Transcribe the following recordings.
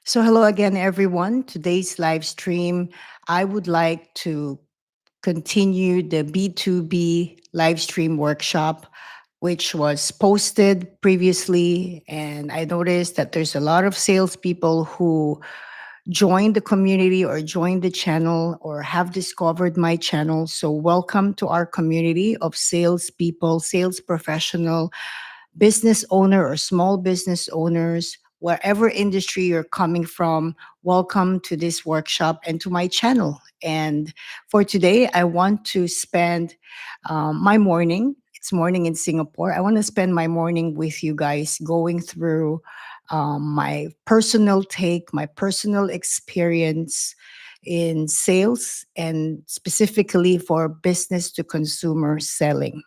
So, hello again, everyone. Today's live stream, I would like to continue the B2B live stream workshop, which was posted previously. And I noticed that there's a lot of salespeople who joined the community or joined the channel or have discovered my channel. So, welcome to our community of salespeople, sales professional, business owner or small business owners, wherever industry you're coming from, welcome to this workshop and to my channel. And for today, I want to spend my morning. It's morning in Singapore. I want to spend my morning with you guys going through my personal take, my personal experience in sales and specifically for business to consumer selling.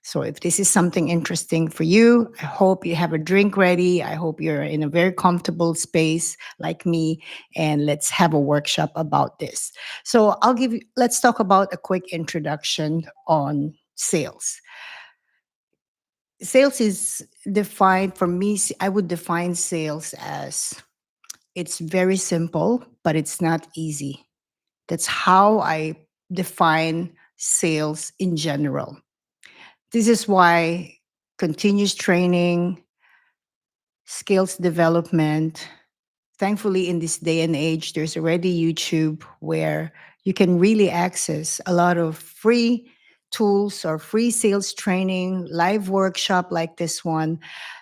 So if this is something interesting for you, I hope you have a drink ready. I hope you're in a very comfortable space like me, and let's have a workshop about this. So let's talk about a quick introduction on sales. Sales is defined for me, I would define sales as it's very simple, but it's not easy. That's how I define sales in general. This is why continuous training, skills development, thankfully, in this day and age, there's already YouTube where you can really access a lot of free tools or free sales training, live workshop like this one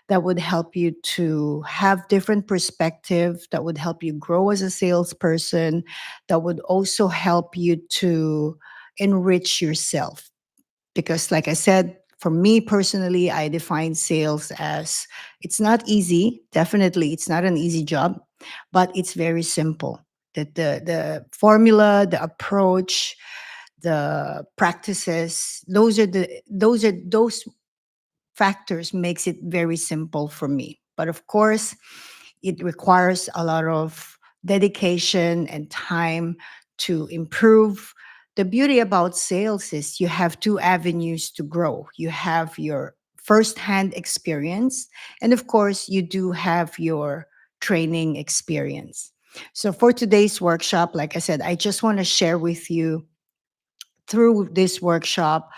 that would help you to have different perspective, that would help you grow as a salesperson, that would also help you to enrich yourself because like I said, for me personally, I define sales as it's not easy. Definitely, it's not an easy job, but it's very simple. The formula, the approach, the practices, those factors makes it very simple for me. But of course, it requires a lot of dedication and time to improve. The beauty about sales is you have two avenues to grow. You have your firsthand experience, and of course, you do have your training experience. So, for today's workshop, like I said, I just want to share with you through this workshop.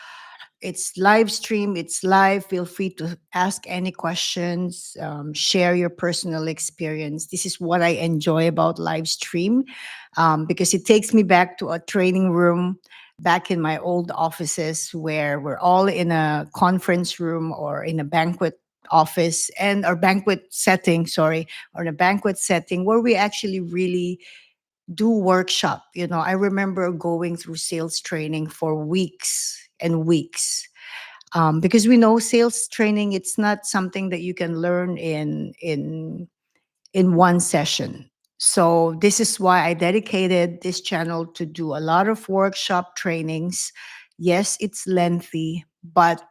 It's live stream, it's live. Feel free to ask any questions, share your personal experience. This is what I enjoy about live stream because it takes me back to a training room back in my old offices where we're all in a conference room or in a banquet office and or banquet setting, sorry, or in a banquet setting where we actually really do workshop. I remember going through sales training for weeks and weeks because we know sales training it's not something that you can learn in one session. So this is why I dedicated this channel to do a lot of workshop trainings. Yes, it's lengthy, but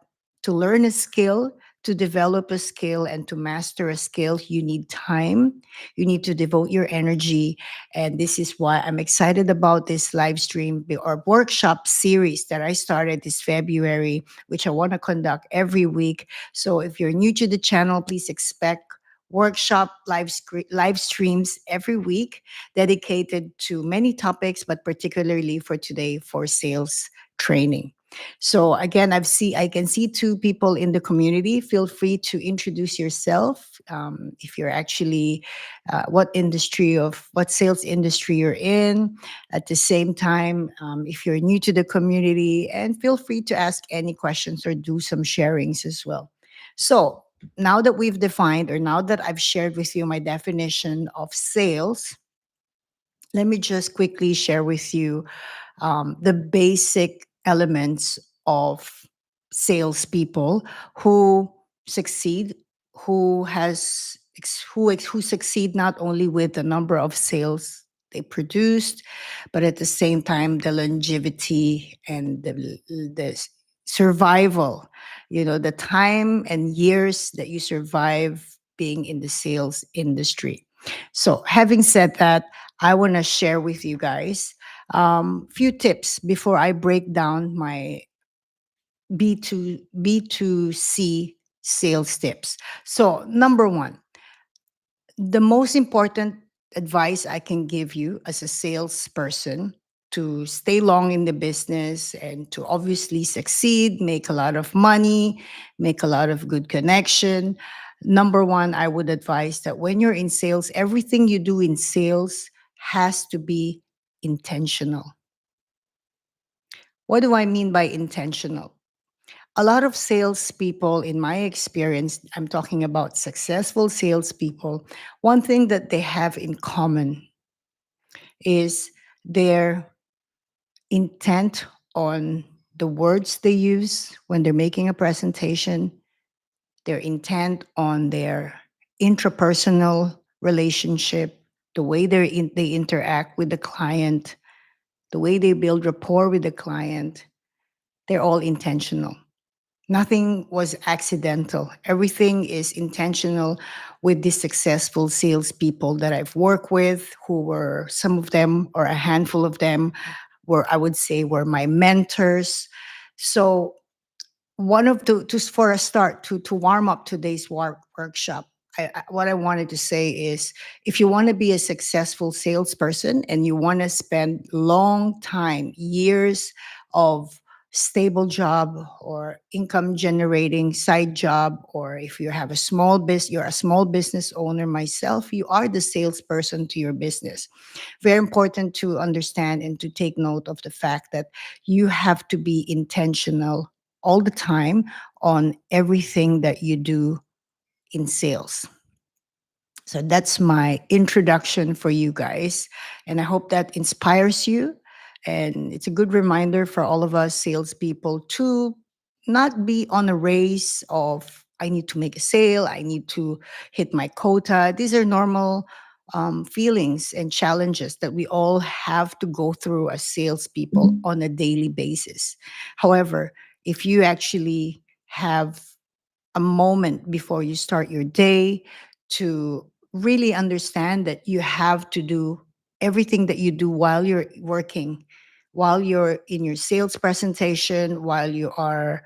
to learn a skill, to develop a skill, and to master a skill, you need time. You need to devote your energy. And this is why I'm excited about this live stream or workshop series that I started this February, which I want to conduct every week. So if you're new to the channel, please expect workshop live streams every week dedicated to many topics, but particularly for today for sales training. So again, I can see two people in the community. Feel free to introduce yourself. If you're actually what sales industry you're in. At the same time, if you're new to the community, and feel free to ask any questions or do some sharings as well. So now that we've defined, or now that I've shared with you my definition of sales, let me just quickly share with you the basic elements of salespeople who succeed, who succeed not only with the number of sales they produced, but at the same time the longevity and the survival. The time and years that you survive being in the sales industry. So, having said that, I want to share with you guys few tips before I break down my B2C sales tips. So, number one, the most important advice I can give you as a salesperson to stay long in the business and to obviously succeed, make a lot of money, make a lot of good connection. Number one, I would advise that when you're in sales, everything you do in sales has to be intentional. What do I mean by intentional? A lot of salespeople, in my experience, I'm talking about successful salespeople, one thing that they have in common is their intent on the words they use when they're making a presentation, their intent on their intrapersonal relationship, the way they interact with the client, the way they build rapport with the client. They're all intentional. Nothing was accidental. Everything is intentional with these successful salespeople that I've worked with, who were some of them or a handful of them were, I would say, were my mentors. So one of the just for a start to warm up today's workshop, what I wanted to say is if you want to be a successful salesperson and you want to spend long time years of stable job or income generating side job, or if you have a small business, you're a small business owner. Myself, you are the salesperson to your business. Very important to understand and to take note of the fact that you have to be intentional all the time on everything that you do in sales. So that's my introduction for you guys. And I hope that inspires you. And it's a good reminder for all of us salespeople to not be on a race of, I need to make a sale, I need to hit my quota. These are normal feelings and challenges that we all have to go through as salespeople on a daily basis. However, if you actually have a moment before you start your day to really understand that you have to do everything that you do while you're working, while you're in your sales presentation, while you are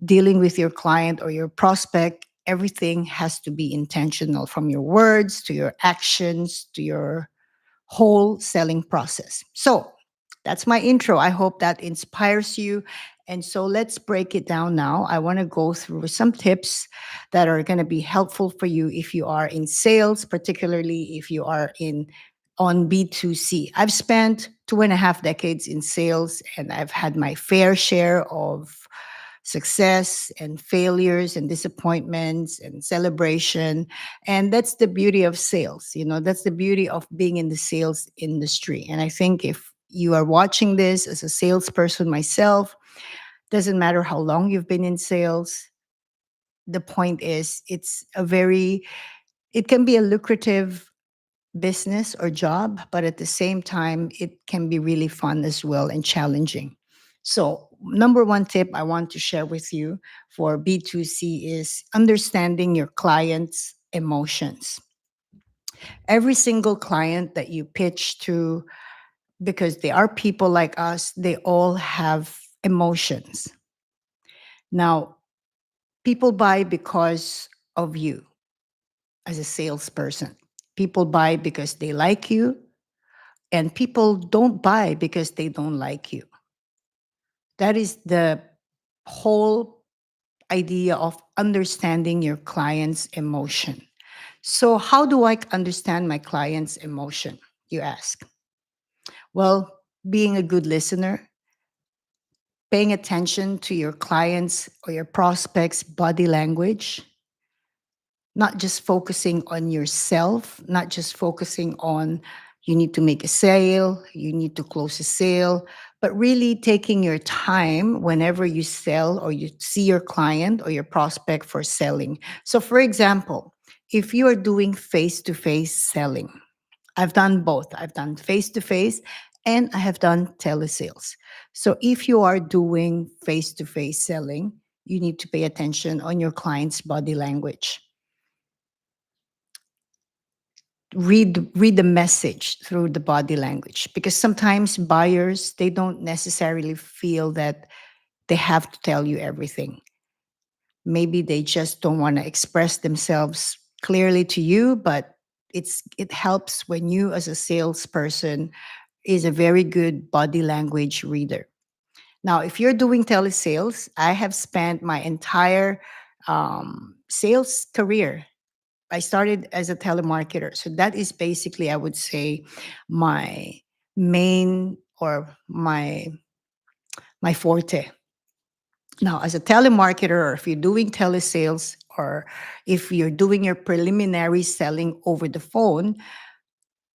dealing with your client or your prospect, everything has to be intentional from your words to your actions to your whole selling process. So that's my intro. I hope that inspires you. And so let's break it down now. I want to go through some tips that are going to be helpful for you if you are in sales, particularly if you are in on B2C. I've spent 2.5 decades in sales and I've had my fair share of success and failures and disappointments and celebration. And that's the beauty of sales. You know, that's the beauty of being in the sales industry. And I think if you are watching this as a salesperson myself, doesn't matter how long you've been in sales. The point is, it can be a lucrative business or job, but at the same time, it can be really fun as well and challenging. So, number one tip I want to share with you for B2C is understanding your client's emotions. Every single client that you pitch to, because they are people like us, they all have emotions. Now, people buy because of you as a salesperson. People buy because they like you, and people don't buy because they don't like you. That is the whole idea of understanding your client's emotion. So, how do I understand my client's emotion? You ask. Well, being a good listener, paying attention to your client's or your prospect's body language, not just focusing on yourself, not just focusing on you need to make a sale, you need to close a sale, but really taking your time whenever you sell or you see your client or your prospect for selling. So, for example, if you are doing face to face selling, I've done both. I've done face to face and I have done telesales. So, if you are doing face to face selling, you need to pay attention on your client's body language. Read the message through the body language, because sometimes buyers, they don't necessarily feel that they have to tell you everything. Maybe they just don't want to express themselves clearly to you, but it helps when you as a salesperson is a very good body language reader. Now, if you're doing telesales, I have spent my entire sales career. I started as a telemarketer. So that is basically, I would say, my main or my forte. Now, as a telemarketer, or if you're doing telesales, or if you're doing your preliminary selling over the phone,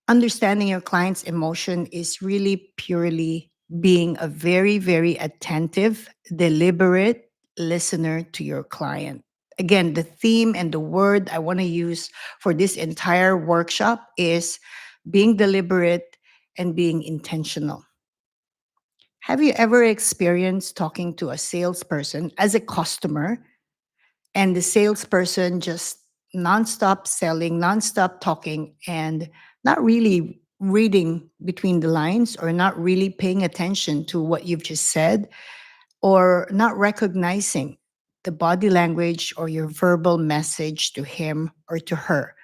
understanding your client's emotion is really purely being a very, very attentive, deliberate listener to your client. Again, the theme and the word I want to use for this entire workshop is being deliberate and being intentional. Have you ever experienced talking to a salesperson as a customer and the salesperson just nonstop selling, nonstop talking, and not really reading between the lines or not really paying attention to what you've just said or not recognizing the body language or your verbal message to him or to her?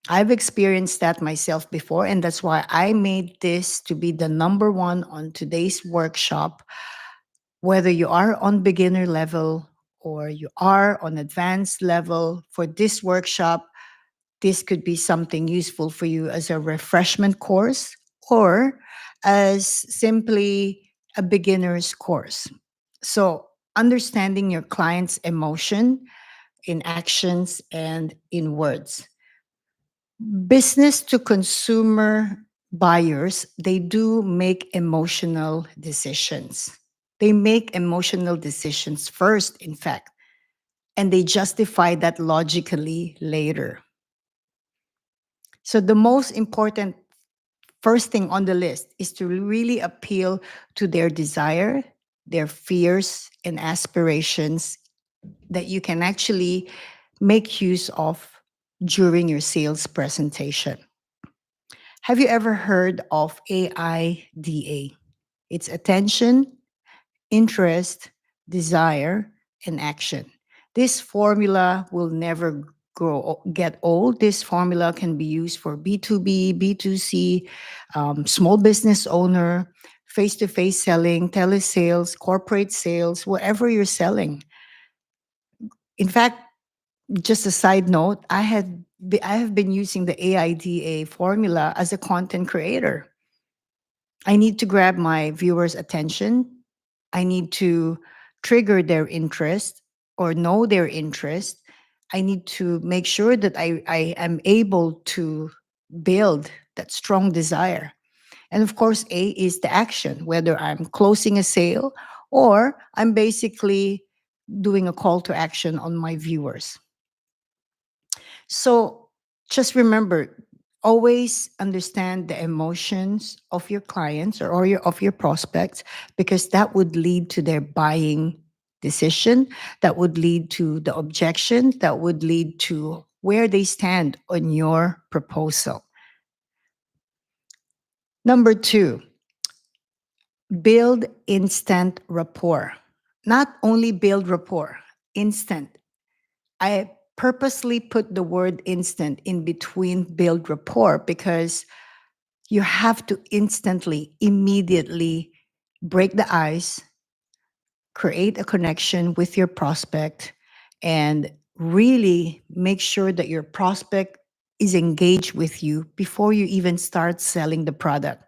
I've experienced that myself before, and that's why I made this to be the number one on today's workshop. Whether you are on beginner level or you are on advanced level, for this workshop, this could be something useful for you as a refreshment course or as simply a beginner's course. So, understanding your client's emotion in actions and in words. Business to consumer buyers, they do make emotional decisions. They make emotional decisions first, in fact, and they justify that logically later. So, the most important first thing on the list is to really appeal to their desire, their fears, and aspirations that you can actually make use of during your sales presentation. Have you ever heard of AIDA? It's attention, interest, desire, and action. This formula will never get old. This formula can be used for B2B, B2C, small business owner, face to face selling, telesales, corporate sales, whatever you're selling. In fact, just a side note, I have been using the AIDA formula as a content creator. I need to grab my viewers' attention. I need to trigger their interest or know their interest. I need to make sure that I am able to build that strong desire. And of course, A is the action, whether I'm closing a sale or I'm basically doing a call to action on my viewers. So just remember, always understand the emotions of your clients of your prospects, because that would lead to their buying decision, that would lead to the objection, that would lead to where they stand on your proposal. Number two, build instant rapport. Not only build rapport, instant. I purposely put the word instant in between build rapport because you have to instantly, immediately break the ice, create a connection with your prospect, and really make sure that your prospect is engaged with you before you even start selling the product.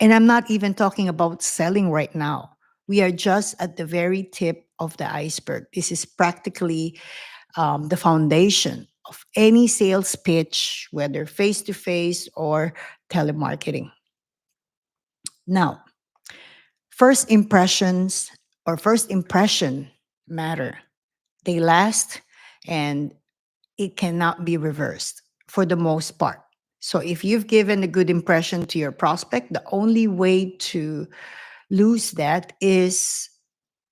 And I'm not even talking about selling right now. We are just at the very tip of the iceberg. This is practically the foundation of any sales pitch, whether face to face or telemarketing. Now, first impressions or first impression matter. They last and it cannot be reversed for the most part. So if you've given a good impression to your prospect, the only way to lose that is,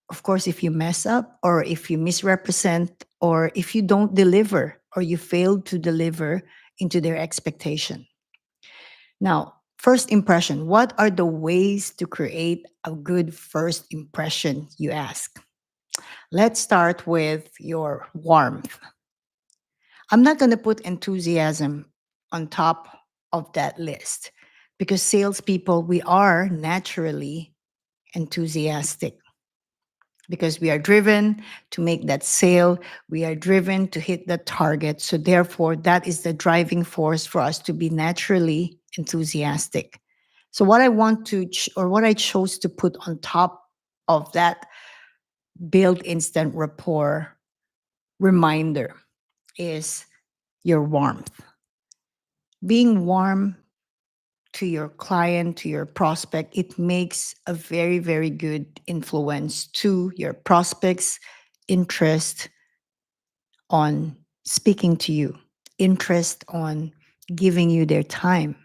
of course, if you mess up or if you misrepresent or if you don't deliver or you fail to deliver into their expectation. Now, first impression, what are the ways to create a good first impression, you ask? Let's start with your warmth. I'm not going to put enthusiasm on top of that list, because salespeople, we are naturally enthusiastic because we are driven to make that sale. We are driven to hit the target. So, therefore, that is the driving force for us to be naturally enthusiastic. So, what I want to, or what I chose to put on top of that build instant rapport reminder is your warmth. Being warm to your client, to your prospect, it makes a very, very good influence to your prospects' interest on speaking to you, interest on giving you their time,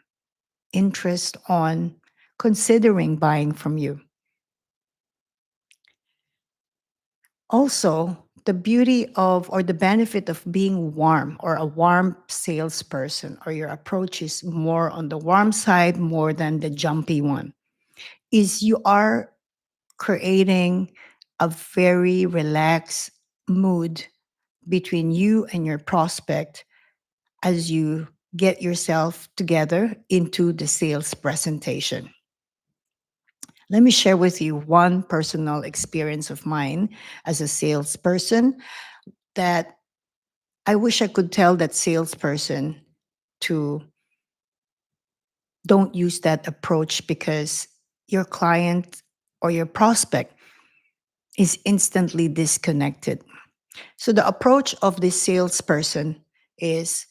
interest on considering buying from you. Also, the beauty of or the benefit of being warm or a warm salesperson, or your approach is more on the warm side more than the jumpy one, is you are creating a very relaxed mood between you and your prospect as you get yourself together into the sales presentation. Let me share with you one personal experience of mine as a salesperson that I wish I could tell that salesperson to don't use that approach, because your client or your prospect is instantly disconnected. So the approach of this salesperson is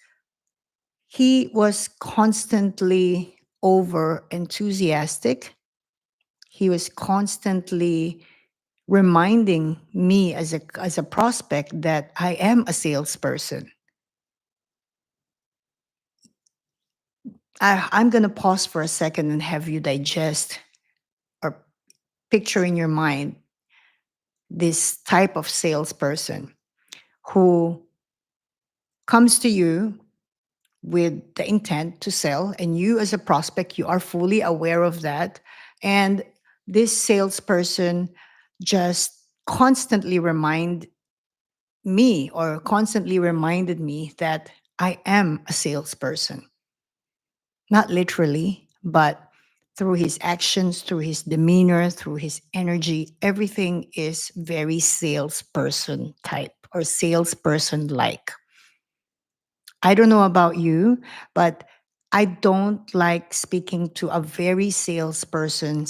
he was constantly over enthusiastic. He was constantly reminding me as a prospect that I am a salesperson. I'm going to pause for a second and have you digest or picture in your mind this type of salesperson who comes to you with the intent to sell, and you as a prospect, you are fully aware of that. And this salesperson just constantly constantly reminded me that I am a salesperson. Not literally, but through his actions, through his demeanor, through his energy, everything is very salesperson type or salesperson like. I don't know about you, but I don't like speaking to a very salesperson.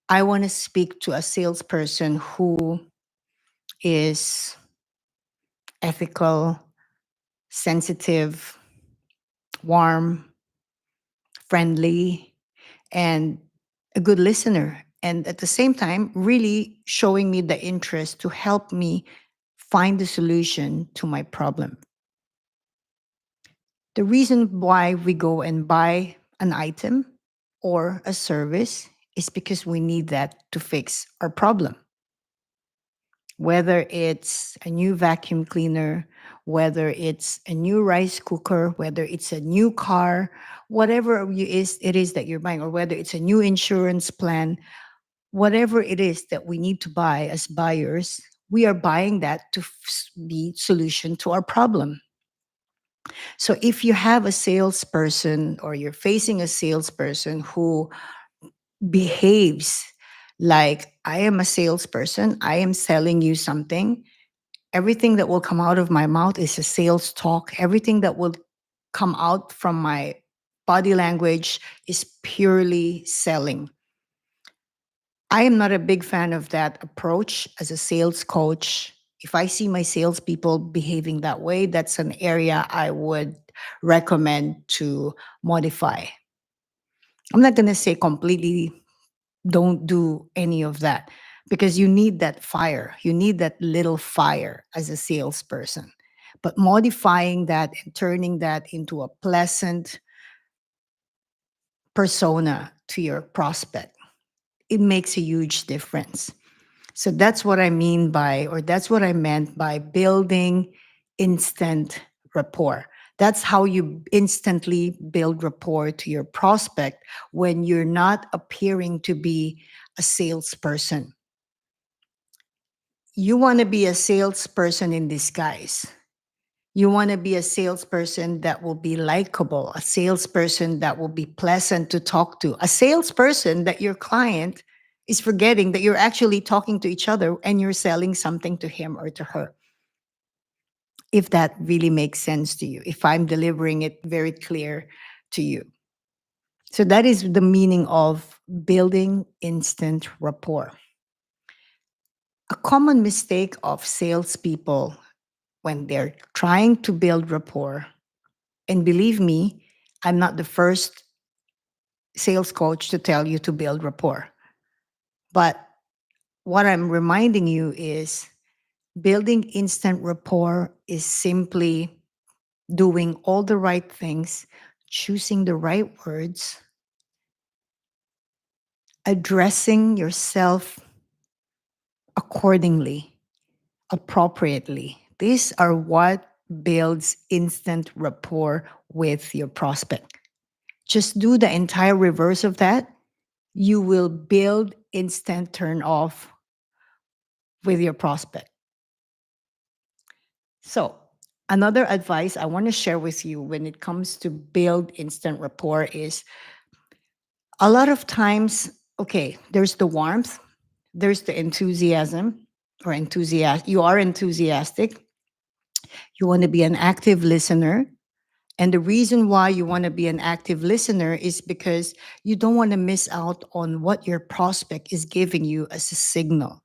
I want to speak to a salesperson who is ethical, sensitive, warm, friendly, and a good listener. And at the same time, really showing me the interest to help me find the solution to my problem. The reason why we go and buy an item or a service is because we need that to fix our problem. Whether it's a new vacuum cleaner, whether it's a new rice cooker, whether it's a new car, whatever it is that you're buying, or whether it's a new insurance plan, whatever it is that we need to buy as buyers, we are buying that to be solution to our problem. So if you have a salesperson or you're facing a salesperson who behaves like, I am a salesperson, I am selling you something, everything that will come out of my mouth is a sales talk, everything that will come out from my body language is purely selling. I am not a big fan of that approach as a sales coach. If I see my salespeople behaving that way, that's an area I would recommend to modify. I'm not going to say completely don't do any of that, because you need that fire. You need that little fire as a salesperson. But modifying that and turning that into a pleasant persona to your prospect, it makes a huge difference. So that's what I mean by, or that's what I meant by building instant rapport. That's how you instantly build rapport to your prospect when you're not appearing to be a salesperson. You want to be a salesperson in disguise. You want to be a salesperson that will be likable, a salesperson that will be pleasant to talk to, a salesperson that your client is forgetting that you're actually talking to each other and you're selling something to him or to her. If that really makes sense to you, if I'm delivering it very clear to you. So that is the meaning of building instant rapport. A common mistake of salespeople when they're trying to build rapport, and believe me, I'm not the first sales coach to tell you to build rapport. But what I'm reminding you is building instant rapport is simply doing all the right things, choosing the right words, addressing yourself accordingly, appropriately. These are what builds instant rapport with your prospect. Just do the entire reverse of that. You will build instant turn off with your prospect. So, another advice I want to share with you when it comes to build instant rapport is a lot of times, okay, there's the warmth, there's the enthusiasm or enthusiast. You are enthusiastic. You want to be an active listener. And the reason why you want to be an active listener is because you don't want to miss out on what your prospect is giving you as a signal.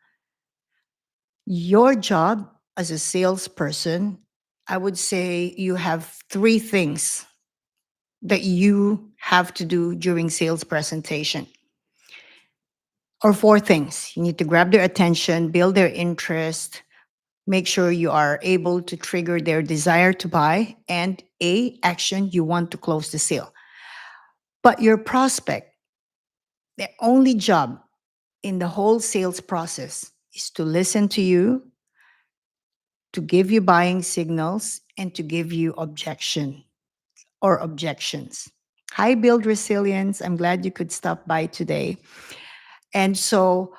Your job as a salesperson, I would say you have three things that you have to do during sales presentation, or four things. You need to grab their attention, build their interest, make sure you are able to trigger their desire to buy, and a action you want to close the sale. But your prospect, their only job in the whole sales process is to listen to you, to give you buying signals, and to give you objection or objections. Hi, Build Resilience. I'm glad you could stop by today. And so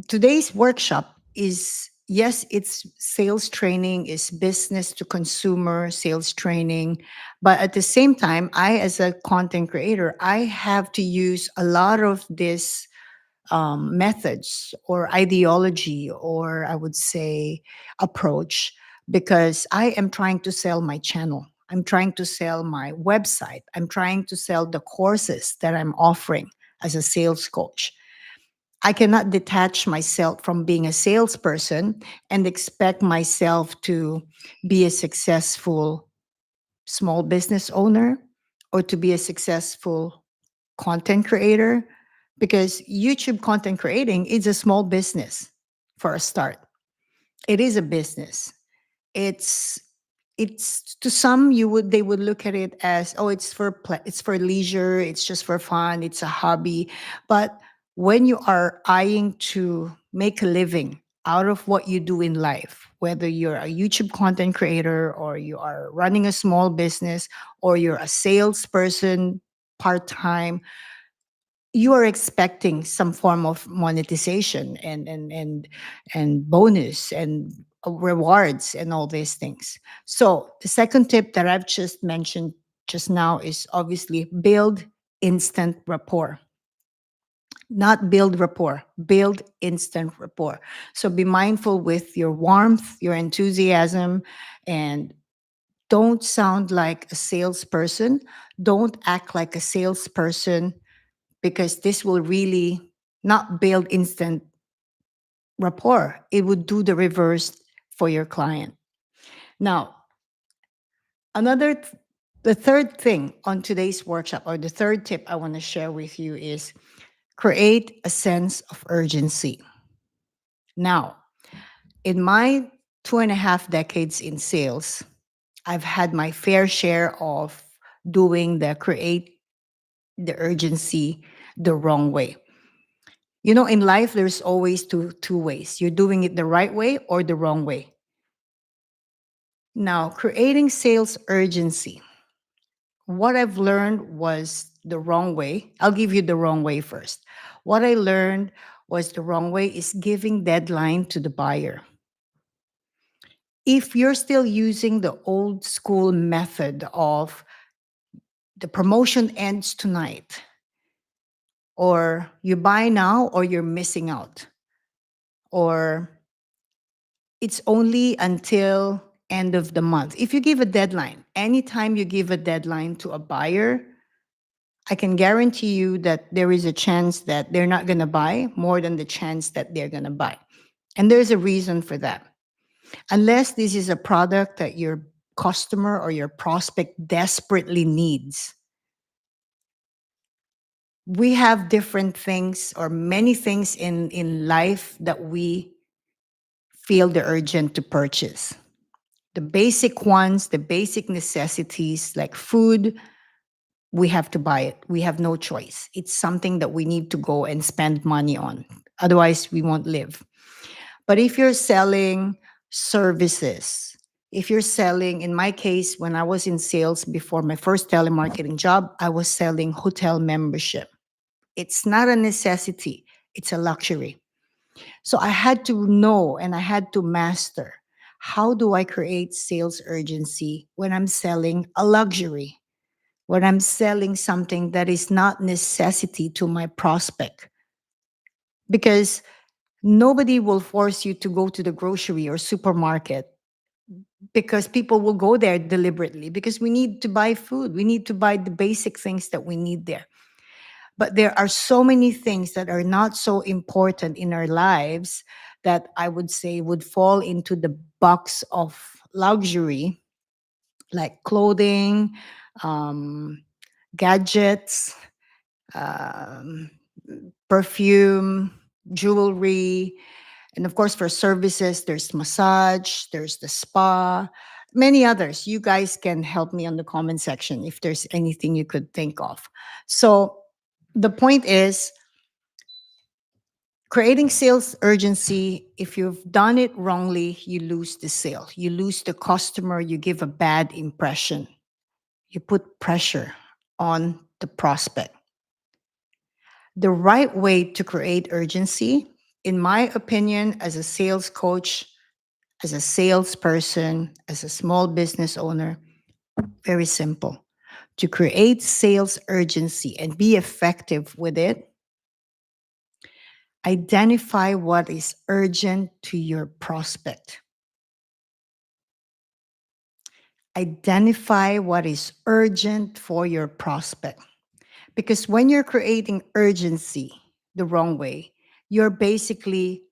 today's workshop is, yes, it's sales training, is business to consumer sales training. But at the same time, I, as a content creator, I have to use a lot of this methods or ideology, or I would say approach, because I am trying to sell my channel. I'm trying to sell my website. I'm trying to sell the courses that I'm offering as a sales coach. I cannot detach myself from being a salesperson and expect myself to be a successful small business owner or to be a successful content creator, because YouTube content creating is a small business for a start. It is a business. It's it's to some, you would they would look at it as, oh, it's for leisure, it's just for fun, it's a hobby. But when you are eyeing to make a living out of what you do in life, whether you're a YouTube content creator or you are running a small business or you're a salesperson part-time, you are expecting some form of monetization and bonus and rewards and all these things. So the second tip that I've just mentioned just now is obviously build instant rapport. Not build rapport, build instant rapport. So be mindful with your warmth, your enthusiasm, and don't sound like a salesperson. Don't act like a salesperson, because this will really not build instant rapport. It would do the reverse for your client. Now, another th- the third thing on today's workshop, or the third tip I want to share with you, is create a sense of urgency. Now, in my 2.5 decades in sales, I've had my fair share of doing the create the urgency the wrong way. You know, in life, there's always two ways. You're doing it the right way or the wrong way. Now, creating sales urgency. What I've learned was the wrong way. I'll give you the wrong way first. What I learned was the wrong way is giving deadline to the buyer. If you're still using the old school method of the promotion ends tonight, or you buy now or you're missing out, or it's only until end of the month. If you give a deadline, anytime you give a deadline to a buyer, I can guarantee you that there is a chance that they're not going to buy more than the chance that they're going to buy. And there's a reason for that. Unless this is a product that your customer or your prospect desperately needs. We have different things or many things in life that we feel the urgent to purchase. The basic ones, the basic necessities like food, we have to buy it. We have no choice. It's something that we need to go and spend money on. Otherwise, we won't live. But if you're selling services, if you're selling, in my case, when I was in sales before my first telemarketing job, I was selling hotel membership. It's not a necessity, it's a luxury. So I had to know and I had to master, how do I create sales urgency when I'm selling a luxury? When I'm selling something that is not necessity to my prospect? Because nobody will force you to go to the grocery or supermarket, because people will go there deliberately because we need to buy food. We need to buy the basic things that we need there. But there are so many things that are not so important in our lives that I would say would fall into the box of luxury, like clothing, um, gadgets, um, perfume, jewelry. And of course, for services, there's massage, there's the spa, many others. You guys can help me on the comment section if there's anything you could think of. So the point is, creating sales urgency, if you've done it wrongly, you lose the sale. You lose the customer, you give a bad impression. You put pressure on the prospect. The right way to create urgency, in my opinion, as a sales coach, as a salesperson, as a small business owner, very simple. To create sales urgency and be effective with it, identify what is urgent to your prospect. Identify what is urgent for your prospect. Because when you're creating urgency the wrong way, you're basically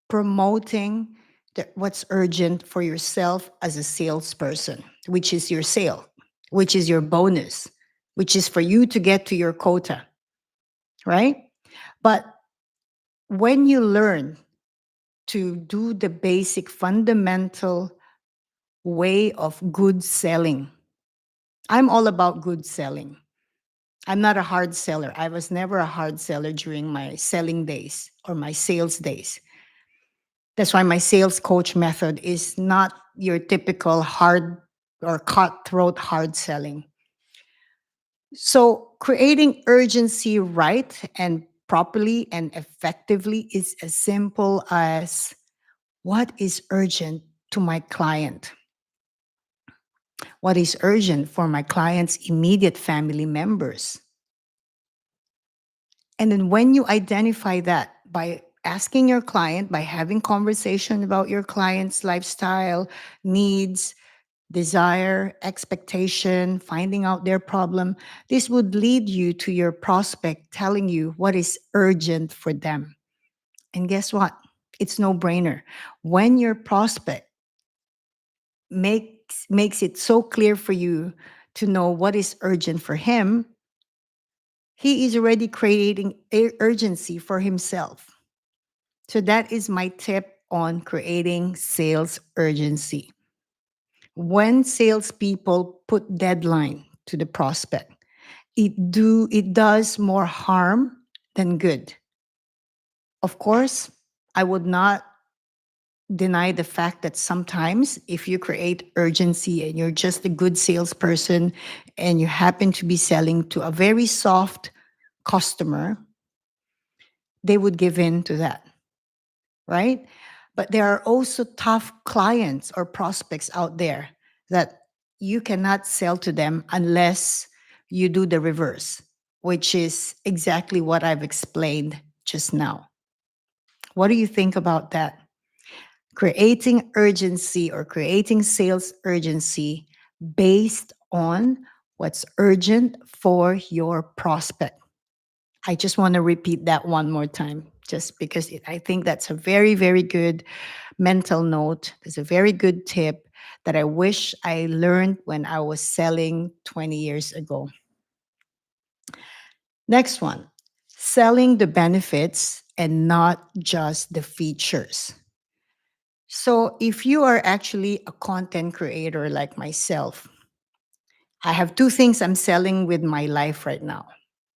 promoting what's urgent for yourself as a salesperson, which is your sale, which is your bonus, which is for you to get to your quota, right? But when you learn to do the basic fundamental way of good selling, I'm all about good selling. I'm not a hard seller. I was never a hard seller during my selling days or my sales days. That's why my sales coach method is not your typical hard or cutthroat hard selling. So, creating urgency right and properly and effectively is as simple as, what is urgent to my client? What is urgent for my client's immediate family members? And then when you identify that by asking your client, by having conversation about your client's lifestyle, needs, desire, expectation, finding out their problem, this would lead you to your prospect telling you what is urgent for them. And guess what? It's no brainer. When your prospect makes it so clear for you to know what is urgent for him, he is already creating urgency for himself. So that is my tip on creating sales urgency. When salespeople put deadline to the prospect, it does more harm than good. Of course, I would not deny the fact that sometimes if you create urgency and you're just a good salesperson and you happen to be selling to a very soft customer, they would give in to that, right? But there are also tough clients or prospects out there that you cannot sell to them unless you do the reverse, which is exactly what I've explained just now. What do you think about that? Creating urgency or creating sales urgency based on what's urgent for your prospect. I just want to repeat that one more time, just because I think that's a very, very good mental note. It's a very good tip that I wish I learned when I was selling 20 years ago. Next one, selling the benefits and not just the features. So, if you are actually a content creator like myself, I have two things I'm selling with my life right now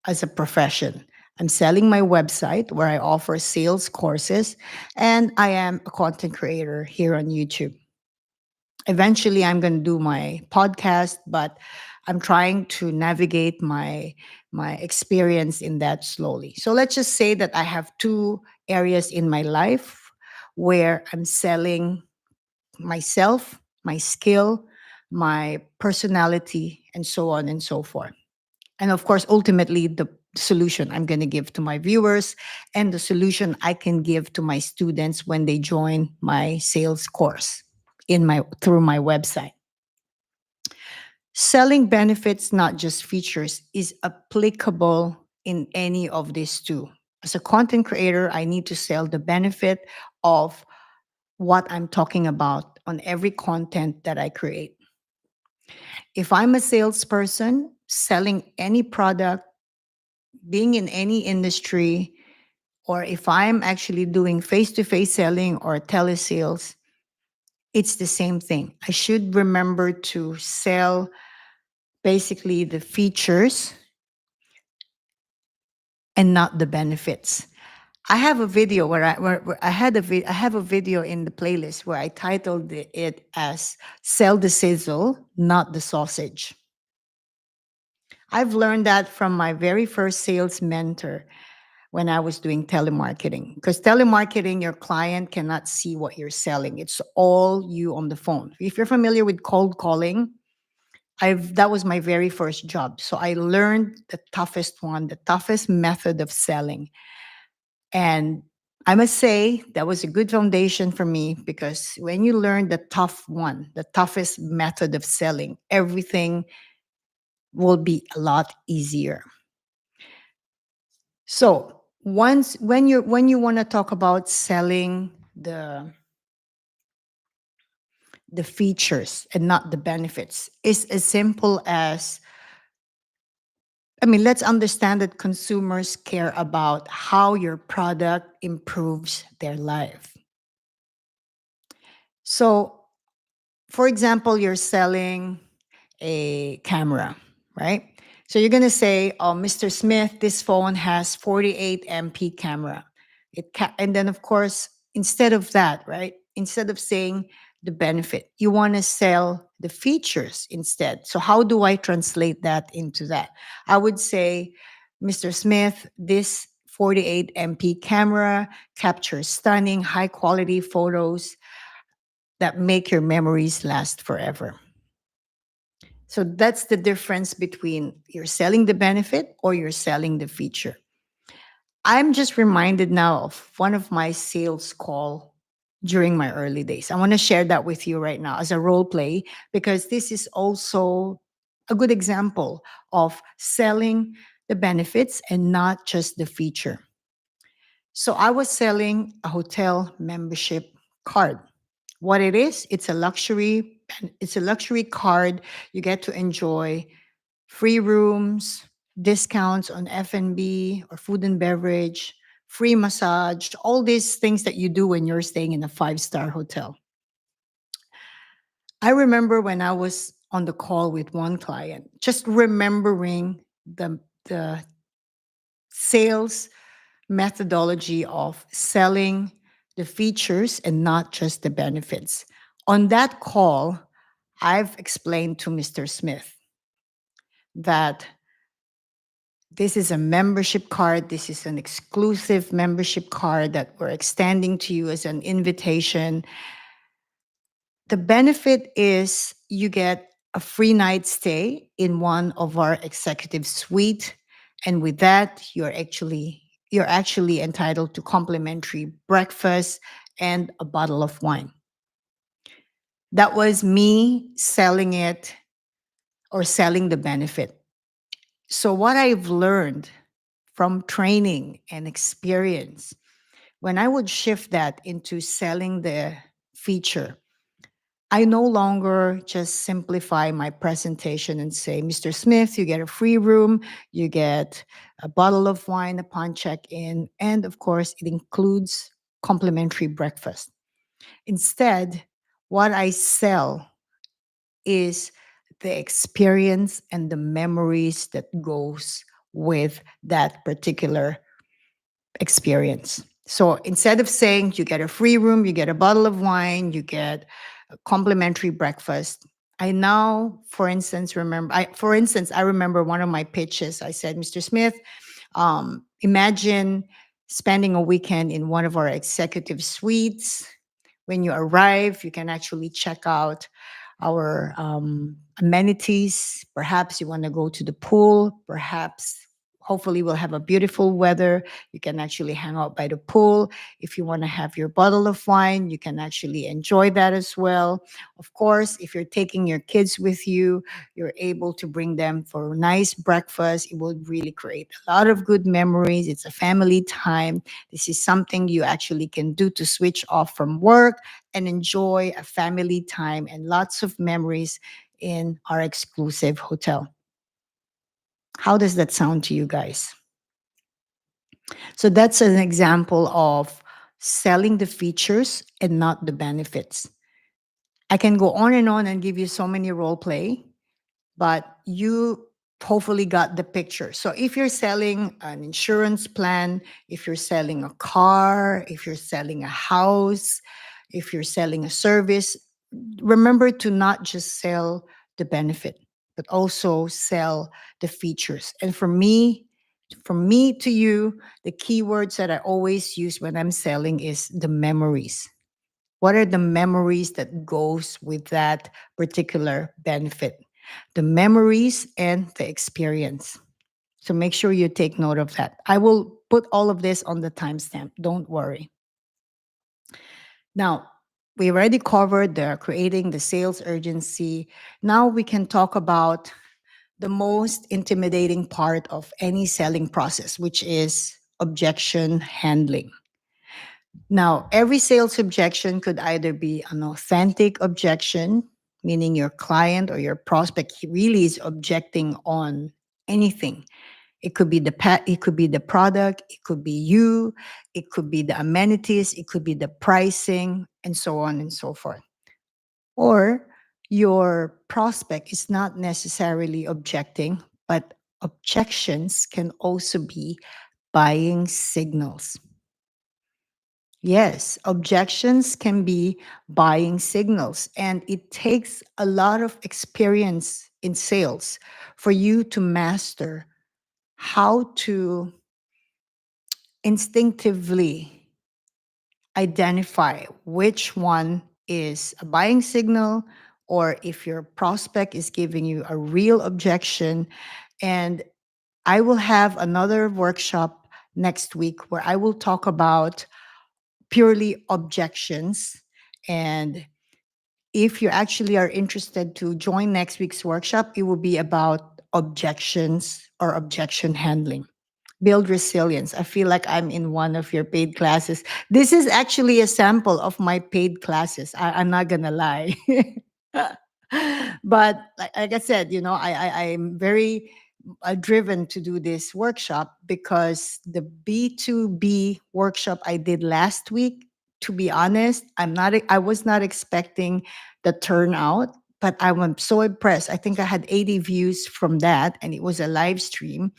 as a profession. I'm selling my website where I offer sales courses, and I am a content creator here on YouTube. Eventually, I'm going to do my podcast, but I'm trying to navigate my experience in that slowly. So let's just say that I have two areas in my life where I'm selling myself, my skill, my personality, and so on and so forth. And of course, ultimately, the solution I'm going to give to my viewers and the solution I can give to my students when they join my sales course in my through my website. Selling benefits, not just features, is applicable in any of these two. As a content creator, I need to sell the benefit of what I'm talking about on every content that I create. If I'm a salesperson selling any product, being in any industry, or if I'm actually doing face to face selling or telesales, it's the same thing. I should remember to sell basically the features and not the benefits. I have a video where I have a video in the playlist where I titled it as "Sell the Sizzle, Not the Sausage." I've learned that from my very first sales mentor when I was doing telemarketing. Because telemarketing, your client cannot see what you're selling. It's all you on the phone. If you're familiar with cold calling, I've that was my very first job. So I learned the toughest one, the toughest method of selling. And I must say that was a good foundation for me because when you learn the tough one, the toughest method of selling, everything will be a lot easier. So once when you want to talk about selling the features and not the benefits, it's as simple as, I mean, let's understand that consumers care about how your product improves their life. So, for example, you're selling a camera, right? So you're going to say, "Oh, Mr. Smith, this phone has 48 MP camera." And then of course, instead of that, right? Instead of saying the benefit, you want to sell the features instead. So how do I translate that into that? I would say, "Mr. Smith, this 48 MP camera captures stunning high quality photos that make your memories last forever." So that's the difference between you're selling the benefit or you're selling the feature. I'm just reminded now of one of my sales call during my early days. I want to share that with you right now as a role play because this is also a good example of selling the benefits and not just the feature. So I was selling a hotel membership card. What it is, it's a luxury card. You get to enjoy free rooms, discounts on F&B or food and beverage, free massage, all these things that you do when you're staying in a five-star hotel. I remember when I was on the call with one client, just remembering the sales methodology of selling the features and not just the benefits. On that call, I've explained to Mr. Smith that This is a membership card. This is an exclusive membership card that we're extending to you as an invitation. The benefit is you get a free night stay in one of our executive suite. And with that, you're actually entitled to complimentary breakfast and a bottle of wine. That was me selling it or selling the benefit. So what I've learned from training and experience, when I would shift that into selling the feature, I no longer just simplify my presentation and say, Mr. Smith, you get a free room, you get a bottle of wine upon check in, and of course, it includes complimentary breakfast. Instead, what I sell is the experience and the memories that goes with that particular experience. So instead of saying you get a free room, you get a bottle of wine, you get a complimentary breakfast, I now, I remember one of my pitches. I said, Mr. Smith, imagine spending a weekend in one of our executive suites. When you arrive, you can actually check out our amenities. Perhaps you want to go to the pool. Perhaps, hopefully, we'll have a beautiful weather. You can actually hang out by the pool. If you want to have your bottle of wine, you can actually enjoy that as well. Of course, if you're taking your kids with you, you're able to bring them for a nice breakfast. It will really create a lot of good memories. It's a family time. This is something you actually can do to switch off from work and enjoy a family time and lots of memories in our exclusive hotel. How does that sound to you guys? So that's an example of selling the features and not the benefits. I can go on and give you so many role play, but you hopefully got the picture. So if you're selling an insurance plan, if you're selling a car, if you're selling a house, if you're selling a service, remember to not just sell the benefit, but also sell the features. And from me to you, the keywords that I always use when I'm selling is the memories. What are the memories that goes with that particular benefit? The memories and the experience. So make sure you take note of that. I will put all of this on the timestamp. Don't worry. Now, we already covered the creating the sales urgency. Now we can talk about the most intimidating part of any selling process, which is objection handling. Now, every sales objection could either be an authentic objection, meaning your client or your prospect really is objecting on anything. It could be it could be the product, it could be you, it could be the amenities, it could be the pricing, and so on and so forth. Or your prospect is not necessarily objecting, but objections can also be buying signals. Yes, objections can be buying signals, and it takes a lot of experience in sales for you to master how to instinctively identify which one is a buying signal or if your prospect is giving you a real objection. And I will have another workshop next week where I will talk about purely objections. And if you actually are interested to join next week's workshop, it will be about objections or objection handling. Build resilience. I feel like I'm in one of your paid classes. This is actually a sample of my paid classes. I'm not gonna lie. But like I said, I'm very driven to do this workshop because the B2B workshop I did last week, to be honest, I was not expecting the turnout, but I was so impressed. I think I had 80 views from that, and it was a live stream.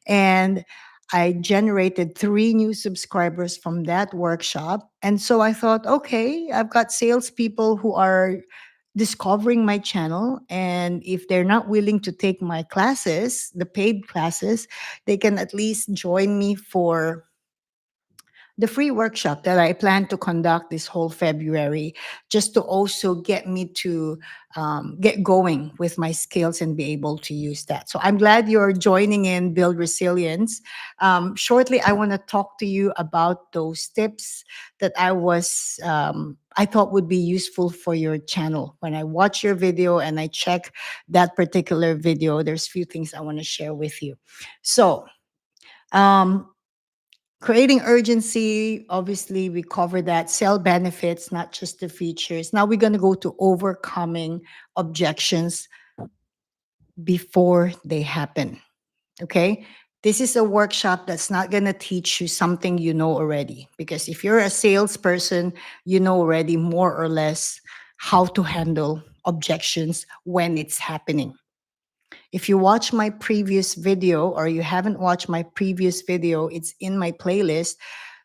And I generated 3 new subscribers from that workshop. And so I thought, okay, I've got salespeople who are discovering my channel. And if they're not willing to take my classes, the paid classes, they can at least join me for the free workshop that I plan to conduct this whole February, just to also get me to get going with my skills and be able to use that. So I'm glad you're joining in Build Resilience. Shortly, I want to talk to you about those tips that I thought would be useful for your channel. When I watch your video and I check that particular video, there's few things I want to share with you. So, um, creating urgency, obviously, we cover that. Sell benefits, not just the features. Now we're going to go to overcoming objections before they happen. Okay. This is a workshop that's not going to teach you something you know already. Because if you're a salesperson, you know already more or less how to handle objections when it's happening. If you watch my previous video or you haven't watched my previous video, it's in my playlist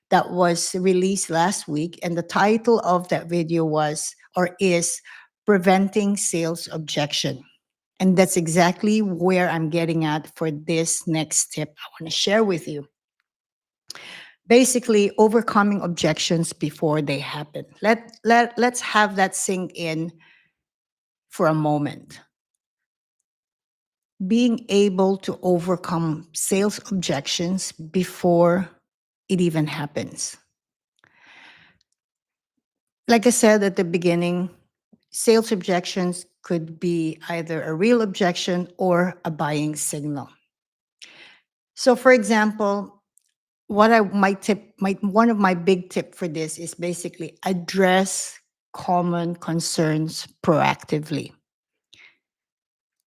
that was released last week. And the title of that video was or is Preventing Sales Objection. And that's exactly where I'm getting at for this next tip I want to share with you. Basically, overcoming objections before they happen. Let's have that sink in for a moment. Being able to overcome sales objections before it even happens. Like I said at the beginning, sales objections could be either a real objection or a buying signal. So, for example, what I my tip, my one of my big tip for this is basically address common concerns proactively.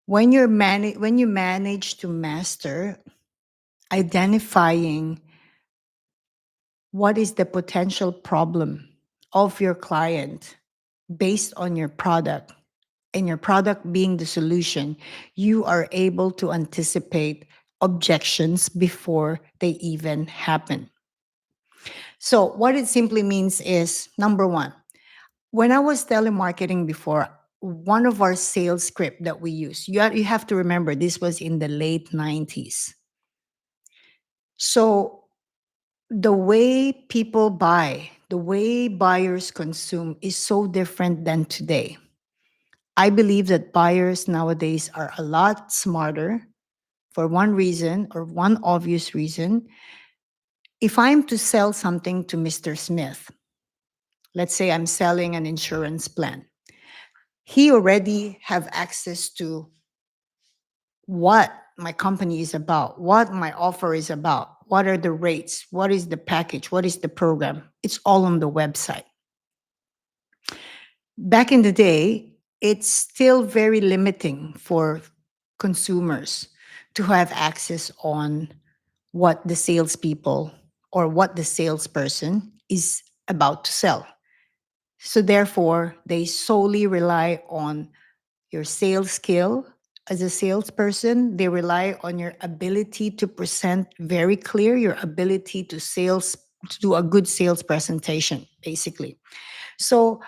When you manage to master identifying what is the potential problem of your client based on your product, and your product being the solution, you are able to anticipate objections before they even happen. So, what it simply means is number one, when I was telemarketing before, one of our sales script that we use, you have to remember this was in the late 90s. So, the way people buy, the way buyers consume is so different than today. I believe that buyers nowadays are a lot smarter for one reason or one obvious reason. If I'm to sell something to Mr. Smith, let's say I'm selling an insurance plan, he already have access to what my company is about, what my offer is about, what are the rates, what is the package, what is the program. It's all on the website. Back in the day, it's still very limiting for consumers to have access on what the salespeople or what the salesperson is about to sell. So therefore, they solely rely on your sales skill as a salesperson. They rely on your ability to present very clear, your ability to do a good sales presentation, basically. So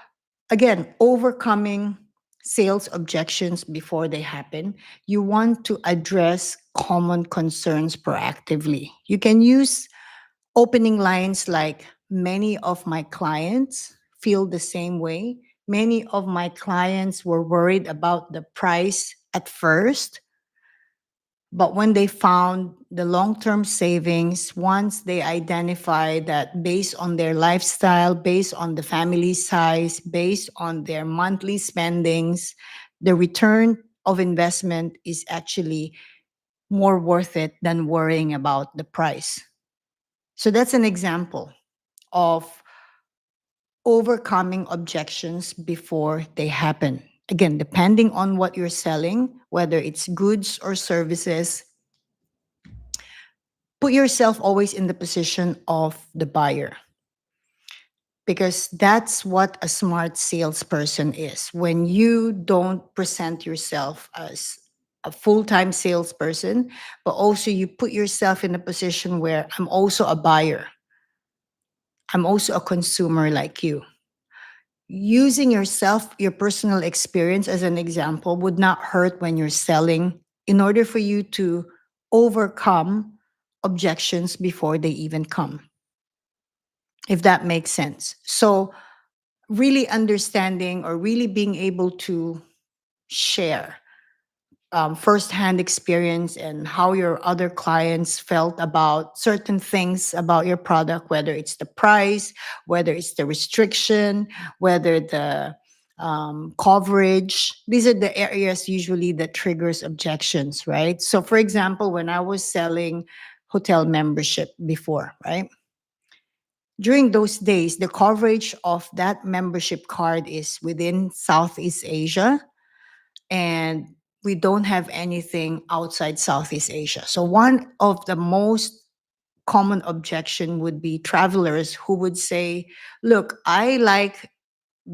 again, overcoming sales objections before they happen, you want to address common concerns proactively. You can use opening lines like, many of my clients feel the same way. Many of my clients were worried about the price at first, but when they found the long term savings, once they identified that based on their lifestyle, based on the family size, based on their monthly spendings, the return of investment is actually more worth it than worrying about the price. So that's an example of overcoming objections before they happen. Again, depending on what you're selling, whether it's goods or services, put yourself always in the position of the buyer, because that's what a smart salesperson is. When you don't present yourself as a full-time salesperson, but also you put yourself in a position where I'm also a buyer, I'm also a consumer like you. Using yourself, your personal experience as an example would not hurt when you're selling in order for you to overcome objections before they even come, if that makes sense. So, really understanding or really being able to share firsthand experience and how your other clients felt about certain things about your product, whether it's the price, whether it's the restriction, whether the coverage. These are the areas usually that triggers objections, right? So, for example, when I was selling hotel membership before, right? During those days, the coverage of that membership card is within Southeast Asia, and we don't have anything outside Southeast Asia. So one of the most common objection would be travelers who would say, "Look, I like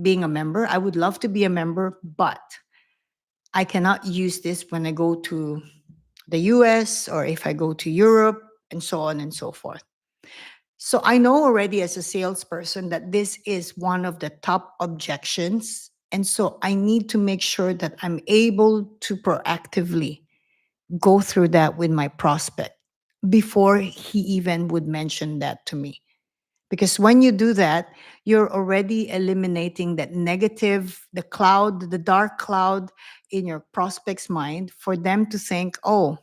being a member. I would love to be a member, but I cannot use this when I go to the US or if I go to Europe and so on and so forth." So I know already as a salesperson that this is one of the top objections. And so I need to make sure that I'm able to proactively go through that with my prospect before he even would mention that to me. Because when you do that, you're already eliminating that negative, the cloud, the dark cloud in your prospect's mind for them to think, oh,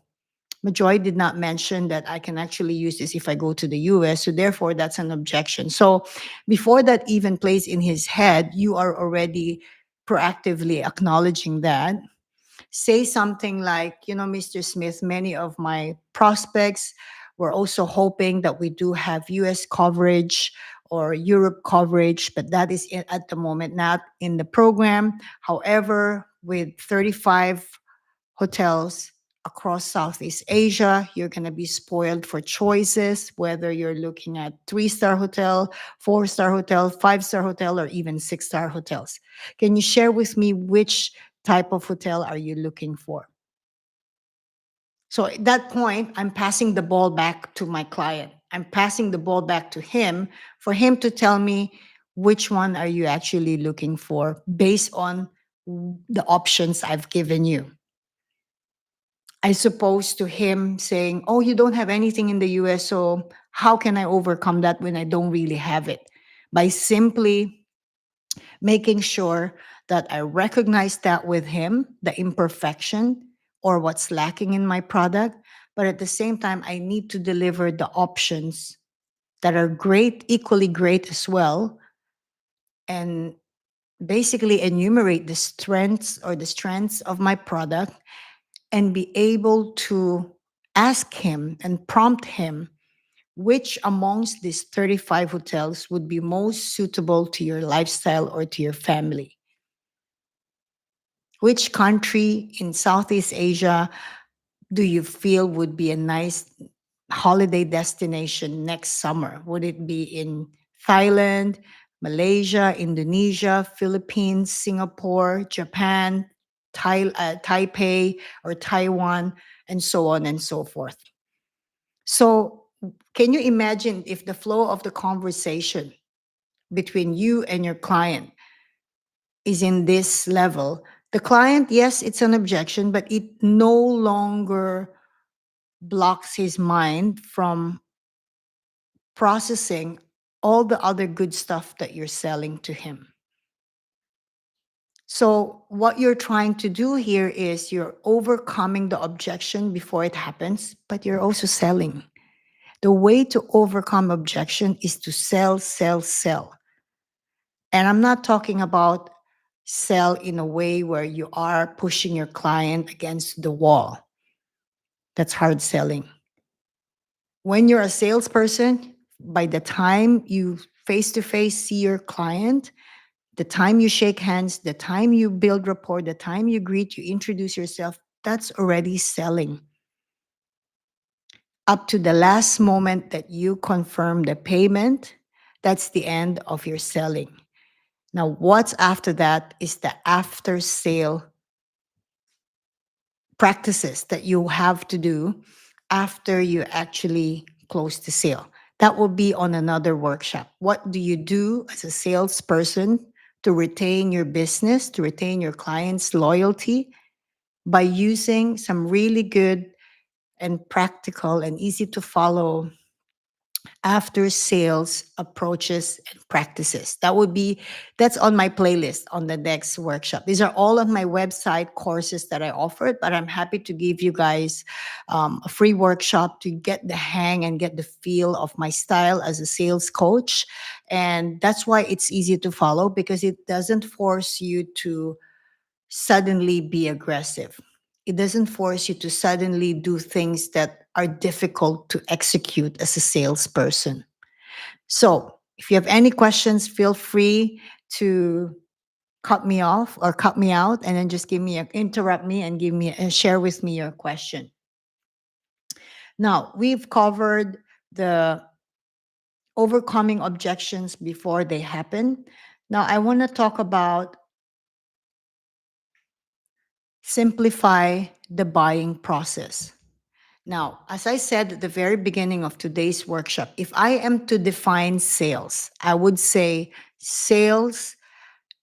Joy did not mention that I can actually use this if I go to the US. So therefore, that's an objection. So before that even plays in his head, you are already proactively acknowledging that. Say something like, Mr. Smith, many of my prospects were also hoping that we do have US coverage or Europe coverage, but that is at the moment not in the program. However, with 35 hotels across Southeast Asia. You're going to be spoiled for choices, whether you're looking at three-star hotel, four-star hotel, five-star hotel, or even six-star hotels. Can you share with me which type of hotel are you looking for? So at that point, I'm passing the ball back to my client. I'm passing the ball back to him for him to tell me which one are you actually looking for based on the options I've given you. As opposed to him saying, "Oh, you don't have anything in the US, so how can I overcome that when I don't really have it?" By simply making sure that I recognize that with him, the imperfection or what's lacking in my product, but at the same time, I need to deliver the options that are great, equally great as well, and basically enumerate the strengths of my product and be able to ask him and prompt him which amongst these 35 hotels would be most suitable to your lifestyle or to your family. Which country in Southeast Asia do you feel would be a nice holiday destination next summer? Would it be in Thailand, Malaysia, Indonesia, Philippines, Singapore, Japan, Taipei, or Taiwan, and so on and so forth? So, can you imagine if the flow of the conversation between you and your client is in this level? The client, yes, it's an objection, but it no longer blocks his mind from processing all the other good stuff that you're selling to him. So, what you're trying to do here is you're overcoming the objection before it happens, but you're also selling. The way to overcome objection is to sell, sell, sell. And I'm not talking about sell in a way where you are pushing your client against the wall. That's hard selling. When you're a salesperson, by the time you face to face see your client, the time you shake hands, the time you build rapport, the time you greet, you introduce yourself, that's already selling. Up to the last moment that you confirm the payment, that's the end of your selling. Now, what's after that is the after sale practices that you have to do after you actually close the sale. That will be on another workshop. What do you do as a salesperson to retain your business, to retain your clients' loyalty by using some really good and practical and easy to follow after sales approaches and practices. That's on my playlist on the next workshop. These are all of my website courses that I offered, but I'm happy to give you guys a free workshop to get the hang and get the feel of my style as a sales coach. And that's why it's easy to follow, because it doesn't force you to suddenly be aggressive. It doesn't force you to suddenly do things that are difficult to execute as a salesperson. So, if you have any questions, feel free to cut me off or cut me out, and then just interrupt me and share with me your question. Now, we've covered the overcoming objections before they happen. Now, I want to talk about simplify the buying process. Now, as I said at the very beginning of today's workshop, if I am to define sales, I would say sales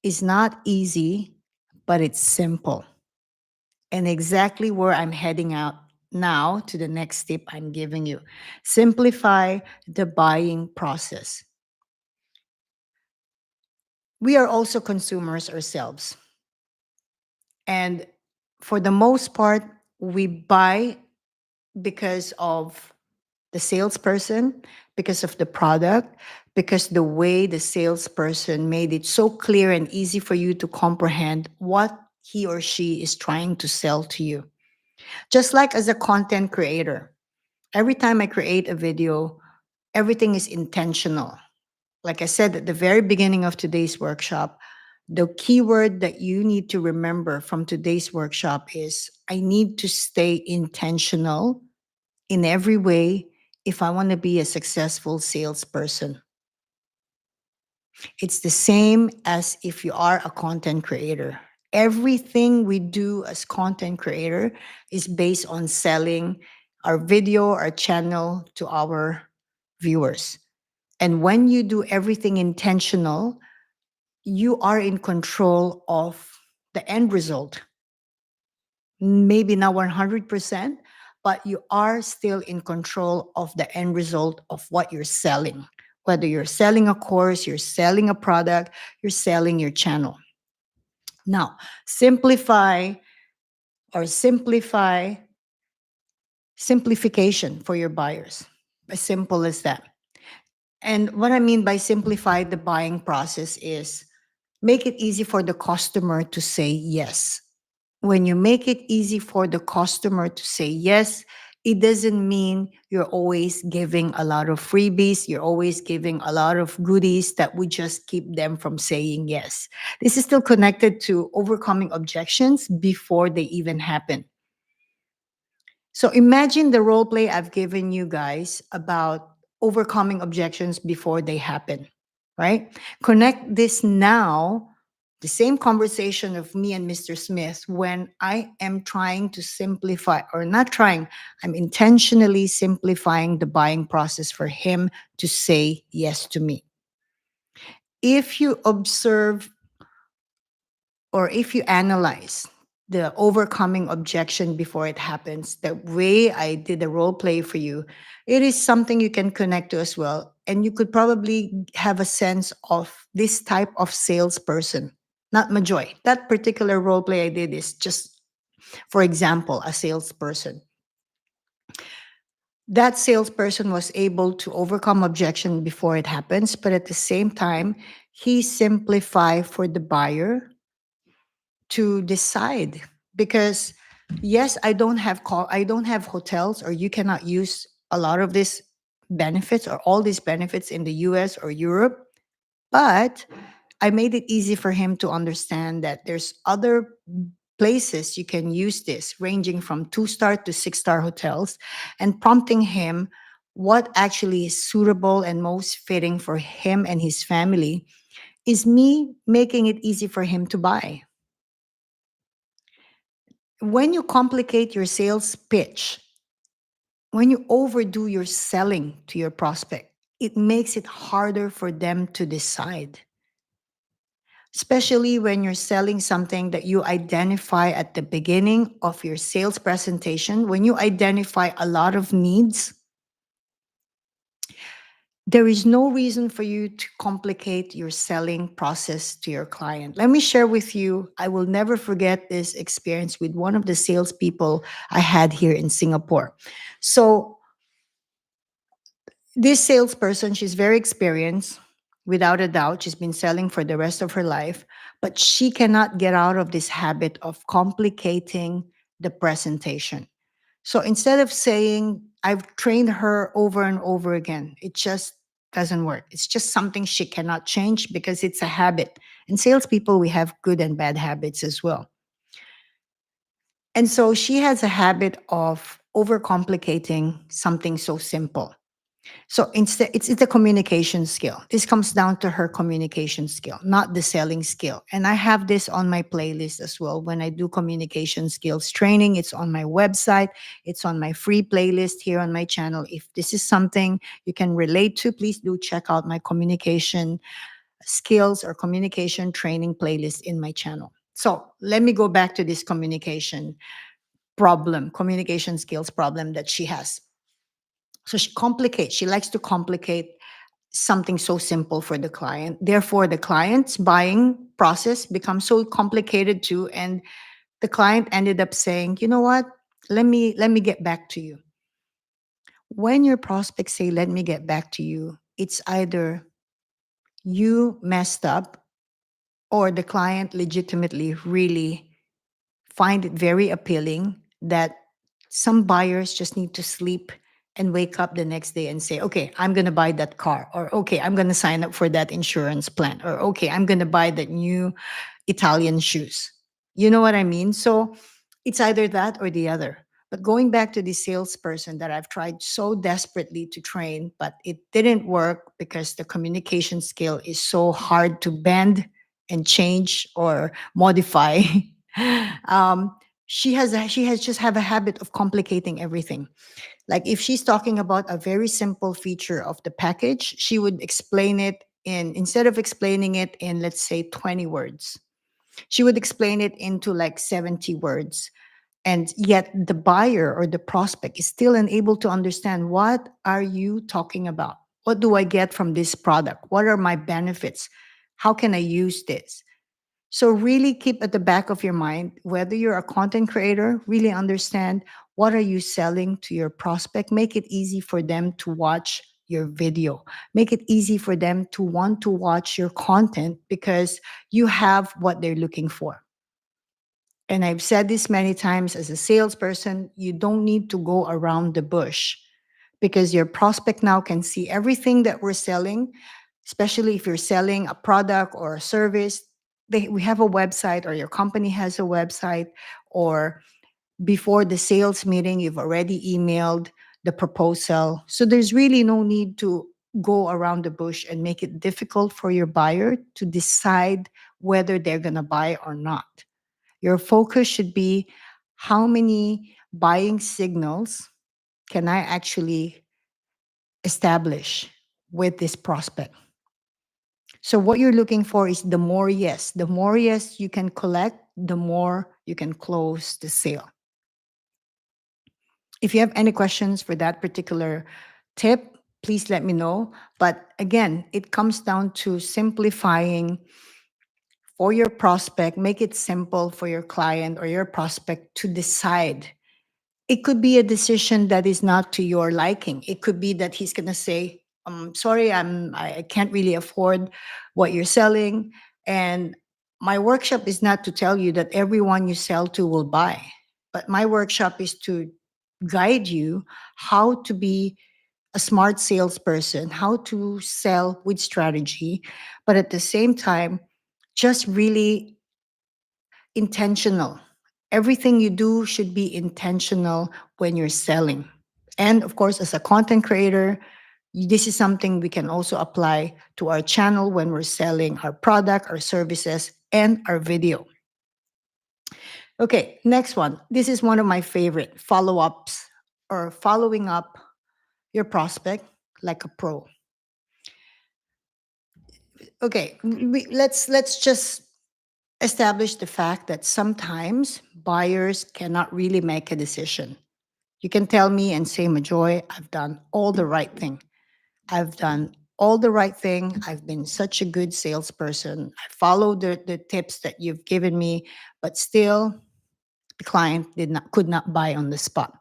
is not easy, but it's simple. And exactly where I'm heading out now to the next tip I'm giving you. Simplify the buying process. We are also consumers ourselves. And for the most part, we buy because of the salesperson, because of the product, because the way the salesperson made it so clear and easy for you to comprehend what he or she is trying to sell to you. Just like as a content creator, every time I create a video, everything is intentional. Like I said at the very beginning of today's workshop, the keyword that you need to remember from today's workshop is I need to stay intentional in every way if I want to be a successful salesperson. It's the same as if you are a content creator. Everything we do as content creator is based on selling our video, our channel to our viewers. And when you do everything intentional, you are in control of the end result. Maybe not 100%, but you are still in control of the end result of what you're selling. Whether you're selling a course, you're selling a product, you're selling your channel. Now, simplify or simplification for your buyers. As simple as that. And what I mean by simplify the buying process is make it easy for the customer to say yes. When you make it easy for the customer to say yes, it doesn't mean you're always giving a lot of freebies, you're always giving a lot of goodies that would just keep them from saying yes. This is still connected to overcoming objections before they even happen. So imagine the role play I've given you guys about overcoming objections before they happen, right? Connect this now, the same conversation of me and Mr. Smith when I am trying to simplify, or not trying, I'm intentionally simplifying the buying process for him to say yes to me. If you observe or if you analyze the overcoming objection before it happens, the way I did the role play for you, it is something you can connect to as well. And you could probably have a sense of this type of salesperson, not Majoy. That particular role play I did is just, for example, a salesperson. That salesperson was able to overcome objection before it happens, but at the same time, he simplified for the buyer to decide, because yes, I don't have hotels, or you cannot use a lot of these benefits or all these benefits in the US or Europe, but I made it easy for him to understand that there's other places you can use this, ranging from 2-star to 6-star hotels, and prompting him what actually is suitable and most fitting for him and his family is me making it easy for him to buy. When you complicate your sales pitch, when you overdo your selling to your prospect, it makes it harder for them to decide. especially when you're selling something that you identify at the beginning of your sales presentation. When you identify a lot of needs, there is no reason for you to complicate your selling process to your client. Let me share with you, I will never forget this experience with one of the salespeople I had here in Singapore. So, this salesperson, she's very experienced, without a doubt. She's been selling for the rest of her life, but she cannot get out of this habit of complicating the presentation. So instead of saying, I've trained her over and over again, it just doesn't work. It's just something she cannot change because it's a habit. And salespeople, we have good and bad habits as well. And so she has a habit of overcomplicating something so simple. So instead, it's a communication skill. This comes down to her communication skill, not the selling skill. And I have this on my playlist as well. When I do communication skills training, it's on my website. It's on my free playlist here on my channel. If this is something you can relate to, please do check out my communication skills or communication training playlist in my channel. So let me go back to this communication skills problem that she has. So she likes to complicate something so simple for the client. Therefore, the client's buying process becomes so complicated too. And the client ended up saying, you know what? Let me get back to you. When your prospects say, let me get back to you, it's either you messed up or the client legitimately really find it very appealing that some buyers just need to sleep and wake up the next day and say, okay, I'm going to buy that car, or okay, I'm going to sign up for that insurance plan, or okay, I'm going to buy that new Italian shoes. You know what I mean? So it's either that or the other. But going back to the salesperson that I've tried so desperately to train, but it didn't work because the communication skill is so hard to bend and change or modify. um, she has just have a habit of complicating everything. Like if she's talking about a very simple feature of the package, she would explain it in, instead of explaining it in, let's say, 20 words, she would explain it into like 70 words. And yet the buyer or the prospect is still unable to understand, what are you talking about? What do I get from this product? What are my benefits? How can I use this? So really keep at the back of your mind, whether you're a content creator, really understand, what are you selling to your prospect? Make it easy for them to watch your video. Make it easy for them to want to watch your content because you have what they're looking for. And I've said this many times, as a salesperson, you don't need to go around the bush because your prospect now can see everything that we're selling, especially if you're selling a product or a service. We have a website, or your company has a website, or before the sales meeting, you've already emailed the proposal. So there's really no need to go around the bush and make it difficult for your buyer to decide whether they're going to buy or not. Your focus should be, how many buying signals can I actually establish with this prospect? So, what you're looking for is the more yes. The more yes you can collect, the more you can close the sale. If you have any questions for that particular tip, please let me know. But again, it comes down to simplifying for your prospect. Make it simple for your client or your prospect to decide. It could be a decision that is not to your liking. It could be that he's going to say, sorry, I can't really afford what you're selling. And my workshop is not to tell you that everyone you sell to will buy, but my workshop is to guide you how to be a smart salesperson, how to sell with strategy, but at the same time, just really intentional. Everything you do should be intentional when you're selling. And of course, as a content creator, this is something we can also apply to our channel when we're selling our product, our services, and our video. Okay, next one. This is one of my favorite, follow ups, or following up your prospect like a pro. Okay, let's just establish the fact that sometimes buyers cannot really make a decision. You can tell me and say, Majoy, I've done all the right thing. I've done all the right thing. I've been such a good salesperson. I followed the tips that you've given me, but still the client could not buy on the spot.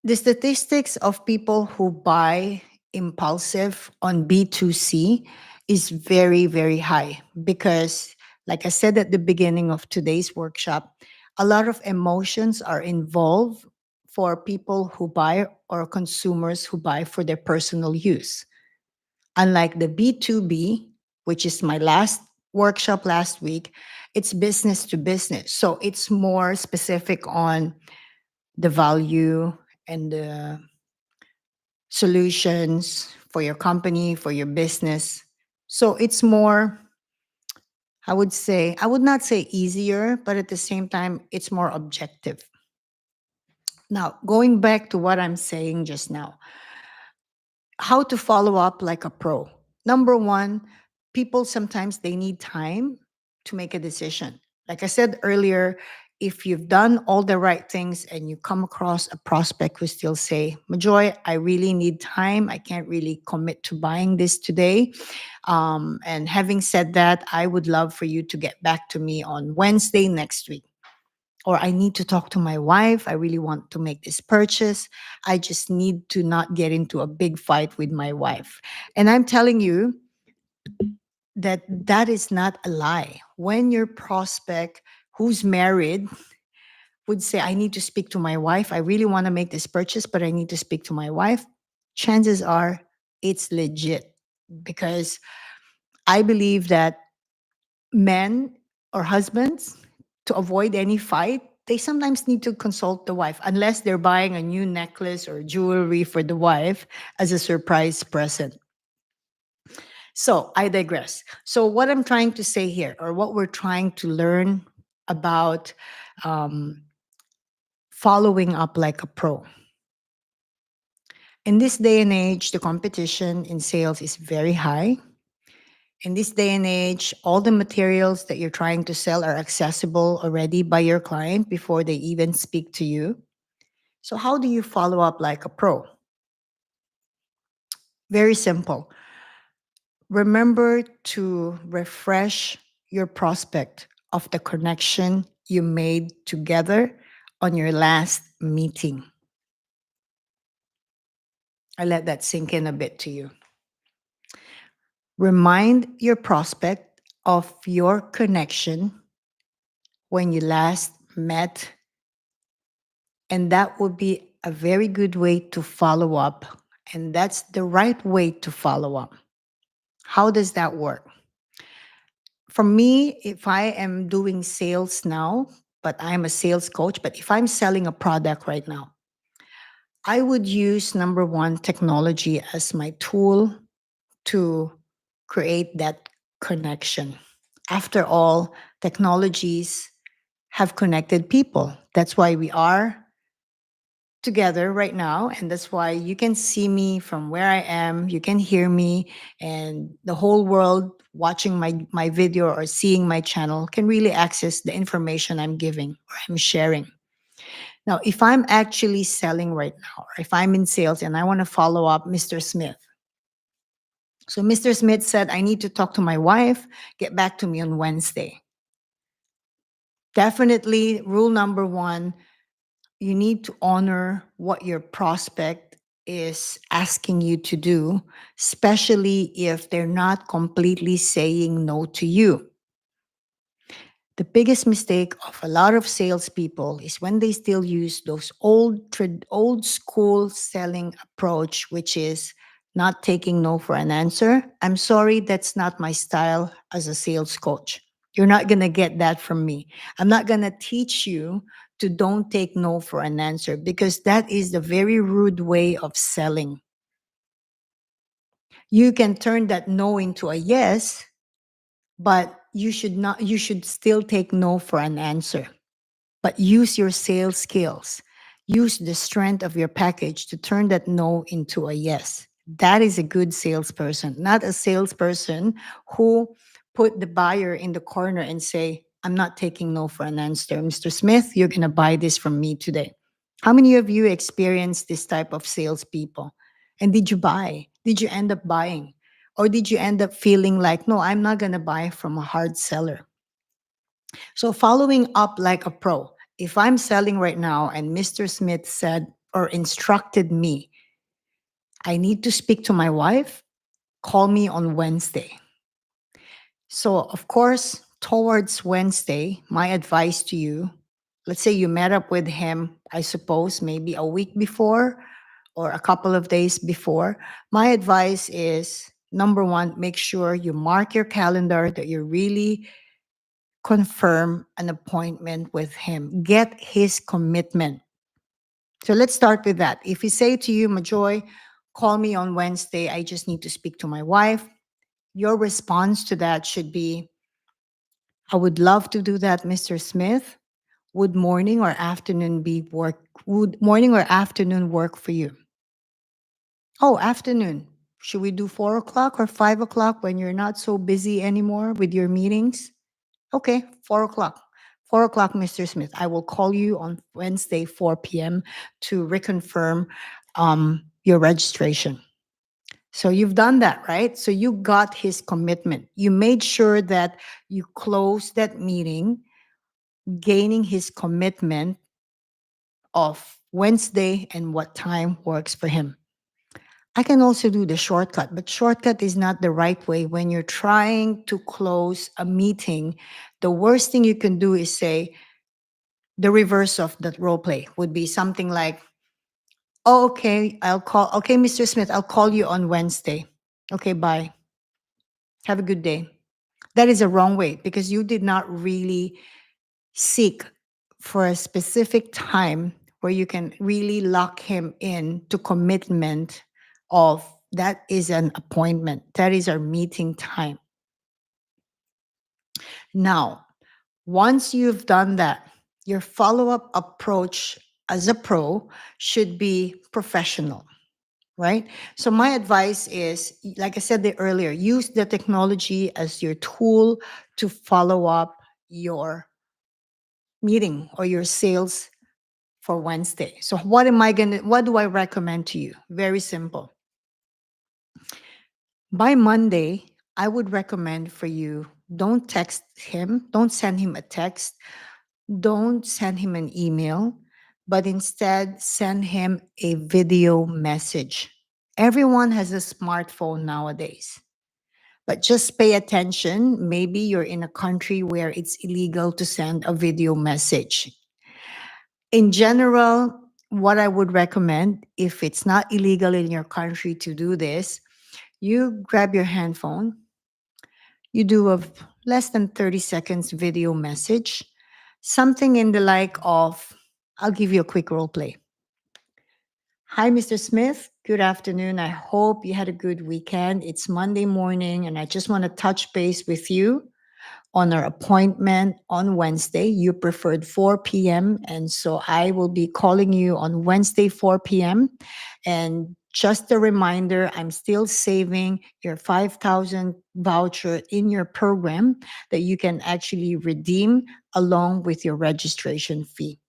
The statistics of people who buy impulsive on B2C is very, very high because, like I said at the beginning of today's workshop, a lot of emotions are involved for people who buy or consumers who buy for their personal use. Unlike the B2B, which is my last workshop last week, it's business to business. So it's more specific on the value and the solutions for your company, for your business. So it's more, I would not say easier, but at the same time, it's more objective. Now, going back to what I'm saying just now, how to follow up like a pro. Number one, people sometimes they need time to make a decision. Like I said earlier, if you've done all the right things and you come across a prospect who still say, Majoy, I really need time. I can't really commit to buying this today. And having said that, I would love for you to get back to me on Wednesday next week, or I need to talk to my wife. I really want to make this purchase. I just need to not get into a big fight with my wife. And I'm telling you that that is not a lie. When your prospect who's married would say, I need to speak to my wife, I really want to make this purchase, but I need to speak to my wife, chances are it's legit because I believe that men or husbands, to avoid any fight, they sometimes need to consult the wife unless they're buying a new necklace or jewelry for the wife as a surprise present. So I digress. So, what I'm trying to say here, or what we're trying to learn about um, following up like a pro. In this day and age, the competition in sales is very high. In this day and age, all the materials that you're trying to sell are accessible already by your client before they even speak to you. So, how do you follow up like a pro? Very simple. Remember to refresh your prospect of the connection you made together on your last meeting. I let that sink in a bit to you. Remind your prospect of your connection when you last met, and that would be a very good way to follow up. And that's the right way to follow up. How does that work? For me, if I am doing sales now, but I'm a sales coach, but if I'm selling a product right now, I would use number one, technology as my tool to create that connection. After all, technologies have connected people. That's why we are together right now. And that's why you can see me from where I am. You can hear me, and the whole world watching my video or seeing my channel can really access the information I'm giving or I'm sharing. Now, if I'm actually selling right now, or if I'm in sales and I want to follow up Mr. Smith. So Mr. Smith said, I need to talk to my wife, get back to me on Wednesday. Definitely, rule number one, you need to honor what your prospect is asking you to do, especially if they're not completely saying no to you. The biggest mistake of a lot of salespeople is when they still use those old school selling approach, which is not taking no for an answer. I'm sorry, that's not my style as a sales coach. You're not gonna get that from me. I'm not gonna teach you to don't take no for an answer because that is the very rude way of selling. You can turn that no into a yes, but you should still take no for an answer. But use your sales skills. Use the strength of your package to turn that no into a yes. That is a good salesperson, not a salesperson who put the buyer in the corner and say, I'm not taking no for an answer. Mr. Smith, you're going to buy this from me today. How many of you experienced this type of salespeople? And did you buy? Did you end up buying? Or did you end up feeling like, no, I'm not going to buy from a hard seller? So, following up like a pro, if I'm selling right now and Mr. Smith said or instructed me, I need to speak to my wife, call me on Wednesday. So, of course, towards Wednesday, my advice to you, let's say you met up with him, I suppose, maybe a week before or a couple of days before. My advice is number one, make sure you mark your calendar that you really confirm an appointment with him. Get his commitment. So let's start with that. If he say to you, Majoy, call me on Wednesday, I just need to speak to my wife. Your response to that should be, I would love to do that, Mr. Smith. Would morning or afternoon be work? Would morning or afternoon work for you? Oh, afternoon. Should we do 4 o'clock or 5 o'clock when you're not so busy anymore with your meetings? Okay, 4 o'clock. 4 o'clock, Mr. Smith. I will call you on Wednesday, 4 p.m. to reconfirm your registration. So you've done that, right? So you got his commitment. You made sure that you closed that meeting, gaining his commitment of Wednesday and what time works for him. I can also do the shortcut, but shortcut is not the right way when you're trying to close a meeting. The worst thing you can do is say the reverse of that role play would be something like, oh, okay, okay, Mr. Smith, I'll call you on Wednesday. Okay, bye. Have a good day. That is a wrong way because you did not really seek for a specific time where you can really lock him in to commitment of that is an appointment. That is our meeting time. Now, once you've done that, your follow-up approach as a pro should be professional, right? So my advice is, like I said earlier, use the technology as your tool to follow up your meeting or your sales for Wednesday. So what do I recommend to you? Very simple. By Monday, I would recommend for you, don't text him, don't send him a text, don't send him an email, but instead send him a video message. Everyone has a smartphone nowadays. But just pay attention. Maybe you're in a country where it's illegal to send a video message. In general, what I would recommend, if it's not illegal in your country to do this, you grab your handphone, you do a less than 30 seconds video message, something in the like of, I'll give you a quick role play. Hi, Mr. Smith. Good afternoon. I hope you had a good weekend. It's Monday morning, and I just want to touch base with you on our appointment on Wednesday. You preferred 4 p.m. And so I will be calling you on Wednesday, 4 p.m. And just a reminder, I'm still saving your 5,000 voucher in your program that you can actually redeem along with your registration fee.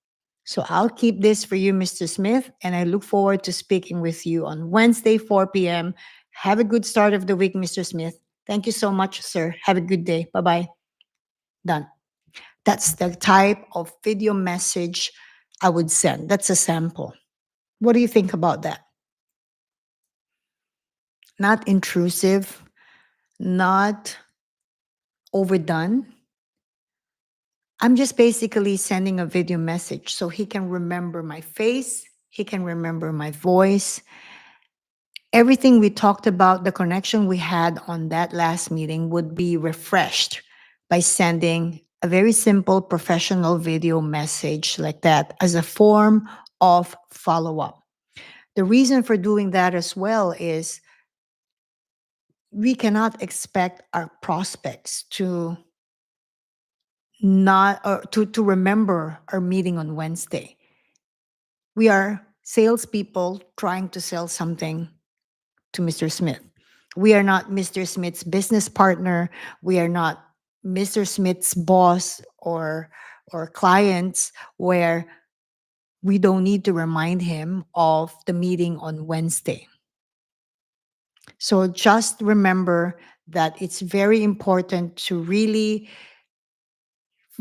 So I'll keep this for you, Mr. Smith, and I look forward to speaking with you on Wednesday, 4 p.m. Have a good start of the week, Mr. Smith. Thank you so much, sir. Have a good day. Bye bye. Done. That's the type of video message I would send. That's a sample. What do you think about that? Not intrusive, not overdone. I'm just basically sending a video message so he can remember my face, he can remember my voice. Everything we talked about, the connection we had on that last meeting would be refreshed by sending a very simple professional video message like that as a form of follow up. The reason for doing that as well is we cannot expect our prospects to not or to remember our meeting on Wednesday. We are salespeople trying to sell something to Mr. Smith. We are not Mr. Smith's business partner. We are not Mr. Smith's boss or clients where we don't need to remind him of the meeting on Wednesday. So just remember that it's very important to really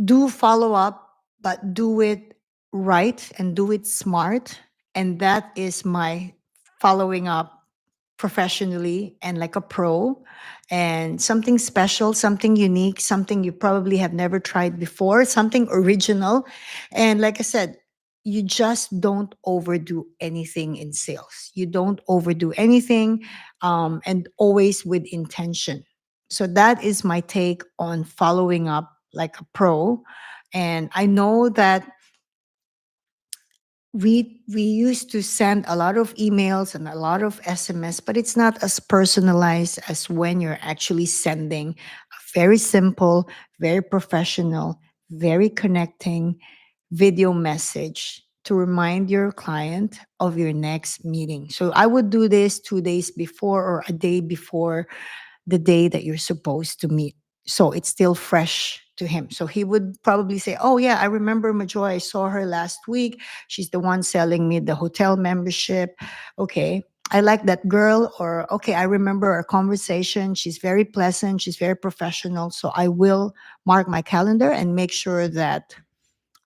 do follow up, but do it right and do it smart. And that is my following up professionally and like a pro, and something special, something unique, something you probably have never tried before, something original. And like I said, you just don't overdo anything in sales. You don't overdo anything, and always with intention. So that is my take on following up like a pro. And I know that we used to send a lot of emails and a lot of SMS, but it's not as personalized as when you're actually sending a very simple, very professional, very connecting video message to remind your client of your next meeting. So I would do this 2 days before or a day before the day that you're supposed to meet. So it's still fresh to him. So he would probably say, "Oh, yeah, I remember Majoy. I saw her last week. She's the one selling me the hotel membership. Okay. I like that girl." Or, "Okay, I remember our conversation. She's very pleasant. She's very professional. So I will mark my calendar and make sure that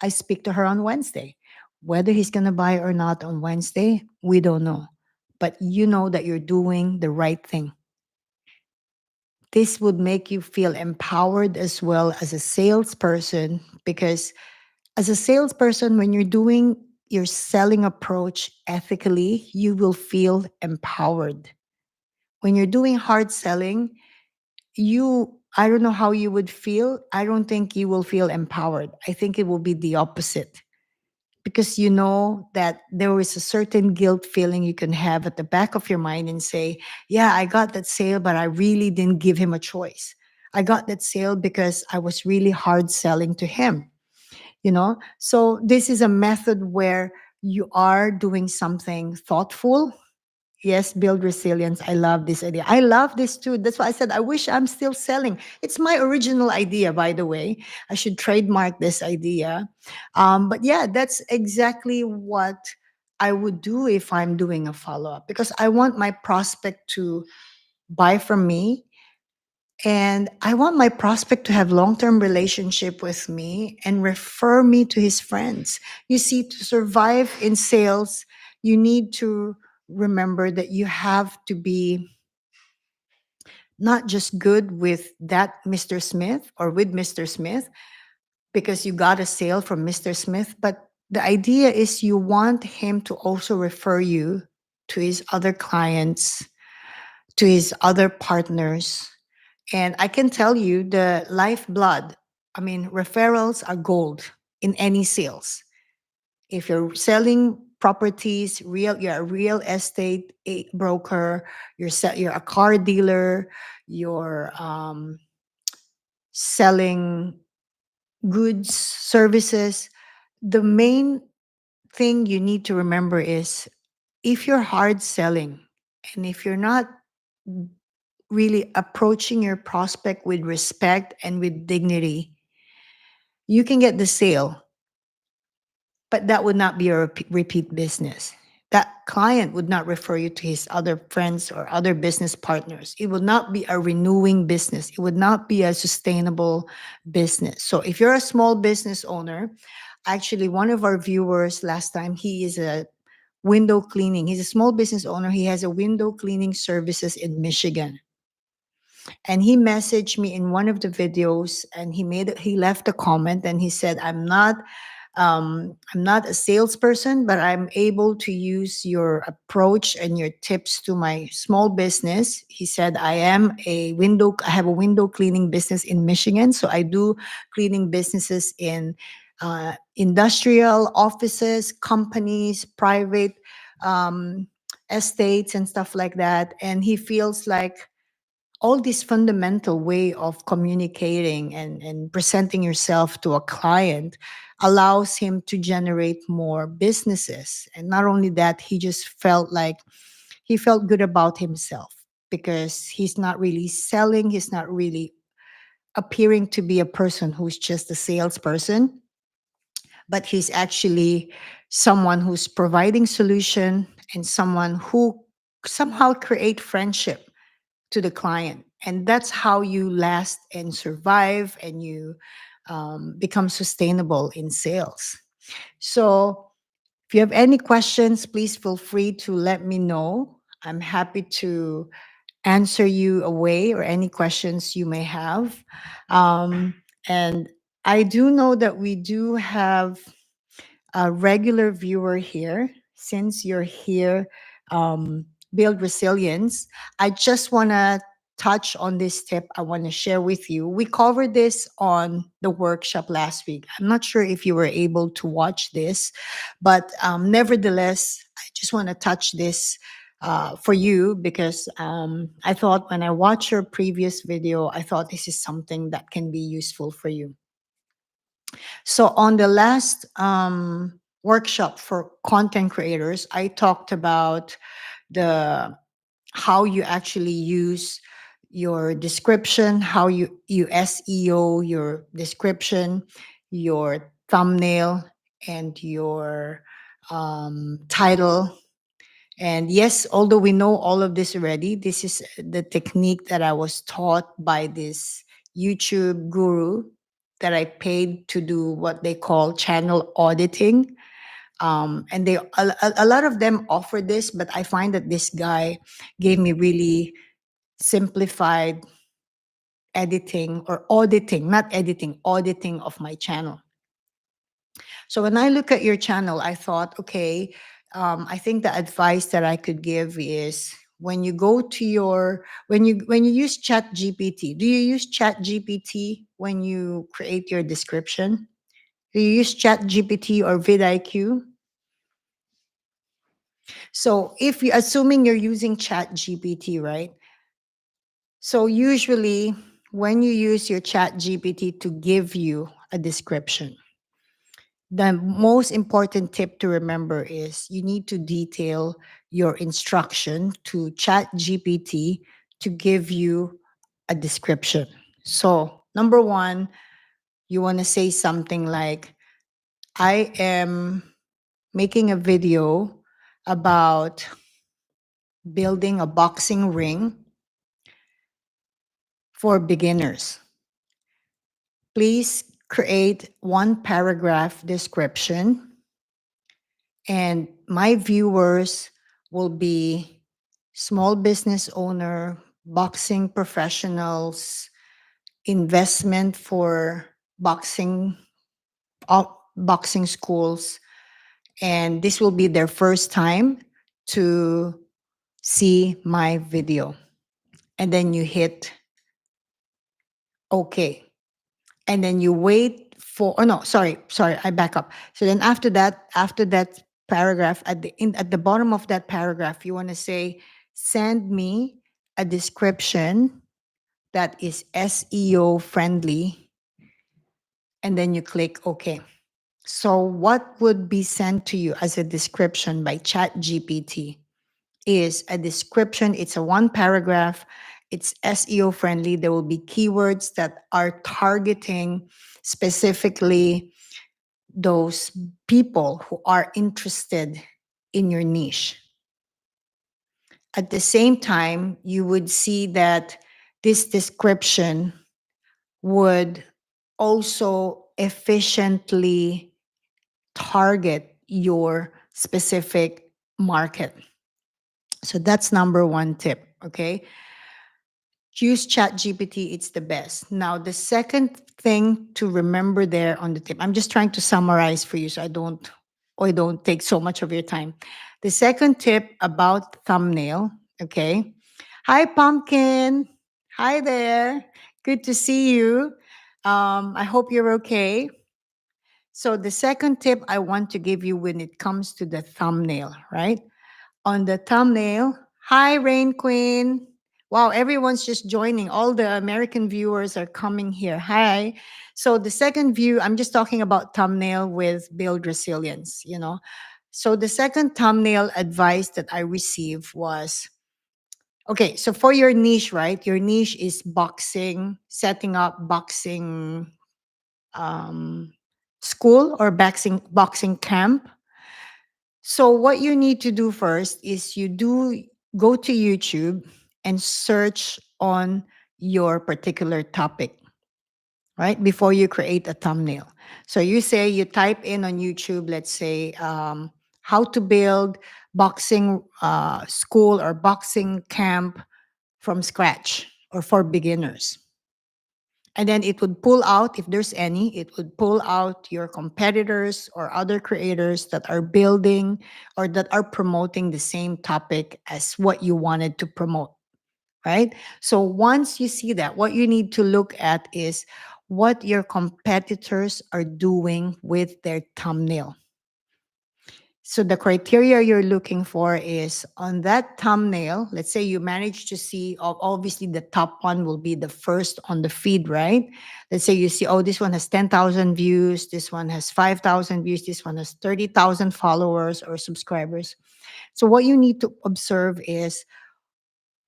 I speak to her on Wednesday." Whether he's going to buy or not on Wednesday, we don't know. But you know that you're doing the right thing. This would make you feel empowered as well as a salesperson, because as a salesperson, when you're doing your selling approach ethically, you will feel empowered. When you're doing hard selling, I don't know how you would feel. I don't think you will feel empowered. I think it will be the opposite, because you know that there is a certain guilt feeling you can have at the back of your mind and say, "Yeah, I got that sale, but I really didn't give him a choice. I got that sale because I was really hard selling to him." So this is a method where you are doing something thoughtful. Yes, build resilience. I love this idea. I love this too. That's why I said I wish I'm still selling. It's my original idea, by the way. I should trademark this idea. But yeah, that's exactly what I would do if I'm doing a follow up, because I want my prospect to buy from me, and I want my prospect to have long-term relationship with me and refer me to his friends. You see, to survive in sales, you need to remember that you have to be not just good with that Mr. Smith or with Mr. Smith because you got a sale from Mr. Smith, but the idea is you want him to also refer you to his other clients, to his other partners. And I can tell you the lifeblood, I mean, referrals are gold in any sales. If you're selling properties, you're a real estate broker, you're a car dealer, you're selling goods, services, the main thing you need to remember is if you're hard selling and if you're not really approaching your prospect with respect and with dignity, you can get the sale, but that would not be a repeat business. That client would not refer you to his other friends or other business partners. It would not be a renewing business. It would not be a sustainable business. So if you're a small business owner, actually one of our viewers last time, he is a window cleaning. He's a small business owner. He has a window cleaning services in Michigan. And he messaged me in one of the videos, and he left a comment, and he said, I'm not a salesperson, but I'm able to use your approach and your tips to my small business." He said, I have a window cleaning business in Michigan. So I do cleaning businesses in industrial offices, companies, private um, estates and stuff like that. And he feels like all this fundamental way of communicating and presenting yourself to a client allows him to generate more businesses. And not only that, he just felt like he felt good about himself because he's not really selling, he's not really appearing to be a person who's just a salesperson, but he's actually someone who's providing solution and someone who somehow create friendship to the client. And that's how you last and survive, and you become sustainable in sales. So if you have any questions, please feel free to let me know. I'm happy to answer you away or any questions you may have. Um, and I do know that we do have a regular viewer here. Since you're here, build resilience. I just want to touch on this tip I want to share with you. We covered this on the workshop last week. I'm not sure if you were able to watch this, but nevertheless, I just want to touch this for you because I thought when I watched your previous video, I thought this is something that can be useful for you. So on the last workshop for content creators, I talked about the how you actually use your description, how you SEO your description, your thumbnail, and your title. And yes, although we know all of this already, this is the technique that I was taught by this YouTube guru that I paid to do what they call channel auditing. And a lot of them offer this, but I find that this guy gave me really simplified editing or auditing, not editing, auditing of my channel. So when I look at your channel, I thought, okay, I think the advice that I could give is when you go to your when you use Chat GPT, do you use Chat GPT when you create your description? Do you use Chat GPT or vidIQ? So if you assuming you're using Chat GPT, right? So usually when you use your Chat GPT to give you a description, the most important tip to remember is you need to detail your instruction to Chat GPT to give you a description. So, number one, you want to say something like, I am making a video about building a boxing ring for beginners. Please create one paragraph description, and my viewers will be small business owner, boxing professionals, investment for boxing boxing schools, and this will be their first time to see my video. And then you hit okay. And then you wait for, oh no, sorry, I back up. So then after that paragraph, at the bottom of that paragraph, you want to say, send me a description that is SEO friendly, and then you click OK. So what would be sent to you as a description by Chat GPT is a description. It's a one paragraph. It's SEO friendly. There will be keywords that are targeting specifically those people who are interested in your niche. At the same time, you would see that this description would also efficiently target your specific market. So that's number one tip, okay? Use Chat GPT, it's the best. Now, the second thing to remember there on the tip, I'm just trying to summarize for you so I don't take so much of your time. The second tip about thumbnail, okay? Hi, Pumpkin. Hi there. Good to see you. I hope you're okay. So, the second tip I want to give you when it comes to the thumbnail, right? On the thumbnail, hi, Rain Queen. Wow, everyone's just joining. All the American viewers are coming here. Hi. So, the second view, I'm just talking about thumbnail with build resilience, So the second thumbnail advice that I received was, okay, so for your niche, right? Your niche is boxing, setting up boxing um, school or boxing camp. So what you need to do first is you do go to YouTube and search on your particular topic, right? Before you create a thumbnail. So you say you type in on YouTube, let's say, how to build boxing school or boxing camp from scratch or for beginners. And then it would pull out, if there's any, it would pull out your competitors or other creators that are building or that are promoting the same topic as what you wanted to promote, right? So once you see that, what you need to look at is what your competitors are doing with their thumbnail. So the criteria you're looking for is on that thumbnail. Let's say you manage to see, obviously the top one will be the first on the feed, right? Let's say you see, oh, this one has 10,000 views, this one has 5,000 views, this one has 30,000 followers or subscribers. So what you need to observe is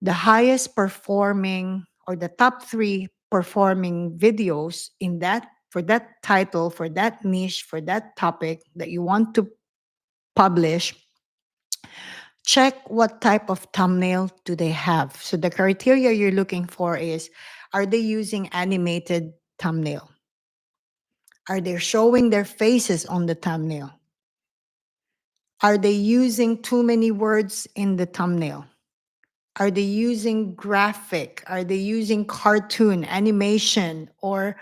the highest performing or the top three performing videos in that, for that title, for that niche, for that topic that you want to publish. Check what type of thumbnail do they have. So the criteria you're looking for is, are they using animated thumbnail? Are they showing their faces on the thumbnail? Are they using too many words in the thumbnail? Are they using graphic? Are they using cartoon, animation, or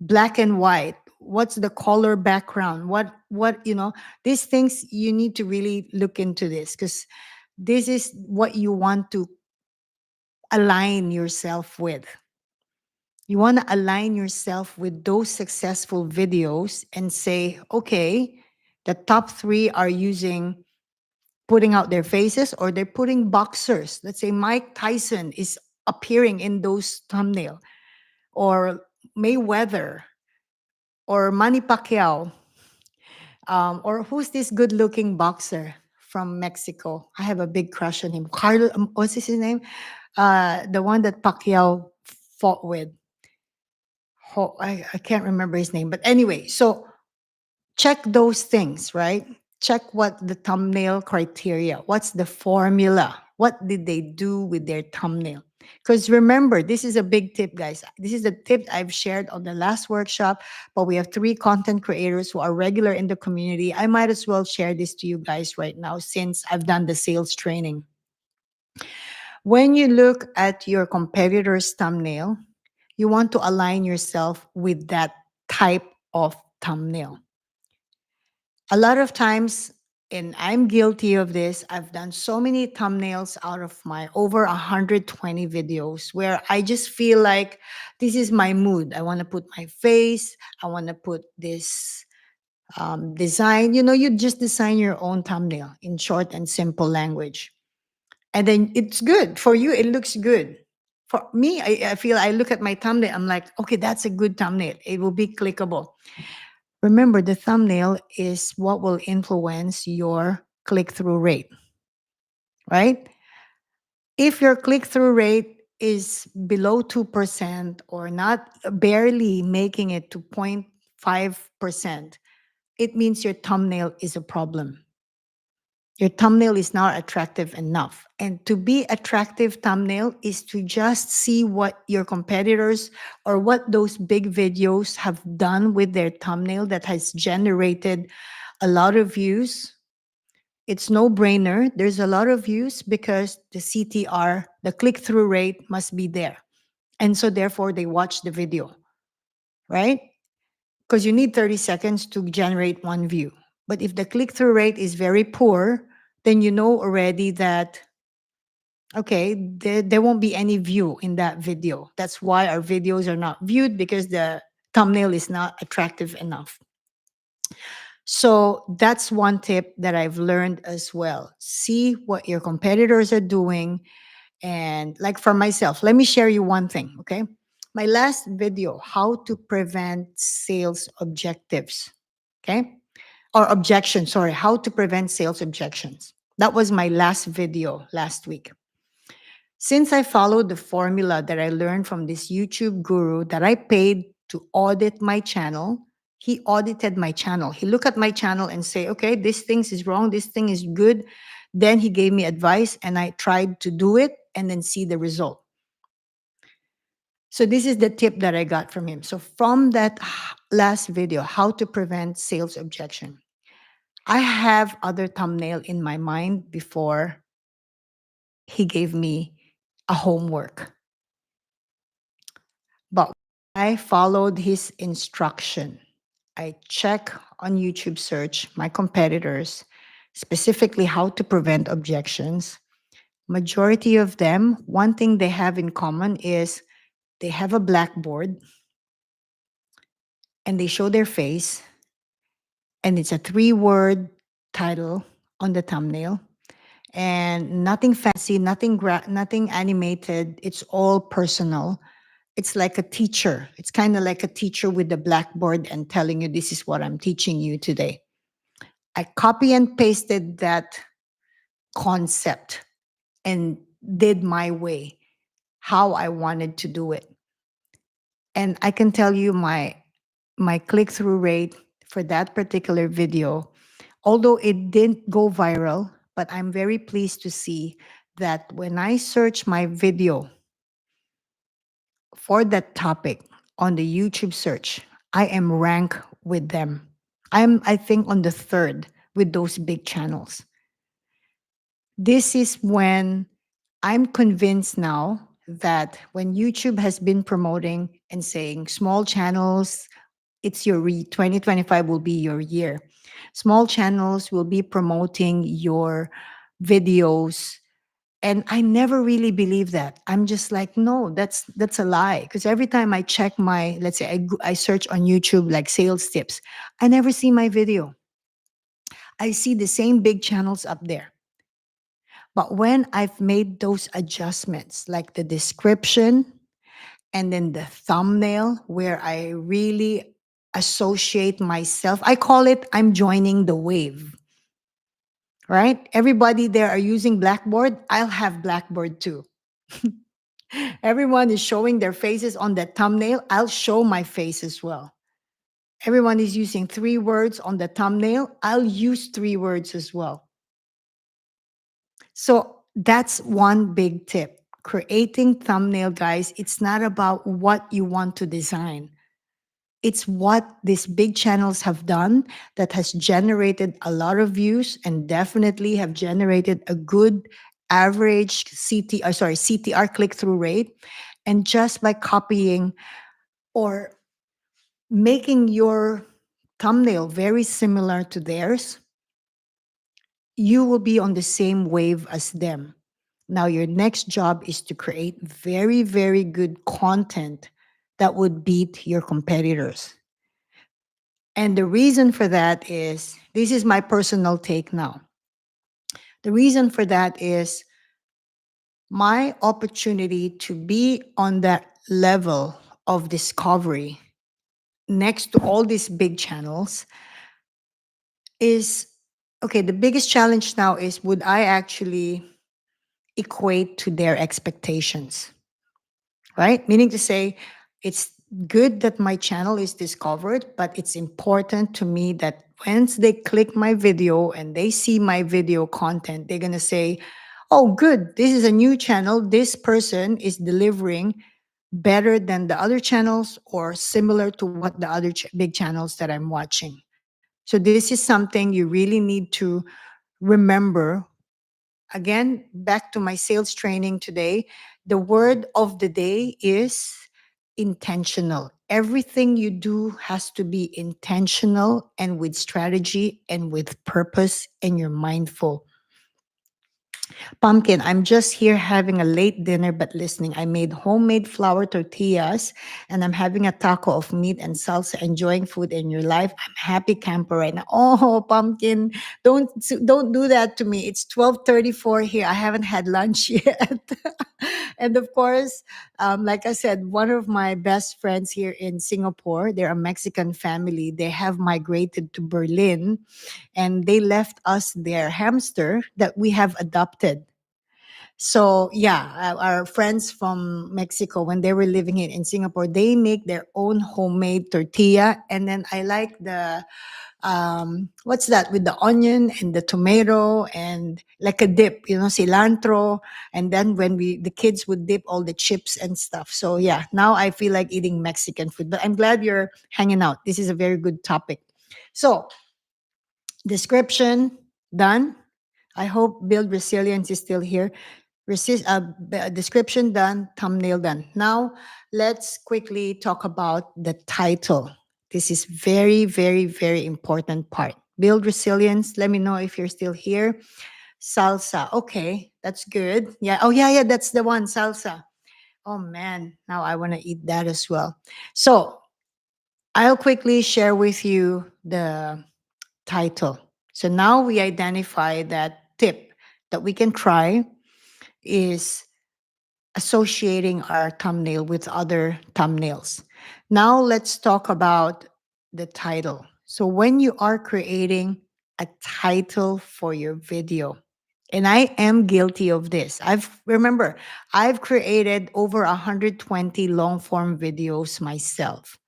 black and white? What's the color background? These things you need to really look into this, because this is what you want to align yourself with. You want to align yourself with those successful videos and say, okay, the top three are using putting out their faces, or they're putting boxers. Let's say Mike Tyson is appearing in those thumbnail, or Mayweather, or Manny Pacquiao, or who's this good-looking boxer from Mexico? I have a big crush on him. Carlos, what's his name? The one that Pacquiao fought with. I can't remember his name, but anyway, so check those things, right? Check what the thumbnail criteria, what's the formula, what did they do with their thumbnail? Because remember, this is a big tip, guys. This is the tip I've shared on the last workshop, but we have three content creators who are regular in the community. I might as well share this to you guys right now since I've done the sales training. When you look at your competitor's thumbnail, you want to align yourself with that type of thumbnail. A lot of times, and I'm guilty of this, I've done so many thumbnails out of my over 120 videos where I just feel like this is my mood. I want to put my face, I want to put this design. You just design your own thumbnail in short and simple language. And then it's good. For you, it looks good. For me, I feel I look at my thumbnail, I'm like, okay, that's a good thumbnail. It will be clickable. Remember, the thumbnail is what will influence your click through rate, right? If your click through rate is below 2% or not, barely making it to 0.5%, it means your thumbnail is a problem. Your thumbnail is not attractive enough. And to be attractive thumbnail is to just see what your competitors or what those big videos have done with their thumbnail that has generated a lot of views. It's no brainer. There's a lot of views because the CTR, the click through rate must be there. And so therefore they watch the video, right? Because you need 30 seconds to generate one view. But if the click through rate is very poor, then you know already that, okay, there won't be any view in that video. That's why our videos are not viewed, because the thumbnail is not attractive enough. So that's one tip that I've learned as well. See what your competitors are doing. And like for myself, let me share you one thing, okay? My last video, how to prevent sales objectives, okay? or objections, sorry, how to prevent sales objections. That was my last video last week. Since I followed the formula that I learned from this YouTube guru that I paid to audit my channel, he audited my channel. He looked at my channel and say, okay, this thing is wrong, this thing is good. Then he gave me advice and I tried to do it and then see the result. So this is the tip that I got from him. So from that last video, how to prevent sales objection, I have other thumbnail in my mind before he gave me a homework. But I followed his instruction. I check on YouTube search my competitors, specifically how to prevent objections. Majority of them, one thing they have in common is they have a blackboard and they show their face, and it's a 3-word title on the thumbnail, and nothing fancy, nothing animated. It's all personal. It's like a teacher. It's kind of like a teacher with the blackboard and telling you, this is what I'm teaching you today. I copy and pasted that concept and did my way, how I wanted to do it. And I can tell you my click-through rate for that particular video, although it didn't go viral, but I'm very pleased to see that when I search my video for that topic on the YouTube search, I am ranked with them. I think, on the third with those big channels. This is when I'm convinced now that when YouTube has been promoting and saying small channels, it's your 2025 will be your year. Small channels will be promoting your videos, and I never really believe that. I'm just like, no, that's a lie. Because every time I check my, let's say I search on YouTube like sales tips, I never see my video. I see the same big channels up there. But when I've made those adjustments, like the description and then the thumbnail, where I really associate myself, I call it I'm joining the wave. Right? Everybody there are using Blackboard. I'll have Blackboard too. Everyone is showing their faces on that thumbnail. I'll show my face as well. Everyone is using 3 words on the thumbnail. I'll use 3 words as well. So that's one big tip. Creating thumbnail, guys, it's not about what you want to design. It's what these big channels have done that has generated a lot of views and definitely have generated a good average CTR click-through rate. And just by copying or making your thumbnail very similar to theirs, you will be on the same wave as them. Now, your next job is to create very, very good content that would beat your competitors. And the reason for that is, this is my personal take now. The reason for that is my opportunity to be on that level of discovery next to all these big channels is, okay, the biggest challenge now is, would I actually equate to their expectations? Right? Meaning to say, it's good that my channel is discovered, but it's important to me that once they click my video and they see my video content, they're going to say, oh, good, this is a new channel. This person is delivering better than the other channels or similar to what the other big channels that I'm watching. So this is something you really need to remember. Again, back to my sales training today, the word of the day is intentional. Everything you do has to be intentional and with strategy and with purpose, and you're mindful. Pumpkin, I'm just here having a late dinner but listening. I made homemade flour tortillas and I'm having a taco of meat and salsa, enjoying food in your life. I'm happy camper right now. Oh, Pumpkin, don't do that to me. It's 12:34 here. I haven't had lunch yet. And of course, like I said, one of my best friends here in Singapore, they're a Mexican family. They have migrated to Berlin and they left us their hamster that we have adopted. So yeah, our friends from Mexico, when they were living in Singapore, they make their own homemade tortilla. And then I like the what's that, with the onion and the tomato and like a dip, cilantro. And then when the kids would dip all the chips and stuff. So yeah, now I feel like eating Mexican food. But I'm glad you're hanging out. This is a very good topic. So description done. I hope build resilience is still here. Description done, thumbnail done. Now, let's quickly talk about the title. This is very, very, very important part. Build resilience. Let me know if you're still here. Salsa. Okay, that's good. Yeah. Oh, yeah, yeah. That's the one. Salsa. Oh man, now I want to eat that as well. So I'll quickly share with you the title. So now we identify that tip that we can try is associating our thumbnail with other thumbnails. Now let's talk about the title. So when you are creating a title for your video, and I am guilty of this. I've created over 120 long form videos myself.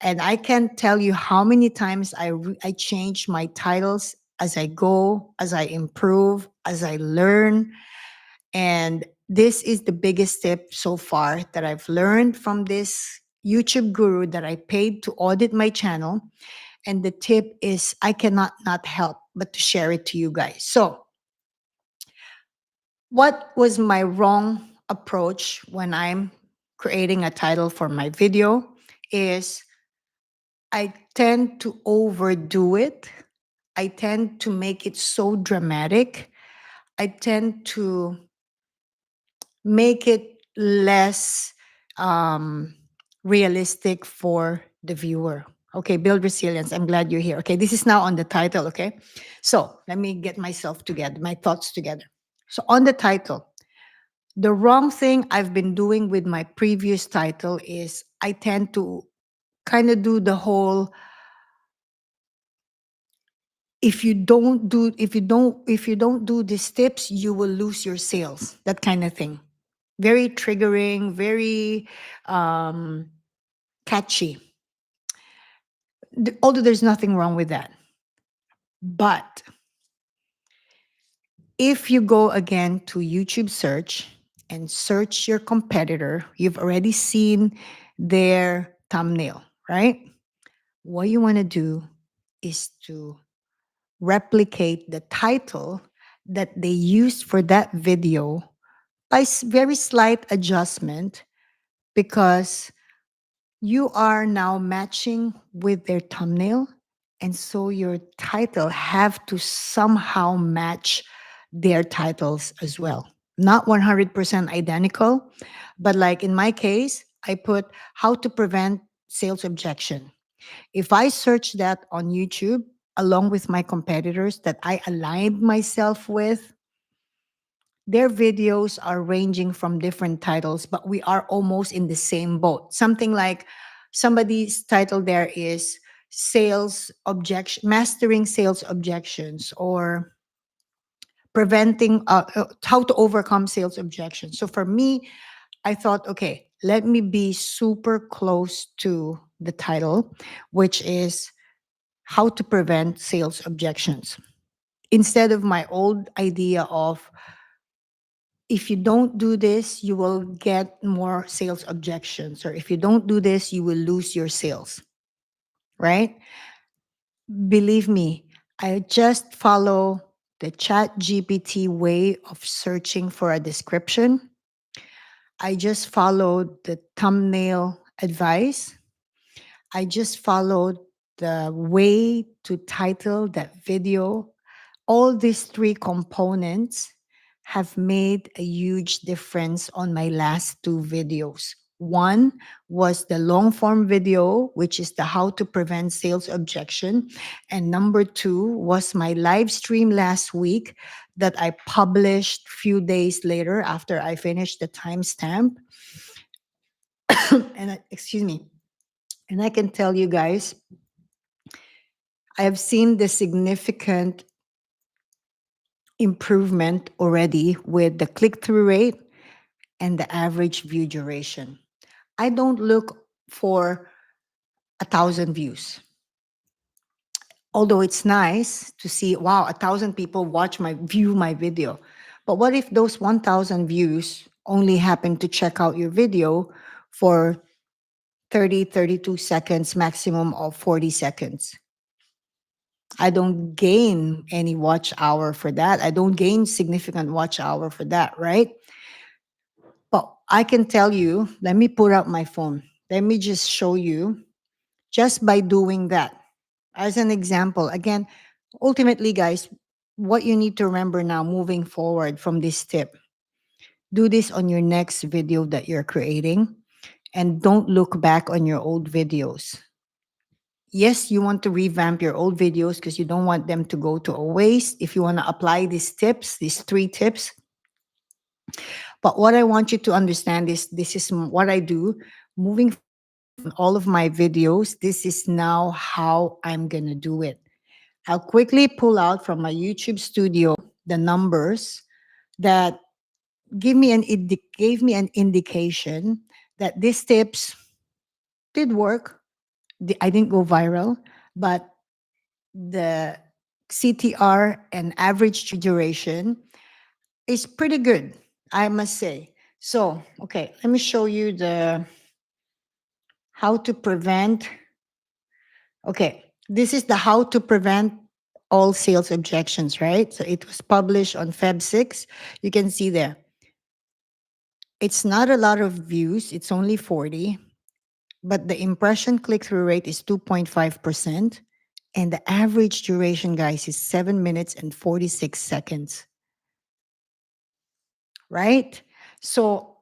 And I can't tell you how many times I change my titles as I go, as I improve, as I learn. And this is the biggest tip so far that I've learned from this YouTube guru that I paid to audit my channel. And the tip is I cannot not help but to share it to you guys. So, what was my wrong approach when I'm creating a title for my video is I tend to overdo it. I tend to make it so dramatic. I tend to make it less um, realistic for the viewer. Okay, build resilience. I'm glad you're here. Okay, this is now on the title. Okay, so let me get myself together, my thoughts together. So, on the title, the wrong thing I've been doing with my previous title is I tend to kind of do the whole if you don't do these tips you will lose your sales, that kind of thing. Very triggering, very um catchy. Although there's nothing wrong with that, but if you go again to YouTube search and search your competitor, you've already seen their thumbnail, right? What you want to do is to replicate the title that they used for that video by very slight adjustment, because you are now matching with their thumbnail, and so your title have to somehow match their titles as well. Not 100% identical, but like in my case, I put how to prevent sales objection. If I search that on YouTube along with my competitors that I aligned myself with, their videos are ranging from different titles, but we are almost in the same boat. Something like somebody's title there is mastering sales objections, or preventing, how to overcome sales objections. So for me, I thought, okay, let me be super close to the title, which is how to prevent sales objections. Instead of my old idea of if you don't do this, you will get more sales objections, or if you don't do this, you will lose your sales, right? Believe me, I just follow the chat GPT way of searching for a description. I just followed the thumbnail advice. I just followed the way to title that video. All these three components have made a huge difference on my last two videos. One was the long form video, which is the how to prevent sales objection. And number two was my live stream last week that I published few days later after I finished the timestamp. Excuse me. And I can tell you guys, I have seen the significant improvement already with the click through rate and the average view duration. I don't look for 1,000 views. Although it's nice to see, wow, 1,000 people view my video. But what if those 1,000 views only happen to check out your video for 30, 32 seconds, maximum of 40 seconds? I don't gain any watch hour for that. I don't gain significant watch hour for that, right? But I can tell you, let me put up my phone. Let me just show you just by doing that. As an example, again, ultimately, guys, what you need to remember now moving forward from this tip, do this on your next video that you're creating and don't look back on your old videos. Yes, you want to revamp your old videos because you don't want them to go to a waste. If you want to apply these tips, these 3 tips, but what I want you to understand is this is what I do moving forward on all of my videos. This is now how I'm going to do it. I'll quickly pull out from my YouTube studio the numbers that gave me an indication that these tips did work. I didn't go viral, but the CTR and average duration is pretty good, I must say. So, okay, let me show you the how to prevent. Okay, this is the how to prevent all sales objections, right? So it was published on Feb 6. You can see there. It's not a lot of views, it's only 40, but the impression click through rate is 2.5%. And the average duration, guys, is 7 minutes and 46 seconds, right? So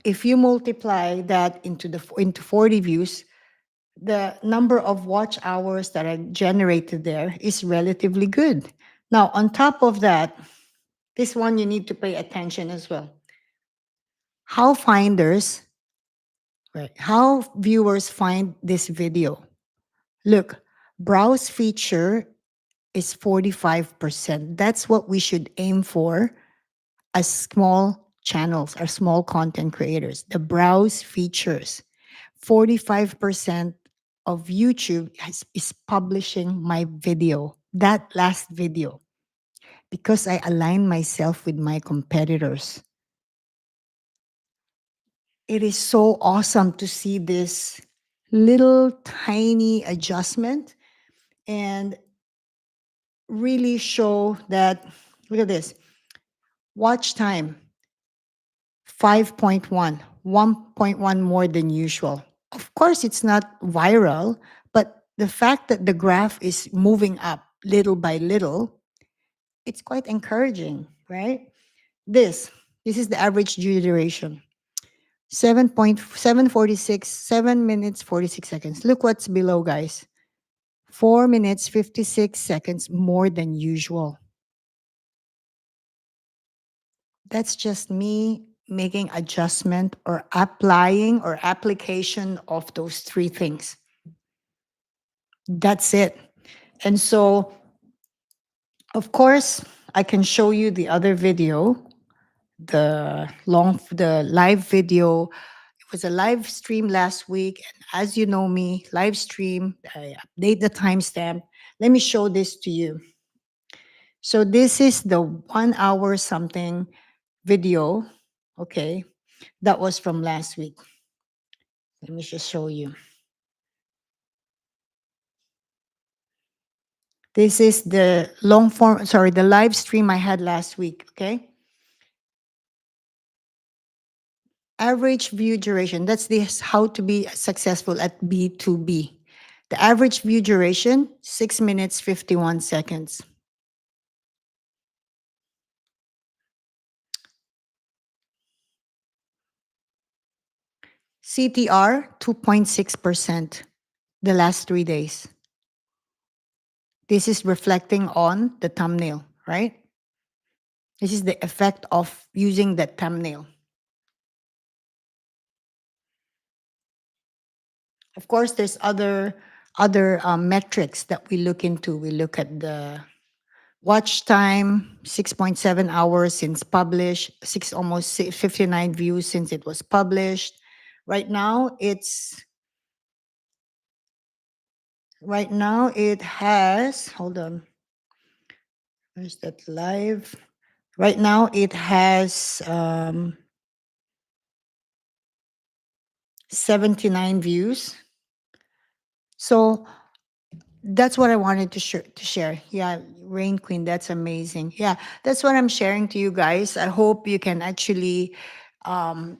if you multiply that into 40 views, the number of watch hours that are generated there is relatively good. Now, on top of that, this one you need to pay attention as well. How finders, right? How viewers find this video. Look, browse feature is 45%. That's what we should aim for as small channels or small content creators. The browse features. 45% of YouTube is publishing my video, that last video, because I align myself with my competitors. It is so awesome to see this little tiny adjustment and really show that, look at this, watch time 5.1, 1.1 more than usual. Of course, it's not viral, but the fact that the graph is moving up little by little, it's quite encouraging, right? This is the average duration. 7.746, 7 minutes 46 seconds. Look what's below, guys. 4 minutes 56 seconds more than usual. That's just me making adjustment or applying or application of those 3 things. That's it. And so, of course, I can show you the other video, the live video. It was a live stream last week. And as you know me, live stream, I update the timestamp. Let me show this to you. So this is the 1 hour something video, okay, that was from last week. Let me just show you. This is the the live stream I had last week, okay? Average view duration, that's this how to be successful at B2B. The average view duration, 6 minutes, 51 seconds. CTR 2.6% the last 3 days. This is reflecting on the thumbnail, right? This is the effect of using that thumbnail. Of course, there's other metrics that we look into. We look at the watch time, 6.7 hours since published, six almost 59 views since it was published. Right now, it has, hold on, where's that live? Right now it has 79 views. So that's what I wanted to share. Yeah, Rain Queen, that's amazing. Yeah, that's what I'm sharing to you guys. I hope you can actually um,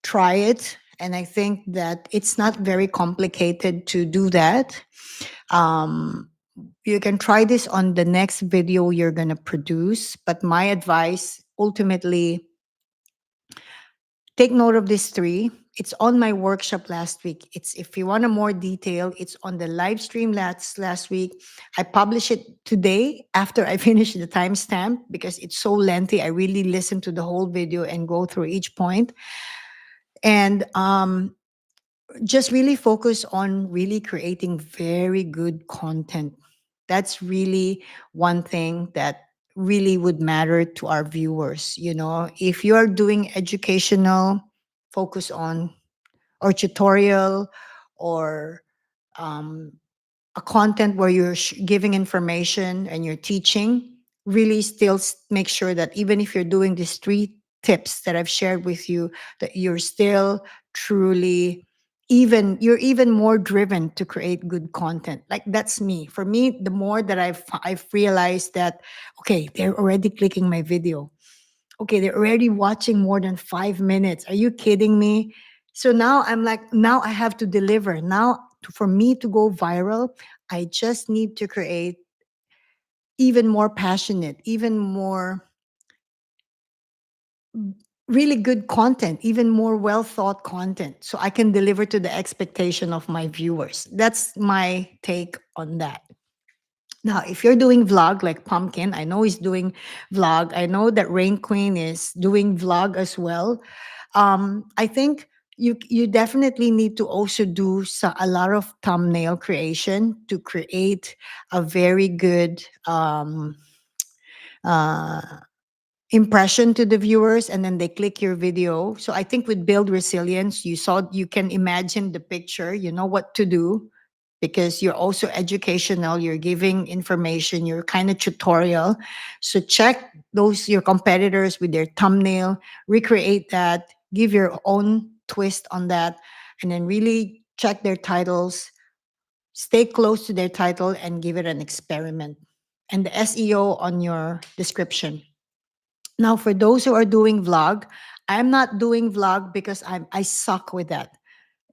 try it. And I think that it's not very complicated to do that. Um, you can try this on the next video you're going to produce. But my advice ultimately, take note of these three. It's on my workshop last week. It's if you want a more detail, it's on the live stream last week. I publish it today after I finish the timestamp because it's so lengthy. I really listen to the whole video and go through each point. And just really focus on really creating very good content. That's really one thing that really would matter to our viewers. If you are doing educational, focus on, or tutorial, or um, a content where you're giving information and you're teaching, really still make sure that even if you're doing these three tips that I've shared with you, that you're still truly, you're even more driven to create good content. Like, that's me. For me, the more that I've realized that, okay, they're already clicking my video. Okay, they're already watching more than 5 minutes. Are you kidding me? So now I'm like, now I have to deliver. Now, for me to go viral, I just need to create even more passionate, even more really good content, even more well thought content, so I can deliver to the expectation of my viewers. That's my take on that. Now, if you're doing vlog like Pumpkin, I know he's doing vlog. I know that Rain Queen is doing vlog as well. I think you definitely need to also do a lot of thumbnail creation to create a very good uh, impression to the viewers, and then they click your video. So I think with build resilience, you can imagine the picture, you know what to do, because you're also educational, you're giving information, you're kind of tutorial. So check those your competitors with their thumbnail, recreate that, give your own twist on that, and then really check their titles, stay close to their title and give it an experiment. And the SEO on your description. Now, for those who are doing vlog, I'm not doing vlog because I suck with that.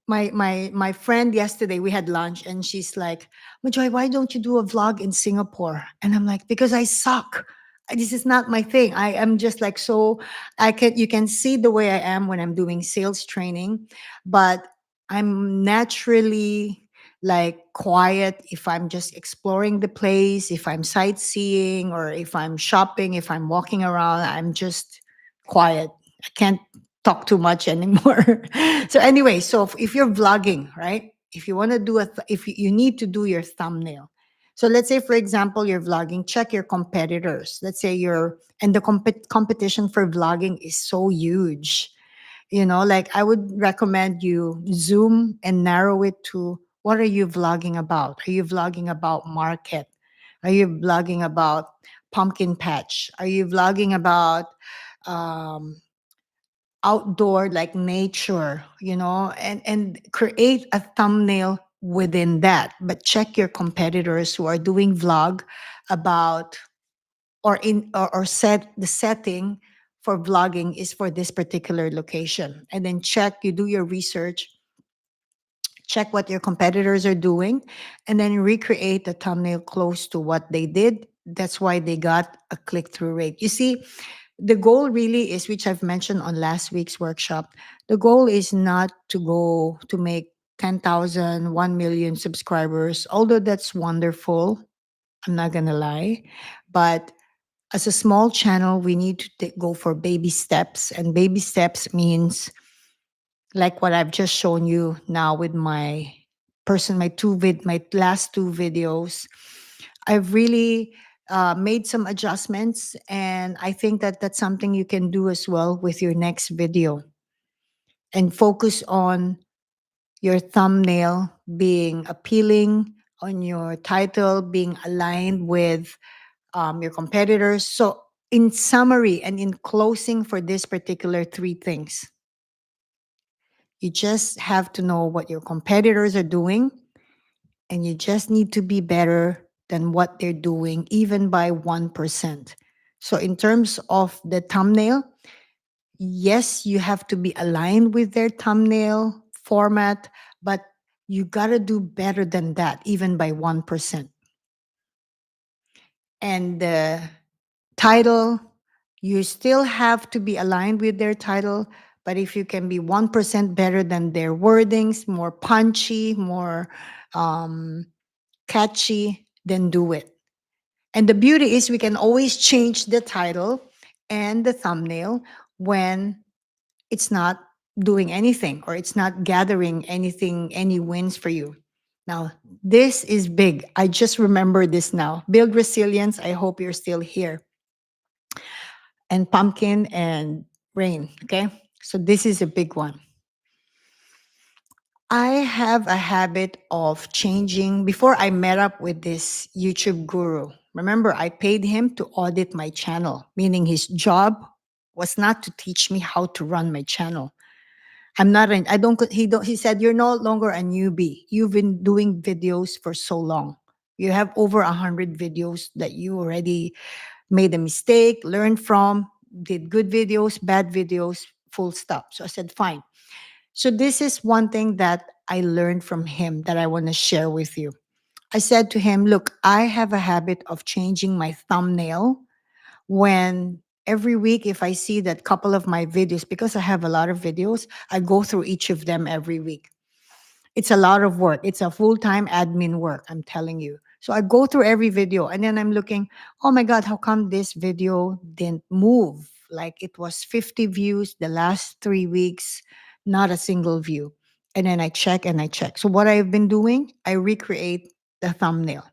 My friend yesterday, we had lunch, and she's like, Majoy, why don't you do a vlog in Singapore? And I'm like, because I suck. This is not my thing. I am just like, so you can see the way I am when I'm doing sales training, but I'm naturally like quiet if I'm just exploring the place, if I'm sightseeing, or if I'm shopping, if I'm walking around, I'm just quiet. I can't talk too much anymore. So anyway, so if you're vlogging, right? If you want to do if you need to do your thumbnail. So let's say, for example, you're vlogging, check your competitors. Let's say and the competition for vlogging is so huge. Like, I would recommend you zoom and narrow it to, what are you vlogging about? Are you vlogging about market? Are you vlogging about pumpkin patch? Are you vlogging about um, outdoor, like nature, and create a thumbnail within that. But check your competitors who are doing vlog about, or set the setting for vlogging is for this particular location. And then you do your research, check what your competitors are doing, and then recreate the thumbnail close to what they did. That's why they got a click-through rate. You see, The goal really is, which I've mentioned on last week's workshop, the goal is not to go to make 10,000, 1,000,000 subscribers, although that's wonderful. I'm not going to lie. But as a small channel, we need to go for baby steps. And baby steps means like what I've just shown you now with my last two videos. I've really made some adjustments, and I think that that's something you can do as well with your next video, and focus on your thumbnail being appealing, on your title being aligned with your competitors. So, in summary and in closing for this particular three things, you just have to know what your competitors are doing, and you just need to be better than what they're doing, even by 1%. So, in terms of the thumbnail, yes, you have to be aligned with their thumbnail format, but you got to do better than that, even by 1%. And the title, you still have to be aligned with their title, but if you can be 1% better than their wordings, more punchy, more um, catchy, then do it. And the beauty is we can always change the title and the thumbnail when it's not doing anything or it's not gathering anything, any wins for you. Now, this is big. I just remember this now. Build resilience. I hope you're still here. And pumpkin and rain. Okay. So this is a big one. I have a habit of changing before I met up with this YouTube guru. Remember, I paid him to audit my channel, meaning his job was not to teach me how to run my channel. I'm not an, I don't, he said, you're no longer a newbie. You've been doing videos for so long. You have over 100 videos that you already made a mistake, learned from, did good videos, bad videos, full stop. So I said, fine. So this is one thing that I learned from him that I want to share with you. I said to him, look, I have a habit of changing my thumbnail when every week, if I see that couple of my videos, because I have a lot of videos, I go through each of them every week. It's a lot of work. It's a full-time admin work, I'm telling you. So I go through every video and then I'm looking, oh my God, how come this video didn't move? Like it was 50 views the last 3 weeks, not a single view. And then I check and I check. So what I've been doing, I recreate the thumbnail.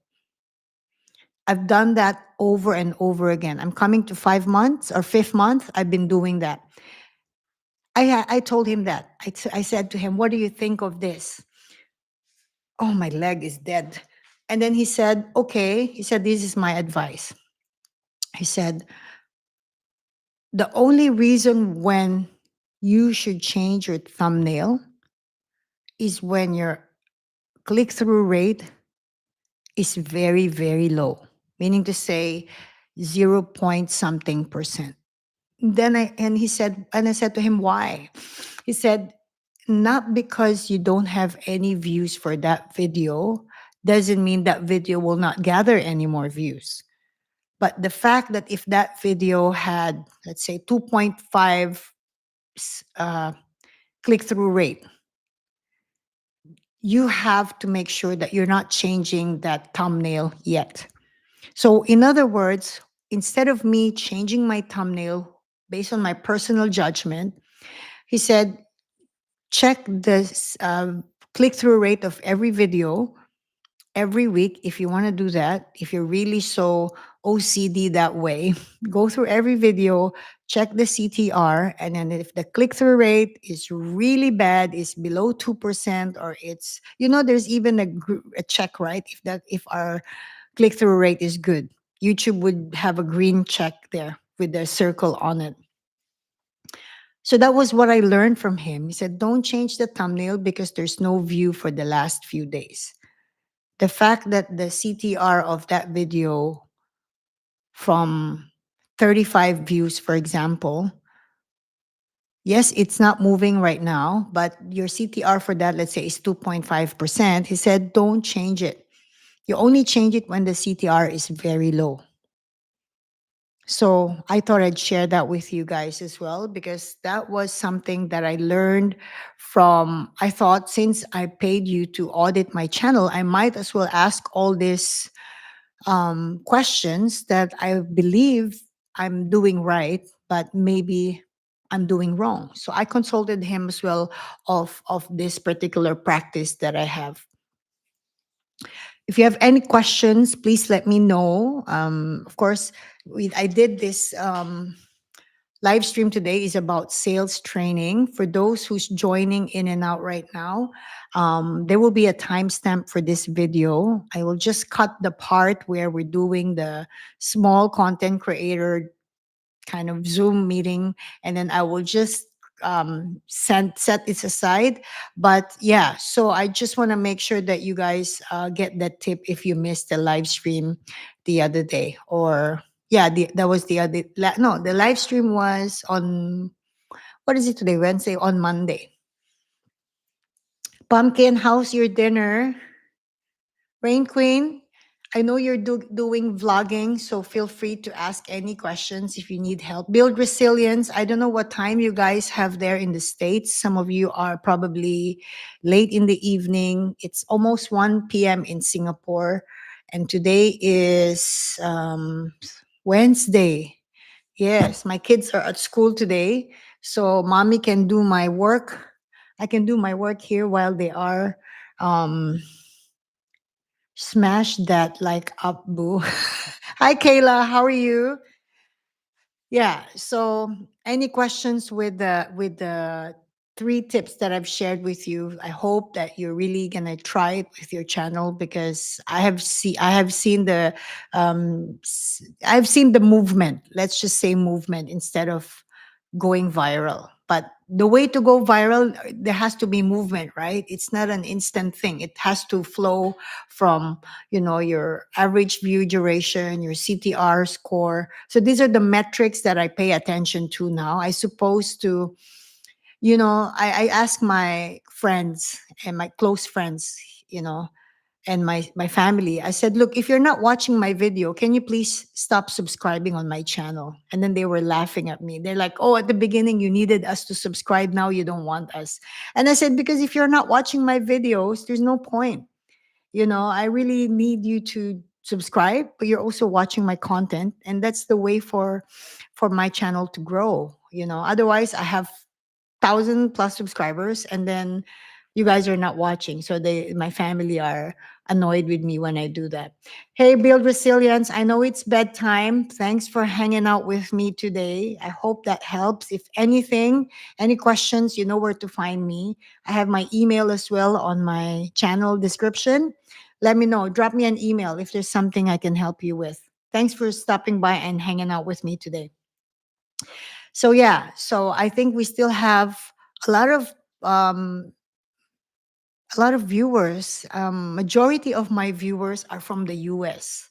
I've done that over and over again. I'm coming to 5 months or fifth month. I've been doing that. I told him that. I said to him, what do you think of this? Oh, my leg is dead. And then he said, okay. He said, this is my advice. He said, the only reason when you should change your thumbnail is when your click through rate is very, very low, meaning to say 0 point something percent. And I said to him, why? He said, not because you don't have any views for that video doesn't mean that video will not gather any more views. But the fact that if that video had, let's say, 2.5 click through rate, you have to make sure that you're not changing that thumbnail yet. So, in other words, instead of me changing my thumbnail based on my personal judgment, he said, check the click through rate of every video every week if you want to do that. If you're really so OCD that way, go through every video, check the CTR, and then if the click through rate is really bad, is below 2%, or it's, there's even a check, right? If our click through rate is good, YouTube would have a green check there with a circle on it. So that was what I learned from him. He said, don't change the thumbnail because there's no view for the last few days. The fact that the CTR of that video from 35 views, for example, yes, it's not moving right now, but your CTR for that, let's say, is 2.5%. He said, don't change it. You only change it when the CTR is very low. So I thought I'd share that with you guys as well, because that was something that I learned from. I thought, since I paid you to audit my channel, I might as well ask all these questions that I believe I'm doing right, but maybe I'm doing wrong. So I consulted him as well of this particular practice that I have. If you have any questions, please let me know. Of course, I did this live stream today is about sales training. For those who's joining in and out right now, there will be a timestamp for this video. I will just cut the part where we're doing the small content creator kind of Zoom meeting, and then I will just set this aside. But yeah, so I just want to make sure that you guys get that tip if you missed the live stream the other day, or yeah, that was the other. No, the live stream was on, what is it today? Wednesday, on Monday. Pumpkin, how's your dinner? Rain Queen, I know you're doing vlogging, so feel free to ask any questions if you need help. Build resilience. I don't know what time you guys have there in the States. Some of you are probably late in the evening. It's almost 1 p.m. in Singapore, and today is Wednesday. Yes, my kids are at school today, so mommy can do my work. I can do my work here while they are. Um, Smash that like up, boo. Hi, Kayla. How are you? Yeah. So, any questions with the three tips that I've shared with you? I hope that you're really gonna try it with your channel, because I have seen the I've seen the movement. Let's just say movement instead of going viral. But the way to go viral, there has to be movement, right? It's not an instant thing. It has to flow from, your average view duration, your CTR score. So these are the metrics that I pay attention to now. I suppose to, I ask my friends and my close friends, and my family. I said, look, if you're not watching my video, can you please stop subscribing on my channel? And then they were laughing at me. They're like, oh, at the beginning you needed us to subscribe, now you don't want us. And I said, because if you're not watching my videos, there's no point. I really need you to subscribe, but you're also watching my content, and that's the way for my channel to grow. Otherwise I have 1,000 plus subscribers, and then you guys are not watching, so my family are annoyed with me when I do that. Hey, build resilience, I know it's bedtime. Thanks for hanging out with me today. I hope that helps. If anything, any questions, you know where to find me. I have my email as well on my channel description. Let me know, drop me an email if there's something I can help you with. Thanks for stopping by and hanging out with me today. So yeah, so I think we still have a lot of um, viewers. Majority of my viewers are from the US,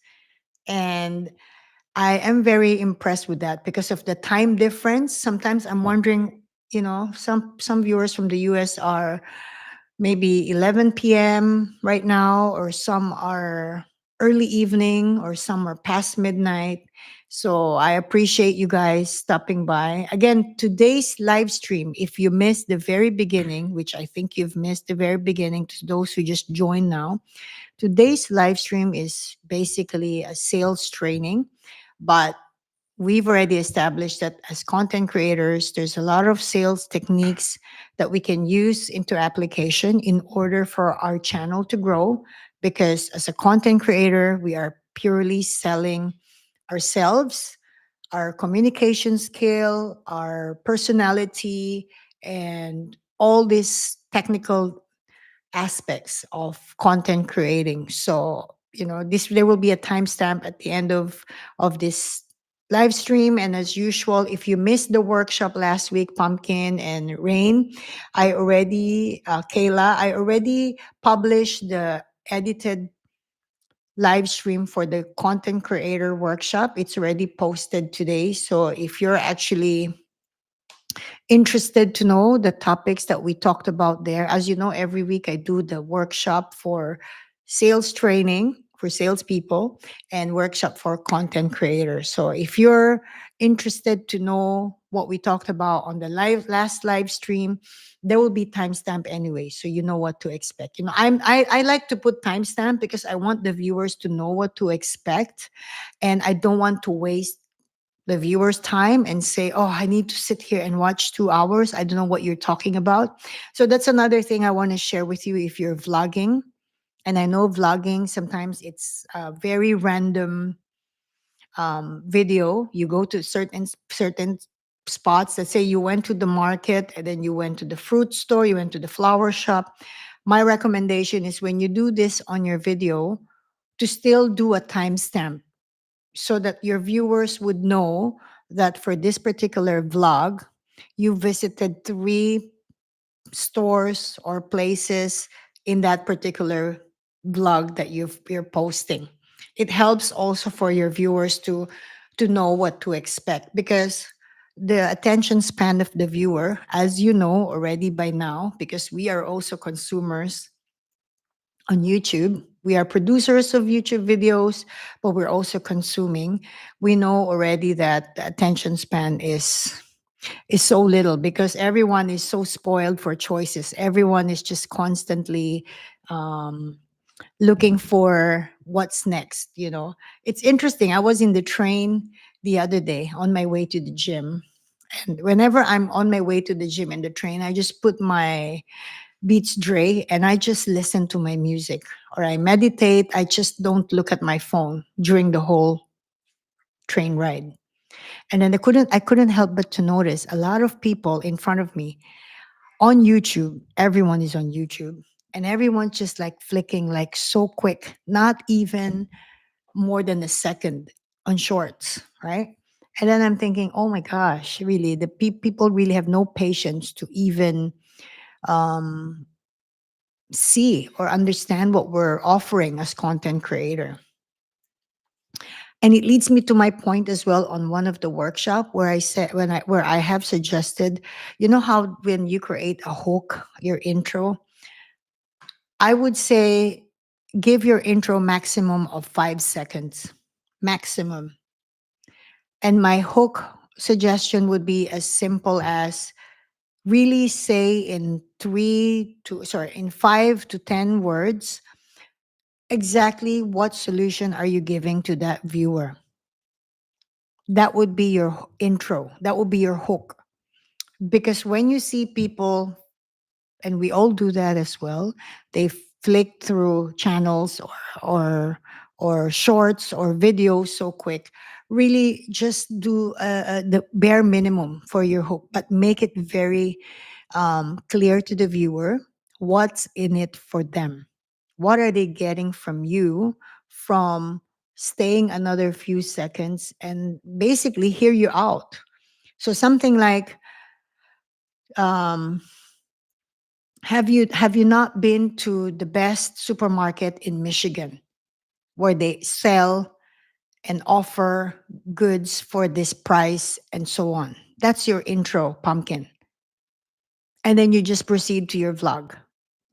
and I am very impressed with that because of the time difference. Sometimes I'm wondering, some viewers from the US are maybe 11 p.m. right now, or some are early evening, or some are past midnight. So I appreciate you guys stopping by. Again, today's live stream, if you missed the very beginning, which I think you've missed the very beginning, to those who just joined now, today's live stream is basically a sales training, but we've already established that as content creators, there's a lot of sales techniques that we can use into application in order for our channel to grow. Because as a content creator, we are purely selling ourselves, our communication skill, our personality, and all these technical aspects of content creating. So, this there will be a timestamp at the end of this live stream. And as usual, if you missed the workshop last week, Pumpkin and Rain, Kayla, I already published the edited live stream for the content creator workshop. It's already posted today. So if you're actually interested to know the topics that we talked about there, as you know, every week I do the workshop for sales training for salespeople and workshop for content creators. So if you're interested to know what we talked about on the last live stream, there will be timestamp anyway, so you know what to expect. I like to put timestamp because I want the viewers to know what to expect, and I don't want to waste the viewers' time and say, oh, I need to sit here and watch 2 hours. I don't know what you're talking about. So that's another thing I want to share with you if you're vlogging. And I know vlogging, sometimes it's a very random video. You go to certain spots. Let's say you went to the market and then you went to the fruit store, you went to the flower shop. My recommendation is when you do this on your video, to still do a timestamp so that your viewers would know that for this particular vlog, you visited 3 stores or places in that particular vlog that you're posting. It helps also for your viewers to know what to expect, because the attention span of the viewer, as you know already by now, because we are also consumers on YouTube. We are producers of YouTube videos, but we're also consuming. We know already that the attention span is so little because everyone is so spoiled for choices. Everyone is just constantly um, looking for what's next. It's interesting. I was in the train the other day on my way to the gym. And whenever I'm on my way to the gym in the train, I just put my Beats Dre and I just listen to my music, or I meditate. I just don't look at my phone during the whole train ride. And then I couldn't help but to notice a lot of people in front of me on YouTube. Everyone is on YouTube, and everyone's just like flicking like so quick, not even more than a second on shorts, right? And then I'm thinking, oh my gosh, really, the people really have no patience to even um, see or understand what we're offering as content creator. And it leads me to my point as well on one of the workshop where I said where I have suggested, how when you create a hook, your intro, I would say give your intro maximum of 5 seconds, maximum. And my hook suggestion would be as simple as really say in 5 to 10 words exactly what solution are you giving to that viewer. That would be your intro. That would be your hook. Because when you see people, and we all do that as well, they flick through channels or or shorts or videos so quick. Really, just do the bare minimum for your hook, but make it very clear to the viewer what's in it for them. What are they getting from you from staying another few seconds and basically hear you out? So something like, um, have you not been to the best supermarket in Michigan where they sell and offer goods for this price and so on? That's your intro, pumpkin. And then you just proceed to your vlog,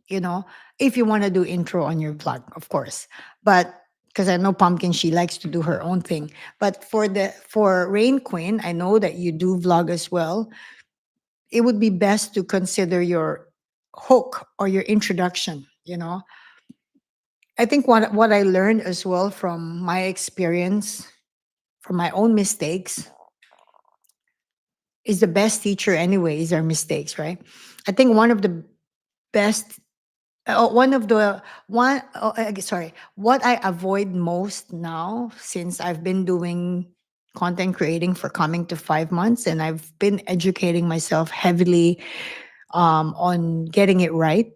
you know, if you want to do intro on your vlog, of course. But because I know Pumpkin, she likes to do her own thing. But for Rain Queen, I know that you do vlog as well. It would be best to consider your hook or your introduction. I think what I learned as well from my experience, from my own mistakes, is the best teacher anyway is our mistakes, right? I think one of the best one of the one sorry, what I avoid most now, since I've been doing content creating for coming to 5 months, and I've been educating myself heavily on getting it right,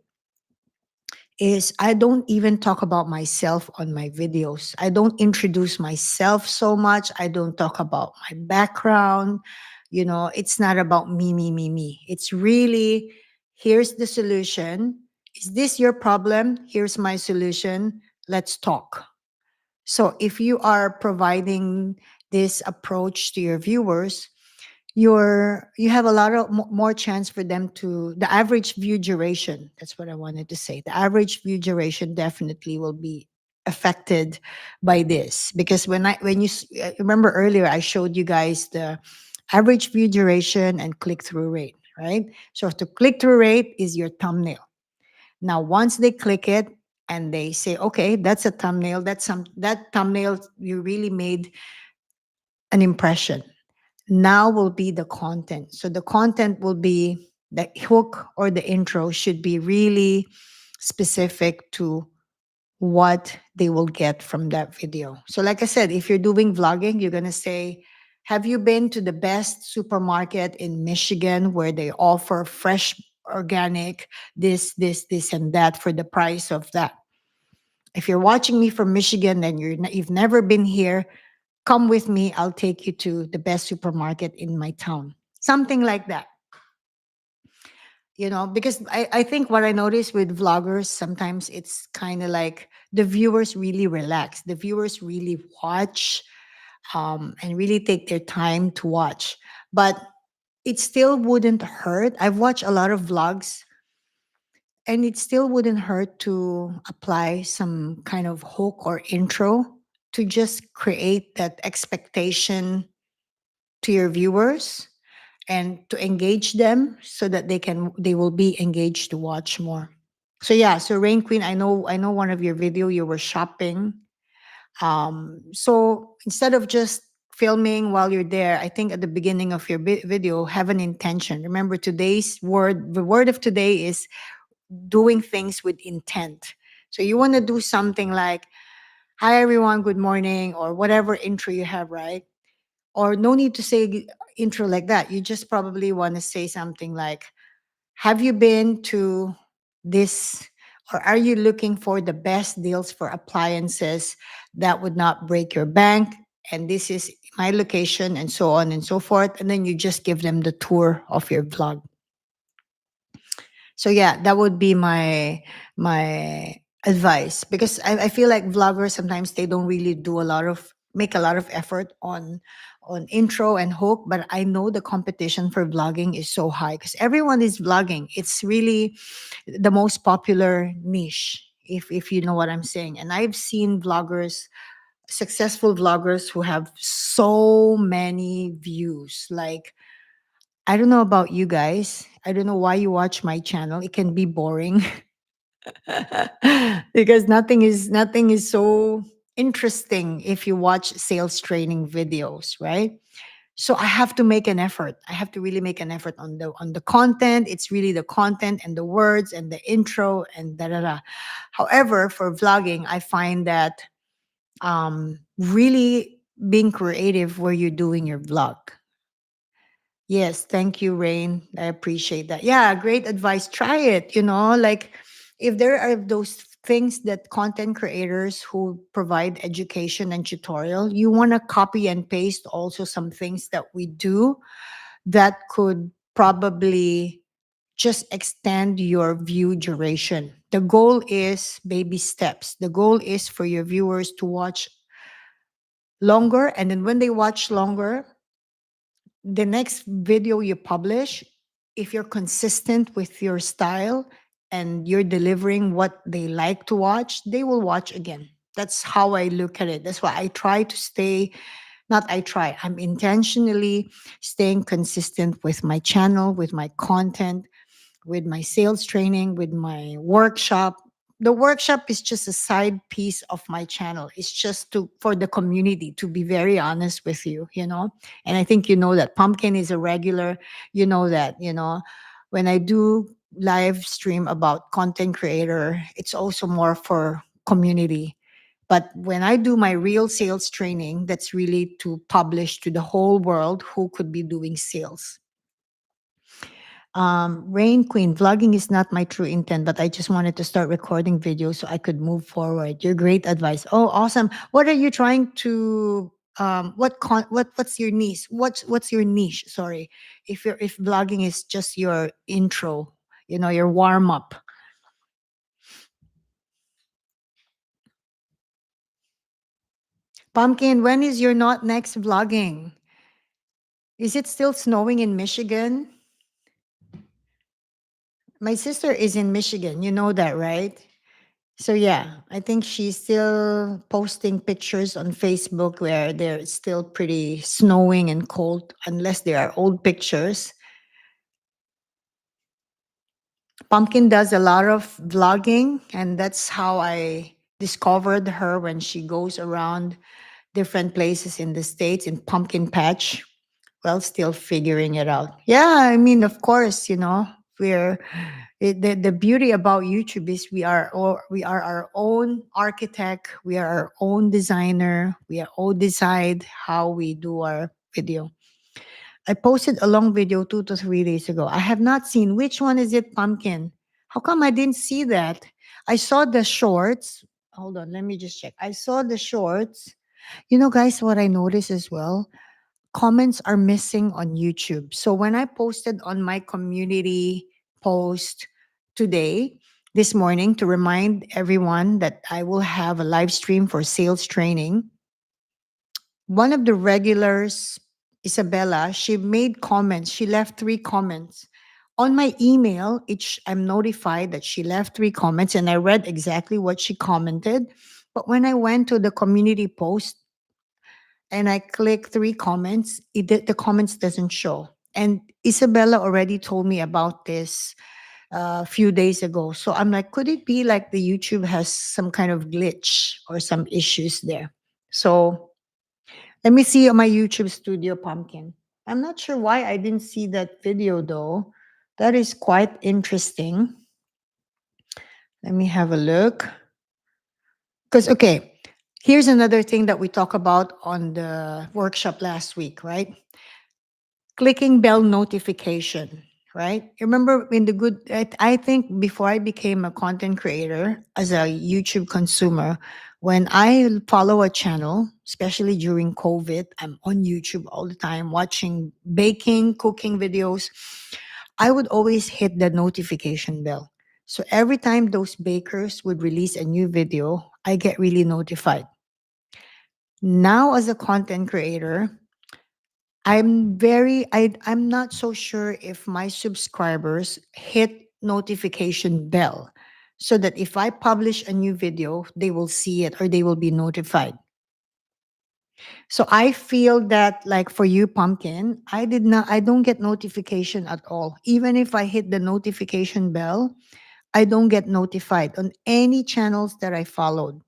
is I don't even talk about myself on my videos. I don't introduce myself so much. I don't talk about my background. It's not about me, me, me, me. It's really, here's the solution. Is this your problem? Here's my solution. Let's talk. So if you are providing this approach to your viewers, you have a lot of more chance for them to, the average view duration, that's what I wanted to say, the average view duration definitely will be affected by this, because remember earlier I showed you guys the average view duration and click through rate, right? So the click through rate is your thumbnail. Now once they click it and they say, okay, that's a thumbnail, that thumbnail, you really made an impression. Now will be the content. So the content will be the hook, or the intro should be really specific to what they will get from that video. So, like I said, if you're doing vlogging, you're going to say, have you been to the best supermarket in Michigan where they offer fresh, organic, this, and that for the price of that? If you're watching me from Michigan and you've never been here, come with me. I'll take you to the best supermarket in my town. Something like that. Because I think what I notice with vloggers, sometimes it's kind of like the viewers really relax. The viewers really watch, and really take their time to watch. But it still wouldn't hurt. I've watched a lot of vlogs, and it still wouldn't hurt to apply some kind of hook or intro to just create that expectation to your viewers and to engage them so that they will be engaged to watch more. So yeah, so Rain Queen, I know one of your video, you were shopping. So instead of just filming while you're there, I think at the beginning of your video, have an intention. Remember, the word of today is doing things with intent. So you want to do something like, hi everyone, good morning, or whatever intro you have, right? Or no need to say intro like that. You just probably want to say something like, have you been to this, or are you looking for the best deals for appliances that would not break your bank? And this is my location, and so on and so forth. And then you just give them the tour of your vlog. So yeah, that would be my advice, because I feel like vloggers sometimes they don't really do a lot of make a lot of effort on intro and hook. But I know the competition for vlogging is so high because everyone is vlogging. It's really the most popular niche, if you know what I'm saying. And I've seen vloggers, successful vloggers, who have so many views. Like, I don't know about you guys. I don't know why you watch my channel. It can be boring because nothing is so interesting if you watch sales training videos, right? So I have to make an effort. I have to really make an effort on the content. It's really the content and the words and the intro and da da da. However, for vlogging, I find that really being creative where you're doing your vlog. Yes, thank you, Rain. I appreciate that. Yeah, great advice. Try it. Like, if there are those things that content creators who provide education and tutorial, you want to copy and paste also some things that we do that could probably just extend your view duration. The goal is baby steps. The goal is for your viewers to watch longer. And then when they watch longer, the next video you publish, if you're consistent with your style and you're delivering what they like to watch, they will watch again. That's how I look at it. That's why I try to stay, not I try, I'm intentionally staying consistent with my channel, with my content, with my sales training, with my workshop. The workshop is just a side piece of my channel. It's just to for the community, to be very honest with you. And I think you know that Pumpkin is a regular, that, when I do live stream about content creator, it's also more for community. But when I do my real sales training, that's really to publish to the whole world who could be doing sales. Rain Queen, vlogging is not my true intent, but I just wanted to start recording videos so I could move forward. Your great advice. Oh, awesome. What are you trying to what's your niche? What's your niche? Sorry. If vlogging is just your intro, your warm up. Pumpkin, when is your not next vlogging? Is it still snowing in Michigan? My sister is in Michigan. You know that, right? So yeah, I think she's still posting pictures on Facebook where they're still pretty snowing and cold, unless they are old pictures. Pumpkin does a lot of vlogging, and that's how I discovered her when she goes around different places in the States in Pumpkin Patch. Well, still figuring it out. Yeah, I mean, of course, we're the beauty about YouTube is we are our own architect, we are our own designer, we are all decide how we do our video. I posted a long video 2 to 3 days ago. I have not seen which one is it, Pumpkin. How come I didn't see that? I saw the shorts. Hold on, let me just check. I saw the shorts. Guys, what I noticed as well, comments are missing on YouTube. So when I posted on my community post today, this morning, to remind everyone that I will have a live stream for sales training, one of the regulars, Isabella, she made comments. She left 3 comments. On my email, I'm notified that she left 3 comments and I read exactly what she commented. But when I went to the community post and I click 3 comments, the comments doesn't show. And Isabella already told me about this a few days ago. So I'm like, could it be like the YouTube has some kind of glitch or some issues there? So let me see on my YouTube Studio Pumpkin. I'm not sure why I didn't see that video though. That is quite interesting. Let me have a look. Because, okay, here's another thing that we talked about on the workshop last week, right? Clicking bell notification, right? Remember in the good, I think before I became a content creator as a YouTube consumer, when I follow a channel, especially during COVID, I'm on YouTube all the time watching baking, cooking videos. I would always hit the notification bell. So every time those bakers would release a new video, I get really notified. Now, as a content creator, I'm not so sure if my subscribers hit notification bell so that if I publish a new video, they will see it or they will be notified. So I feel that, like for you, Pumpkin, I don't get notification at all. Even if I hit the notification bell, I don't get notified on any channels that I followed.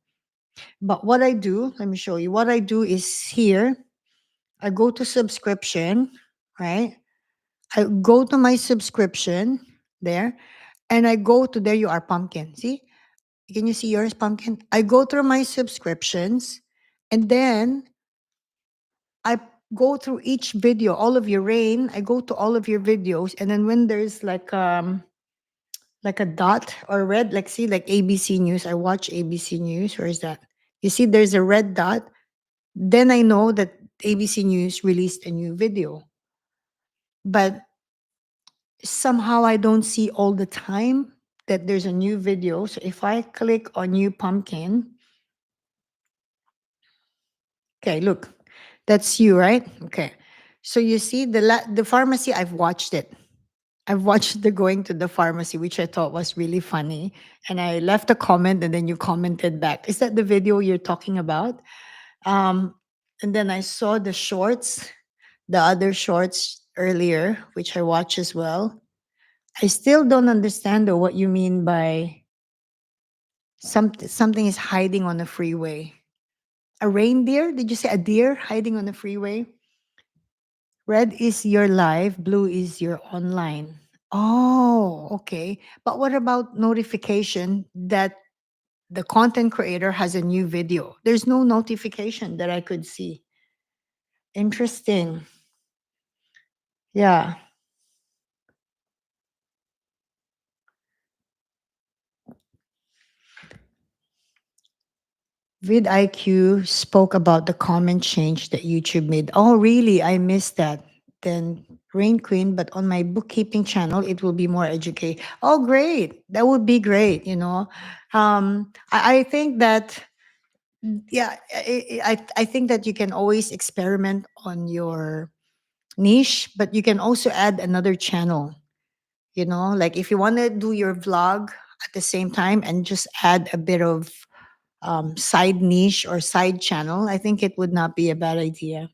But what I do, let me show you. What I do is here, I go to subscription, right? I go to my subscription there, and I go to, there you are, Pumpkin. See? Can you see yours, Pumpkin? I go through my subscriptions, and then I go through each video, all of your rain. I go to all of your videos, and then when there's like a dot or red, like see, like ABC News. I watch ABC News. Where is that? You see, there's a red dot. Then I know that ABC News released a new video. But somehow I don't see all the time that there's a new video. So if I click on new Pumpkin, okay, look, that's you, right? Okay. So you see the pharmacy, I've watched it. I've watched the going to the pharmacy, which I thought was really funny. And I left a comment and then you commented back. Is that the video you're talking about? Um, and then I saw the shorts, the other shorts earlier, which I watched as well. I still don't understand though what you mean by something is hiding on the freeway. A reindeer? Did you say a deer hiding on the freeway? Red is your live, blue is your online. Oh, okay. But what about notification that the content creator has a new video? There's no notification that I could see. Interesting. Yeah. vidIQ spoke about the comment change that YouTube made. Oh, really? I missed that. Then Rain Queen, but on my bookkeeping channel, it will be more educate. Oh, great. That would be great, I think that, yeah, I think that you can always experiment on your niche, but you can also add another channel, like if you want to do your vlog, at the same time and just add a bit of side niche or side channel, I think it would not be a bad idea.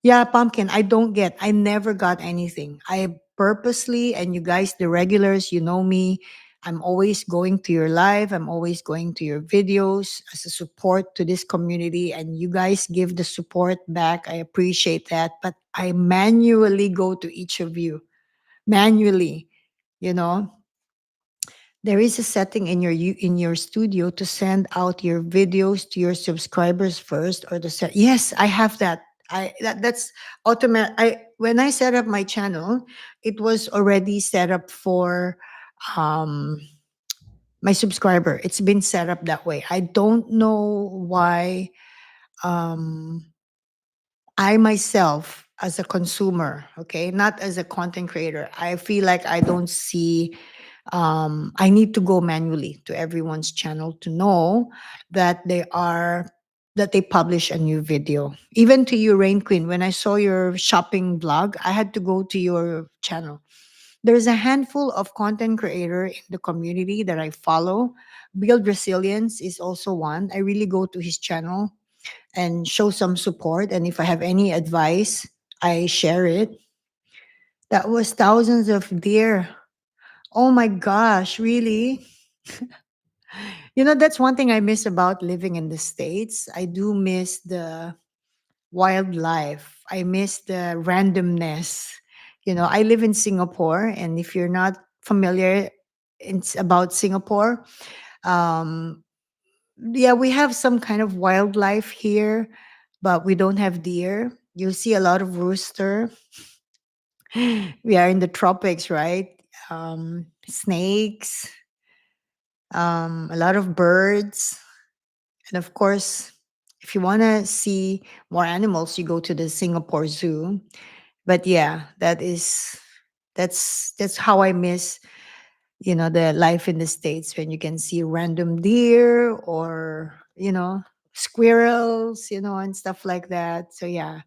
Yeah, pumpkin. I never got anything. I purposely, and you guys, the regulars, you know me, I'm always going to your live. I'm always going to your videos as a support to this community. And you guys give the support back. I appreciate that. But I manually go to each of you, manually, you know. There is a setting in in your studio to send out your videos to your subscribers first, or to set. Yes, I have that. That's automatic. I When I set up my channel, it was already set up for um my subscriber. It's been set up that way. I don't know why um I myself, as a consumer, okay, not as a content creator, I feel like I don't see, I need to go manually to everyone's channel to know that that they publish a new video. Even to you, Rain Queen, when I saw your shopping vlog, I had to go to your channel. There's a handful of content creator in the community that I follow. Build Resilience is also one. I really go to his channel and show some support. And if I have any advice, I share it. That was thousands of deer. Oh my gosh, really? That's one thing I miss about living in the States. I do miss the wildlife. I miss the randomness. I live in Singapore, and if you're not familiar it's about Singapore, um, yeah, we have some kind of wildlife here, but we don't have deer. You'll see a lot of rooster. We are in the tropics, right? Snakes, a lot of birds. And of course, if you want to see more animals, you go to the Singapore Zoo. But yeah, that's how I miss, the life in the States, when you can see random deer or, squirrels, and stuff like that. So yeah.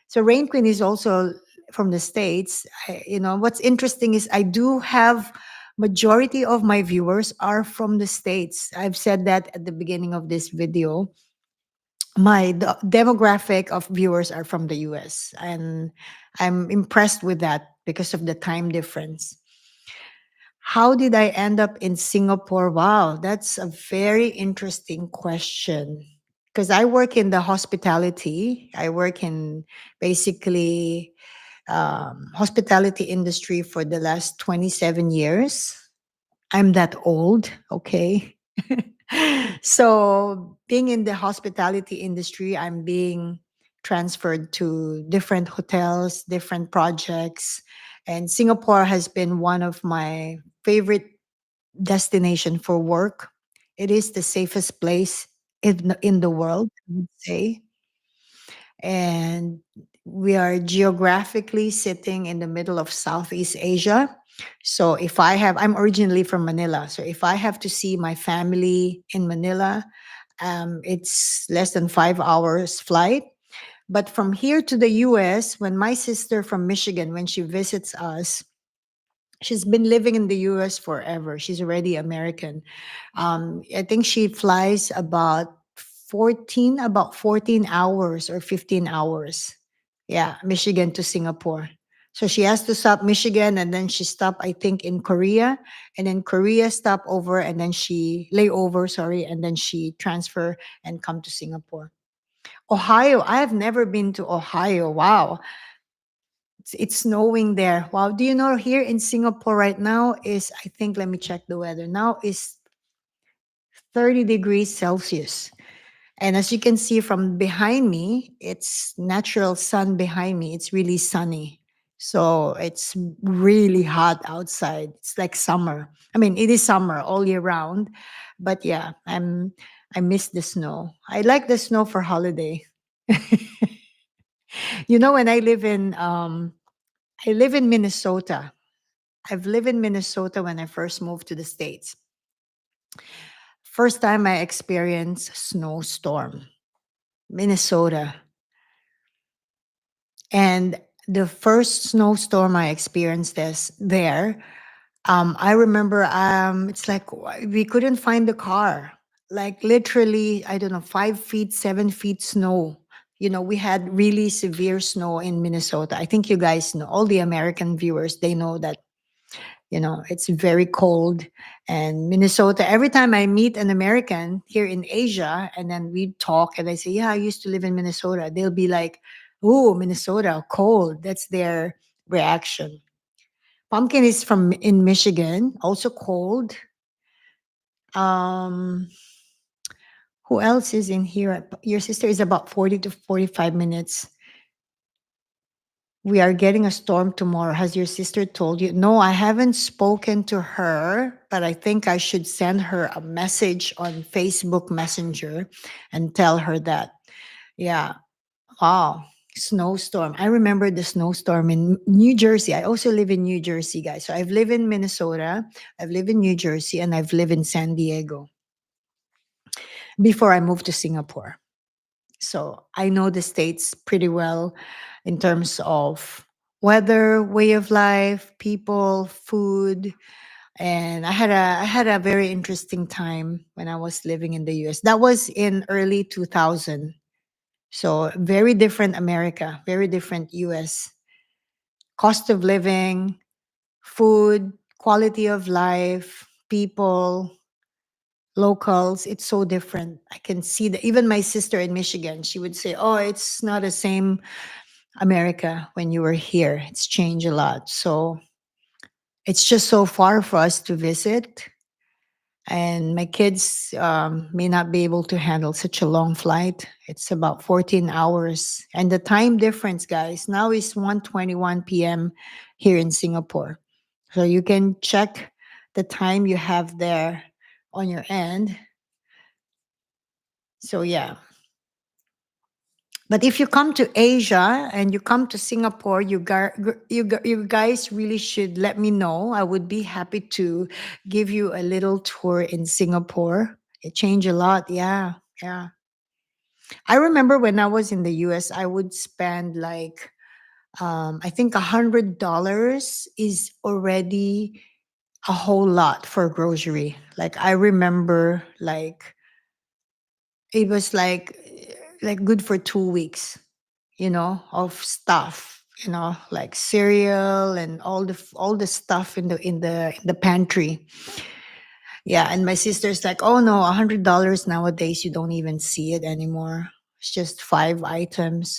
So Rain Queen is also from the States. What's interesting is I do have majority of my viewers are from the States. I've said that at the beginning of this video. My demographic of viewers are from the US, and I'm impressed with that because of the time difference. How did I end up in Singapore? Wow, that's a very interesting question. Because I work in the hospitality. I work in basically hospitality industry for the last 27 years. I'm that old, okay? So, being in the hospitality industry, I'm being transferred to different hotels, different projects, and Singapore has been one of my favorite destination for work. It is the safest place in the world, I would say. And we are geographically sitting in the middle of Southeast Asia. So I'm originally from Manila. So if I have to see my family in Manila, it's less than 5 hours flight. But from here to the US, when my sister from Michigan, when she visits us, she's been living in the US forever. She's already American. I think she flies about 14 hours or 15 hours. Yeah, Michigan to Singapore. So she has to stop Michigan, and then she stop, I think, in Korea, and then Korea stop over, and then she lay over, sorry, and then she transfer and come to Singapore. Ohio, I have never been to Ohio. Wow. It's snowing there. Wow. Do you know here in Singapore right now is, I think, let me check the weather. Now is 30 degrees Celsius. And as you can see from behind me, it's natural sun behind me. It's really sunny. So it's really hot outside. It's like summer. I mean, it is summer all year round. But yeah, I miss the snow. I like the snow for holiday. When I live in Minnesota. I've lived in Minnesota when I first moved to the States. First time I experienced snowstorm, Minnesota. And the first snowstorm I experienced there, I remember it's like we couldn't find the car. Like literally, I don't know, 5 feet, 7 feet snow. We had really severe snow in Minnesota. I think you guys know, all the American viewers, they know that, it's very cold. And Minnesota, every time I meet an American here in Asia and then we talk and I say, yeah, I used to live in Minnesota, they'll be like, oh, Minnesota, cold. That's their reaction. Pumpkin is from in Michigan, also cold. Um, who else is in here? Your sister is about 40 to 45 minutes. We are getting a storm tomorrow. Has your sister told you? No, I haven't spoken to her, but I think I should send her a message on Facebook Messenger and tell her that. Yeah. Wow. Snowstorm. I remember the snowstorm in New Jersey. I also live in New Jersey, guys. So I've lived in Minnesota, I've lived in New Jersey, and I've lived in San Diego before I moved to Singapore. So I know the states pretty well in terms of weather, way of life, people, food. And I had a very interesting time when I was living in the US. That was in early 2000. So very different America, very different US. Cost of living, food, quality of life, people, locals, it's so different. I can see that even my sister in Michigan, she would say, "Oh, it's not the same America when you were here. It's changed a lot." So it's just so far for us to visit. And my kids may not be able to handle such a long flight. It's about 14 hours. And the time difference, guys, now is 1:21 p.m. here in Singapore. So you can check the time you have there on your end. So yeah. But if you come to Asia and you come to Singapore, you guys really should let me know. I would be happy to give you a little tour in Singapore. It changed a lot. Yeah. Yeah. I remember when I was in the US, I would spend like, I think $100 is already a whole lot for grocery. Like I remember like it was like good for 2 weeks, of stuff, like cereal and all the stuff in the pantry. Yeah, and my sister's like, oh no, $100 nowadays you don't even see it anymore. It's just 5 items.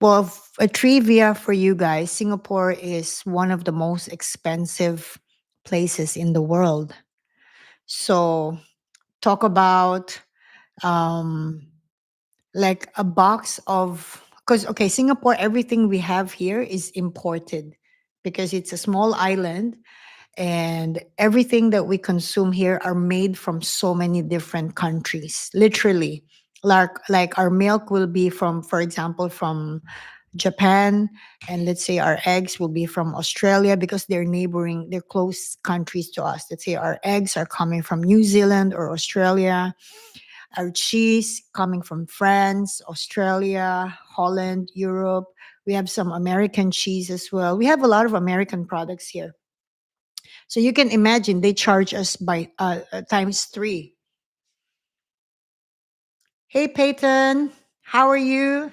Well, a trivia for you guys: Singapore is one of the most expensive places in the world. So talk about um like a box of, because okay, Singapore, everything we have here is imported because it's a small island, and everything that we consume here are made from so many different countries, literally. Like our milk will be from, for example, from Japan, and let's say our eggs will be from Australia because they're close countries to us. Let's say our eggs are coming from New Zealand or Australia. Our cheese coming from France, Australia, Holland, Europe. We have some American cheese as well. We have a lot of American products here. So you can imagine they charge us by times three. Hey Peyton, how are you?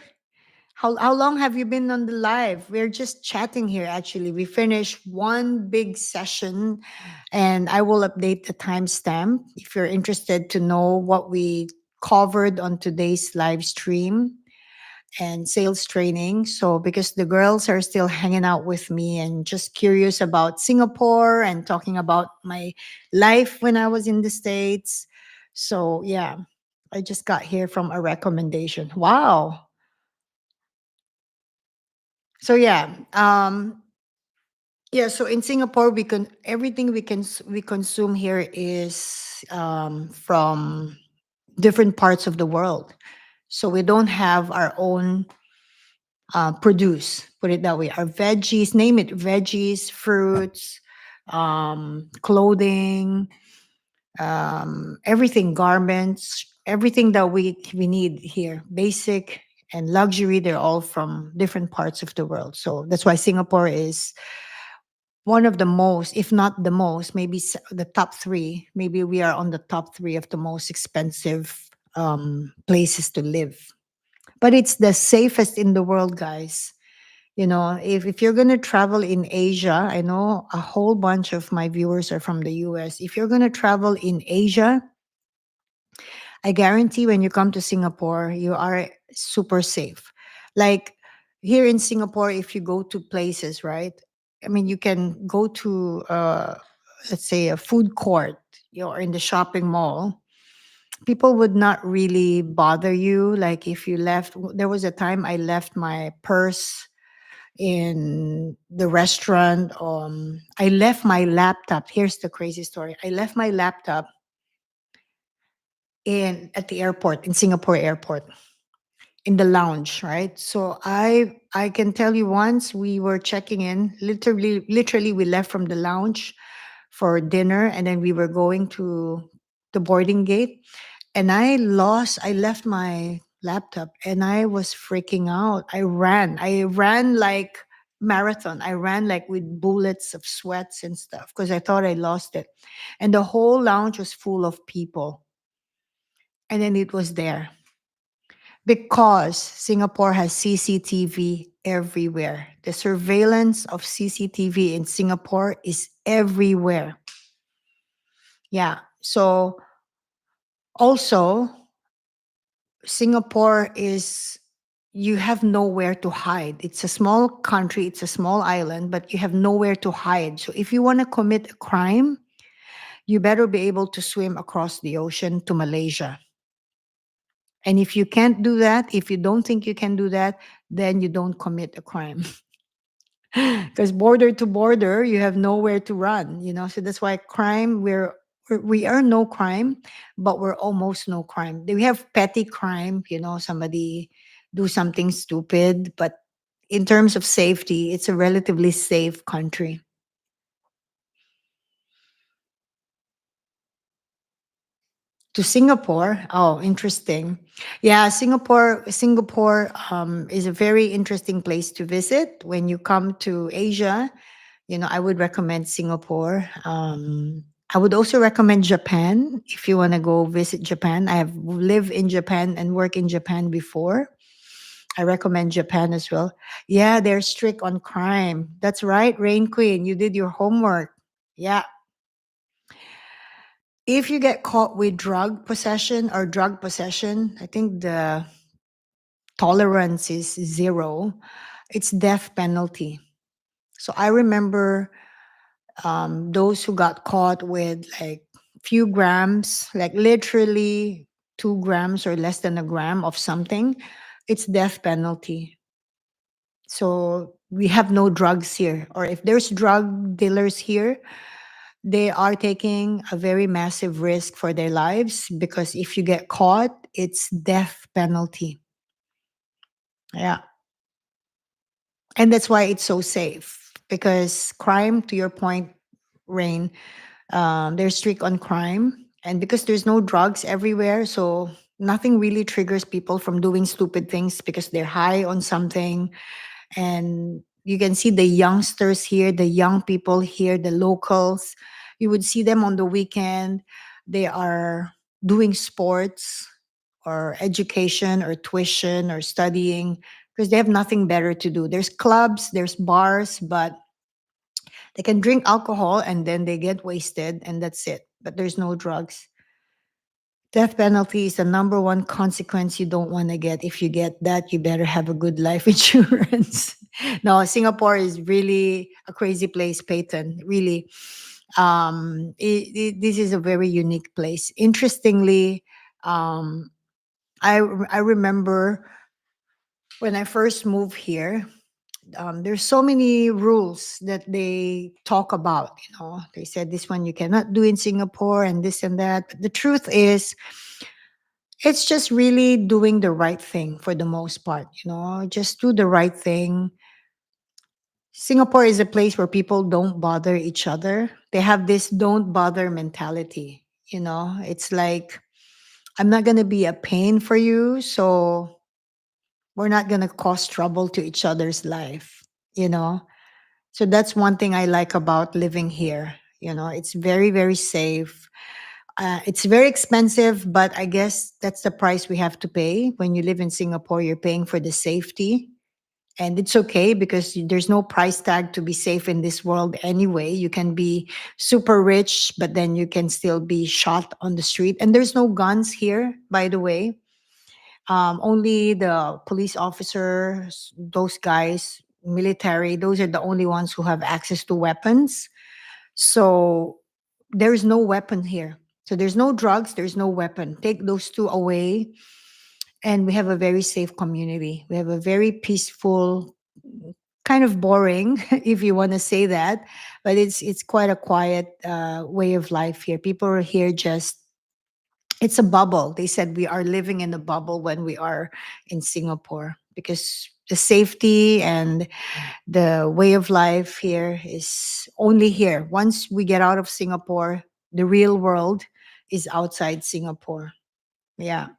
How long have you been on the live? We're just chatting here actually. We finished one big session and I will update the timestamp if you're interested to know what we covered on today's live stream and sales training. So, because the girls are still hanging out with me and just curious about Singapore and talking about my life when I was in the States. So, yeah, I just got here from a recommendation. Wow. So, yeah. Yeah, so in Singapore, we can everything we consume here is from different parts of the world. So we don't have our own produce, put it that way. Our veggies, name it, veggies, fruits, clothing, everything, garments, everything that we need here, basic and luxury, they're all from different parts of the world. So that's why Singapore is one of the most, if not the most, maybe the top three. Maybe we are on the top three of the most expensive places to live. But it's the safest in the world, guys. You know, if you're going to travel in Asia, I know a whole bunch of my viewers are from the US. If you're going to travel in Asia, I guarantee when you come to Singapore, you are super safe. Like here in Singapore, if you go to places, right? I mean, you can go to, let's say, a food court, or in the shopping mall. People would not really bother you. Like if you left, there was a time I left my purse in the restaurant. I left my laptop. Here's the crazy story. I left my laptop in at the airport, in Singapore airport, in the lounge, right? So I can tell you, once we were checking in, literally we left from the lounge for dinner, and then we were going to the boarding gate, and I left my laptop, and I was freaking out. I ran like marathon. I ran like with bullets of sweats and stuff because I thought I lost it. And the whole lounge was full of people, and then it was there because Singapore has CCTV everywhere. The surveillance of CCTV in Singapore is everywhere. Yeah. So also, Singapore is, you have nowhere to hide. It's a small country, it's a small island, but you have nowhere to hide. So if you want to commit a crime, you better be able to swim across the ocean to Malaysia. And if you can't do that, if you don't think you can do that, then you don't commit a crime. Because border to border, you have nowhere to run, you know. So that's why crime, we are no crime, but we're almost no crime. We have petty crime, you know, somebody do something stupid, but in terms of safety, it's a relatively safe country. To Singapore. Oh, interesting. Yeah, Singapore is a very interesting place to visit when you come to Asia. You know, I would recommend Singapore. I would also recommend Japan if you want to go visit Japan. I have lived in Japan and worked in Japan before. I recommend Japan as well. Yeah, they're strict on crime. That's right, Rain Queen. You did your homework. Yeah. If you get caught with drug possession, I think the tolerance is zero. It's death penalty. So I remember those who got caught with like few grams, like literally 2 grams or less than a gram of something, it's death penalty. So we have no drugs here. Or if there's drug dealers here, they are taking a very massive risk for their lives because if you get caught, it's death penalty. Yeah. And that's why it's so safe because crime, to your point, Rain, they're strict on crime. And because there's no drugs everywhere, so nothing really triggers people from doing stupid things because they're high on something. And you can see the youngsters here, the young people here, the locals. You would see them on the weekend. They are doing sports or education or tuition or studying because they have nothing better to do. There's clubs, there's bars, but they can drink alcohol and then they get wasted and that's it. But there's no drugs. Death penalty is the number one consequence you don't want to get. If you get that, you better have a good life insurance. No, Singapore is really a crazy place, Peyton. Really. This is a very unique place. Interestingly, um, I remember when I first moved here, there's so many rules that they talk about. You know, they said this one you cannot do in Singapore and this and that. But the truth is, it's just really doing the right thing for the most part. You know, just do the right thing. Singapore is a place where people don't bother each other. They have this don't bother mentality. You know, it's like, I'm not going to be a pain for you. So we're not going to cause trouble to each other's life, you know? So that's one thing I like about living here. It's very, very safe. It's very expensive, but I guess that's the price we have to pay. When you live in Singapore, you're paying for the safety. And it's okay because there's no price tag to be safe in this world anyway. You can be super rich, but then you can still be shot on the street. And there's no guns here, by the way. Only the police officers, those guys, military, those are the only ones who have access to weapons. So there's no weapon here. So there's no drugs, there's no weapon. Take those two away, and we have a very safe community. We have a very peaceful, kind of boring, if you want to say that, but it's quite a quiet way of life here. People are here just it's a bubble. They said we are living in a bubble when we are in Singapore because the safety and the way of life here is only here. Once we get out of Singapore, the real world is outside Singapore. Yeah.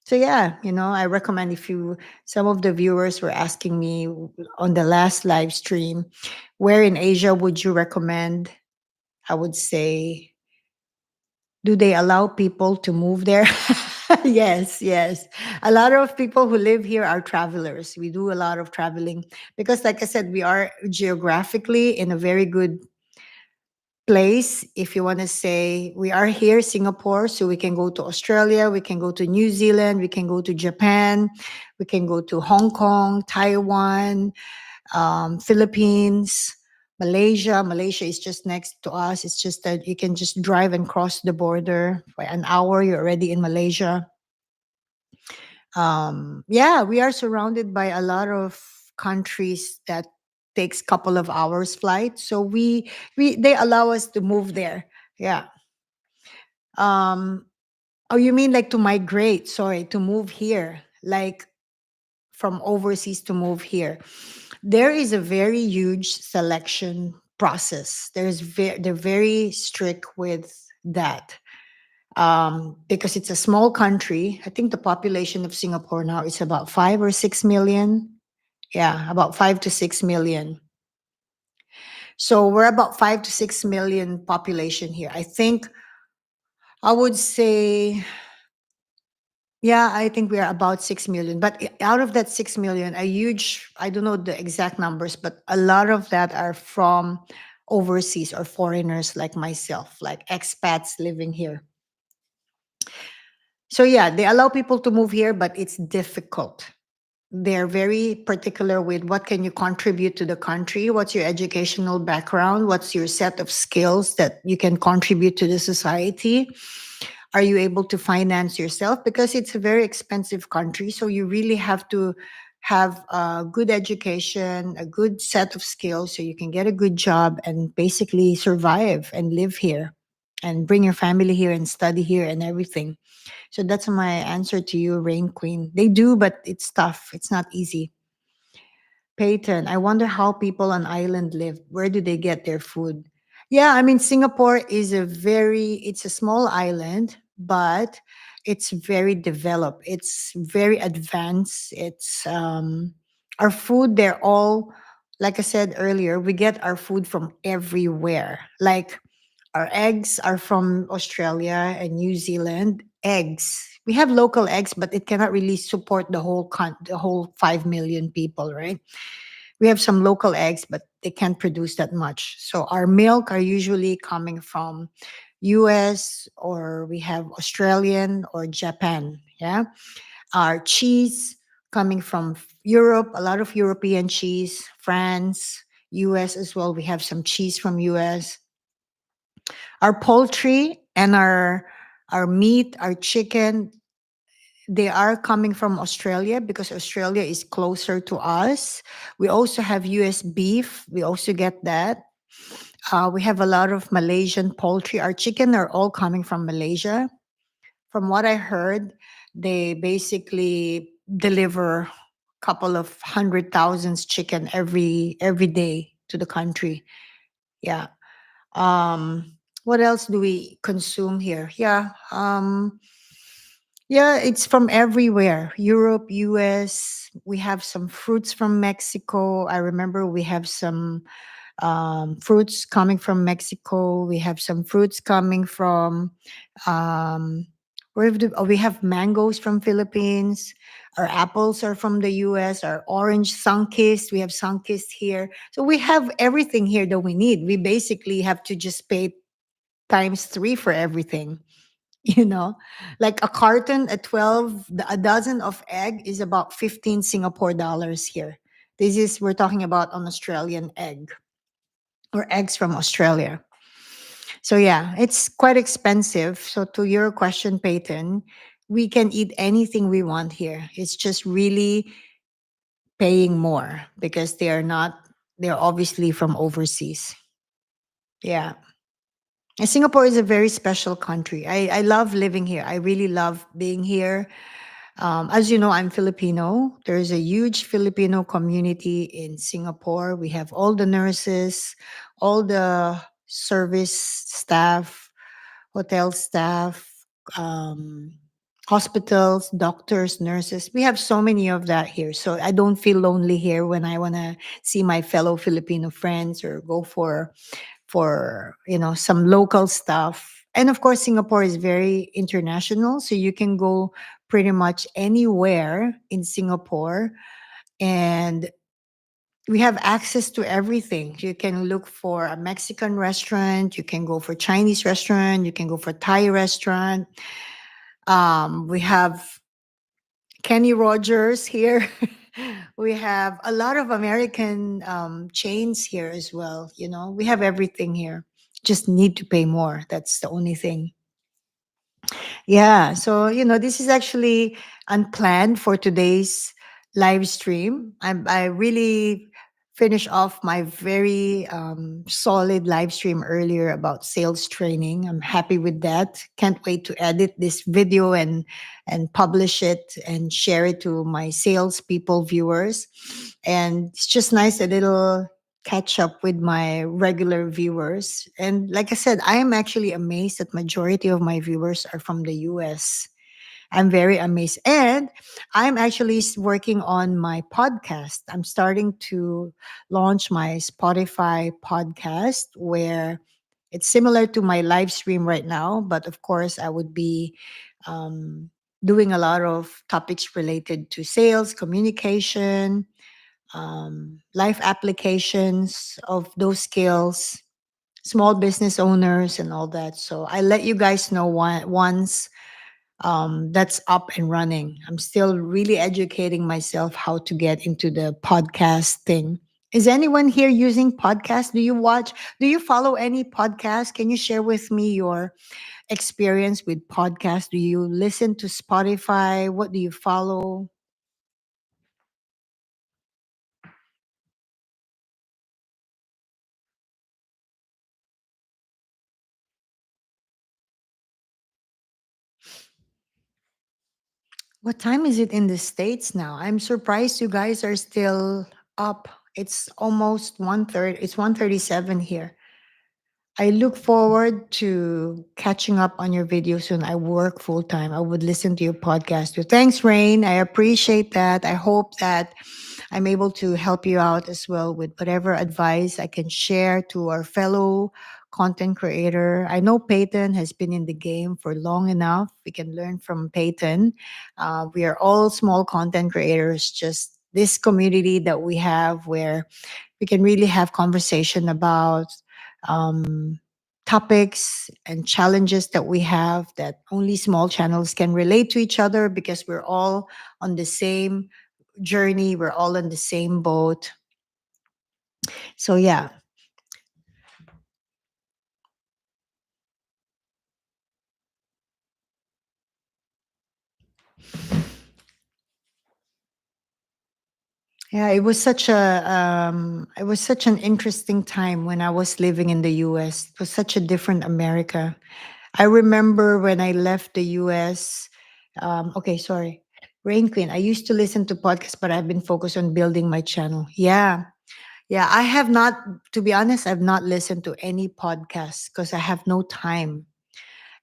So yeah, I recommend if you some of the viewers were asking me on the last live stream, where in Asia would you recommend? I would say, do they allow people to move there? Yes, yes. A lot of people who live here are travelers. We do a lot of traveling because, like I said, we are geographically in a very good place. If you want to say, we are here, Singapore, so we can go to Australia, we can go to New Zealand, we can go to Japan, we can go to Hong Kong, Taiwan, Philippines, Malaysia. Malaysia is just next to us. It's just that you can just drive and cross the border for an hour. You're already in Malaysia. Yeah, we are surrounded by a lot of countries that takes couple of hours flight. So we they allow us to move there. Yeah. Um, oh, you mean like to migrate? Sorry, to move here, like from overseas to move here. There is a very huge selection process. They're very strict with that, because it's a small country. I think the population of Singapore now is about 5 or 6 million. Yeah, about 5 to 6 million. So we're about 5 to 6 million population here. I think I would say, yeah, I think we are about 6 million. But out of that 6 million, a huge, I don't know the exact numbers, but a lot of that are from overseas or foreigners like myself, like expats living here. So yeah, they allow people to move here, but it's difficult. They're very particular with what can you contribute to the country, what's your educational background, what's your set of skills that you can contribute to the society. Are you able to finance yourself? Because it's a very expensive country, so you really have to have a good education, a good set of skills so you can get a good job and basically survive and live here and bring your family here and study here and everything. So that's my answer to you, Rain Queen. They do, but it's tough. It's not easy. Peyton, I wonder how people on island live. Where do they get their food? Yeah, I mean Singapore is it's a small island, but it's very developed. It's very advanced. It's our food, they're all, like I said earlier, we get our food from everywhere. Like our eggs are from Australia and New Zealand. Eggs. We have local eggs, but it cannot really support the whole 5 million people, right? We have some local eggs, but they can't produce that much. So our milk are usually coming from US, or we have Australian or Japan. Yeah. Our cheese coming from Europe, a lot of European cheese, France, US as well. We have some cheese from US. Our poultry and our meat, our chicken, they are coming from Australia because Australia is closer to us. We also have US beef. We also get that. We have a lot of Malaysian poultry. Our chicken are all coming from Malaysia. From what I heard, they basically deliver a couple of 100,000 chicken every day to the country. Yeah. What else do we consume here? Yeah. Yeah, it's from everywhere. Europe, US. We have some fruits from Mexico. I remember we have some fruits coming from Mexico. We have some fruits coming from um, we have mangoes from Philippines. Our apples are from the US. Our orange sunkist, we have sunkist here. So we have everything here that we need. We basically have to just pay times three for everything. You know, like a carton, a dozen of egg is about 15 Singapore dollars here. This is, we're talking about an Australian egg or eggs from Australia. So yeah, it's quite expensive. So to your question, Peyton, we can eat anything we want here. It's just really paying more because they're obviously from overseas. Yeah. And Singapore is a very special country. I love living here. I really love being here. As you know, I'm Filipino. There's a huge Filipino community in Singapore. We have all the nurses, all the service staff, hotel staff, um, hospitals, doctors, nurses. We have so many of that here. So I don't feel lonely here when I want to see my fellow Filipino friends or go for some local stuff. And of course, Singapore is very international, so you can go pretty much anywhere in Singapore, and we have access to everything. You can look for a Mexican restaurant, you can go for Chinese restaurant, you can go for Thai restaurant. We have Kenny Rogers here. We have a lot of American chains here as well. We have everything here. Just need to pay more. That's the only thing. Yeah. So, this is actually unplanned for today's live stream. I really finished off my very solid live stream earlier about sales training. I'm happy with that. Can't wait to edit this video and publish it and share it to my salespeople viewers. And it's just nice a little catch up with my regular viewers. And like I said, I am actually amazed that majority of my viewers are from the US. I'm very amazed. And I'm actually working on my podcast. I'm starting to launch my Spotify podcast where it's similar to my live stream right now, but of course I would be um, doing a lot of topics related to sales, communication, life applications of those skills, small business owners, and all that. So I let you guys know once that's up and running. I'm still really educating myself how to get into the podcast thing. Is anyone here using podcasts? Do you watch? Do you follow any podcast? Can you share with me your experience with podcasts? Do you listen to Spotify? What do you follow? What time is it in the States now? I'm surprised you guys are still up. It's almost 1:30. It's 1:37 here. I look forward to catching up on your video soon. I work full time. I would listen to your podcast too. Thanks, Rain. I appreciate that. I hope that I'm able to help you out as well with whatever advice I can share to our fellow content creator. I know Peyton has been in the game for long enough. We can learn from Peyton. We are all small content creators, just this community that we have where we can really have conversation about um, topics and challenges that we have that only small channels can relate to each other because we're all on the same journey, we're all in the same boat. So yeah. Yeah, it was such an interesting time when I was living in the US. It was such a different America. I remember when I left the US. Okay, sorry. Rain Queen, I used to listen to podcasts, but I've been focused on building my channel. Yeah. Yeah, I have not, to be honest, I've not listened to any podcasts because I have no time.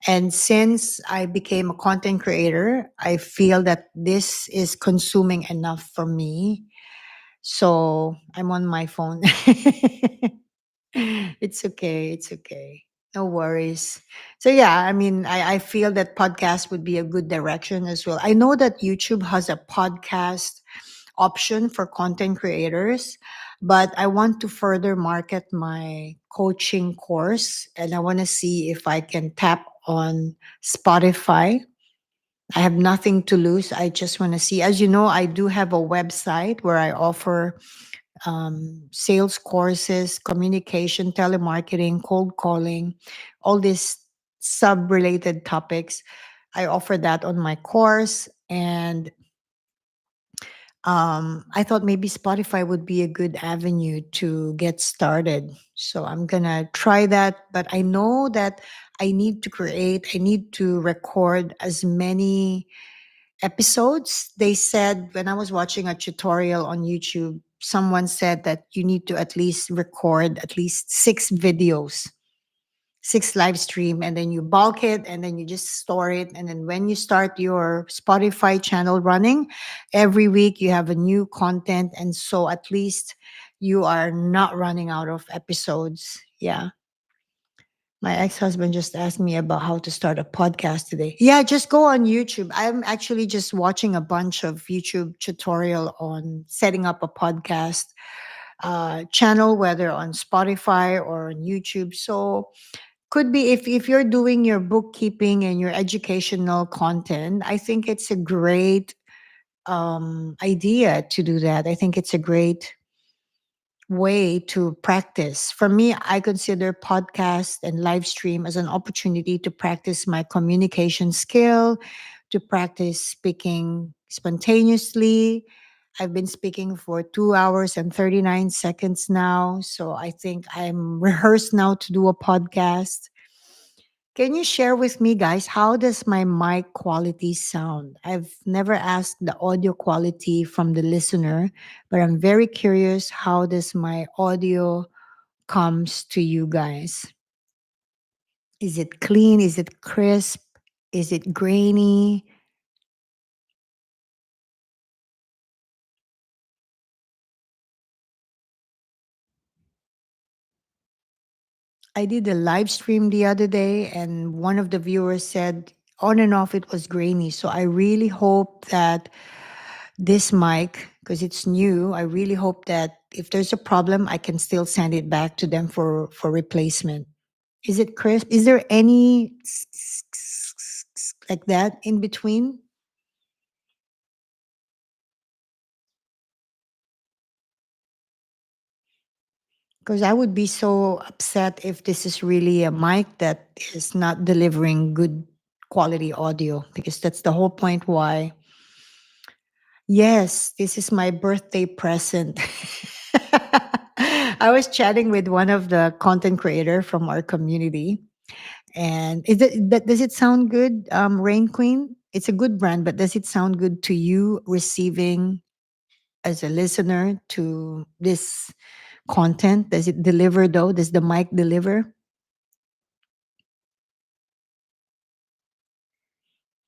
And since I became a content creator, I feel that this is consuming enough for me. So I'm on my phone. It's okay. It's okay. No worries. So yeah, I mean, I feel that podcast would be a good direction as well. I know that YouTube has a podcast option for content creators, but I want to further market my coaching course and I want to see if I can tap on Spotify. I have nothing to lose. I just want to see. As you know, I do have a website where I offer sales courses, communication, telemarketing, cold calling, all these sub related topics. I offer that on my course. And I thought maybe Spotify would be a good avenue to get started. So I'm going to try that. But I know that I need to record as many episodes. They said when I was watching a tutorial on YouTube, someone said that you need to at least record at least 6 videos, 6 live stream, and then you bulk it and then you just store it. And then when you start your Spotify channel running, every week you have a new content. And so at least you are not running out of episodes. Yeah. My ex-husband just asked me about how to start a podcast today. Yeah, just go on YouTube. I'm actually just watching a bunch of YouTube tutorial on setting up a podcast channel, whether on Spotify or on YouTube. So could be if you're doing your bookkeeping and your educational content, I think it's a great idea to do that. I think it's a great way to practice. For me, I consider podcast and live stream as an opportunity to practice my communication skill, to practice speaking spontaneously. I've been speaking for 2 hours and 39 seconds now. So I think I'm rehearsed now to do a podcast. Can you share with me, guys, how does my mic quality sound? I've never asked the audio quality from the listener, but I'm very curious how does my audio comes to you guys? Is it clean? Is it crisp? Is it grainy? I did a live stream the other day, and one of the viewers said on and off it was grainy. So I really hope that this mic, because it's new, I really hope that if there's a problem, I can still send it back to them for replacement. Is it crisp? Is there any like that in between? Because I would be so upset if this is really a mic that is not delivering good quality audio, because that's the whole point why. Yes, this is my birthday present. I was chatting with one of the content creator from our community, and does it sound good, Rain Queen? It's a good brand, but does it sound good to you receiving as a listener to this content? Does it deliver though? Does the mic deliver?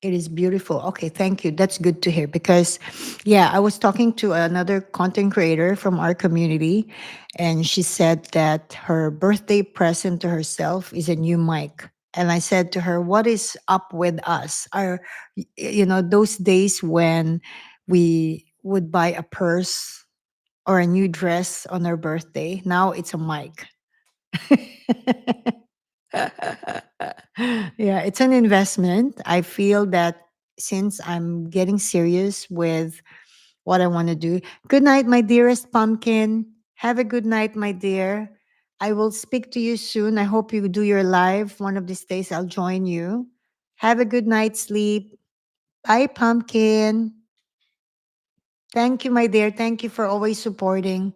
It is beautiful. Okay, thank you. That's good to hear because, yeah, I was talking to another content creator from our community, and she said that her birthday present to herself is a new mic. And I said to her, "What is up with us? Those days when we would buy a purse or a new dress on our birthday? Now it's a mic." Yeah, it's an investment. I feel that since I'm getting serious with what I want to do. Good night, my dearest pumpkin. Have a good night, my dear. I will speak to you soon. I hope you do your live. One of these days, I'll join you. Have a good night's sleep. Bye, pumpkin. Thank you, my dear. Thank you for always supporting.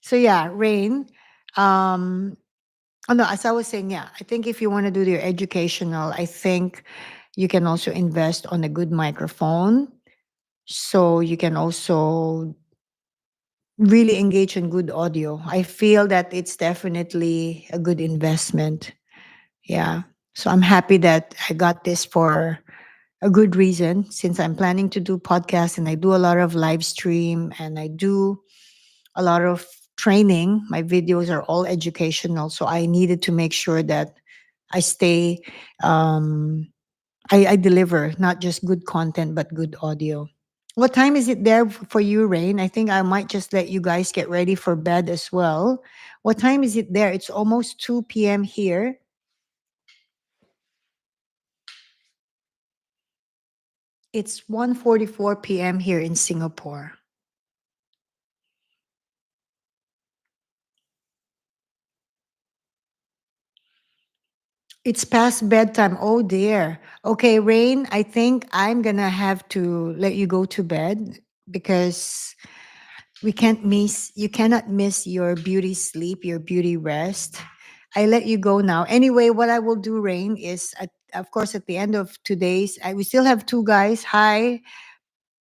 So, yeah, Rain. Um, Oh no, as I was saying, yeah, I think if you want to do your educational, I think you can also invest on a good microphone. So you can also really engage in good audio. I feel that it's definitely a good investment. Yeah. So I'm happy that I got this for a good reason, since I'm planning to do podcasts and I do a lot of live stream and I do a lot of training. My videos are all educational. So I needed to make sure that I stay, um, I deliver not just good content, but good audio. What time is it there for you, Rain? I think I might just let you guys get ready for bed as well. What time is it there? It's almost 2 p.m. here. It's 1:44 p.m. here in Singapore. It's past bedtime. Oh dear. Okay, Rain, I think I'm gonna have to let you go to bed because you cannot miss your beauty sleep, your beauty rest. I let you go now. Anyway, what I will do, Rain, is of course at the end of today's, we still have two guys. Hi,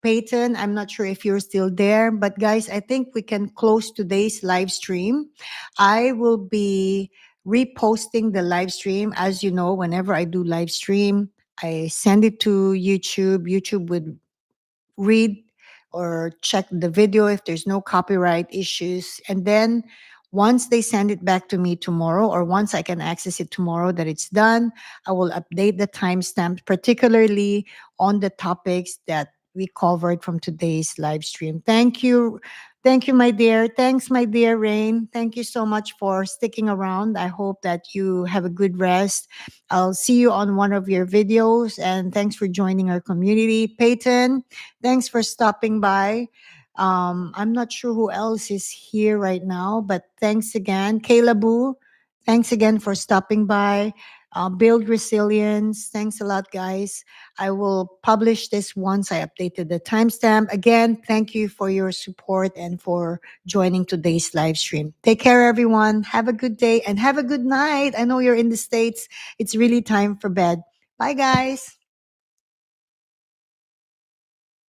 Peyton, I'm not sure if you're still there, but guys, I think we can close today's live stream. I will be reposting the live stream. As you know, whenever I do live stream, I send it to YouTube. YouTube would read or check the video if there's no copyright issues. And then once they send it back to me tomorrow, or once I can access it tomorrow that it's done, I will update the timestamp, particularly on the topics that we covered from today's live stream. Thank you. Thank you, my dear. Thanks, my dear Rain. Thank you so much for sticking around. I hope that you have a good rest. I'll see you on one of your videos. And thanks for joining our community. Peyton, thanks for stopping by. I'm not sure who else is here right now, but thanks again. Kayla Boo, thanks again for stopping by. Build resilience. Thanks a lot, guys. I will publish this once I updated the timestamp. Again, thank you for your support and for joining today's live stream. Take care, everyone. Have a good day and have a good night. I know you're in the States. It's really time for bed. Bye, guys.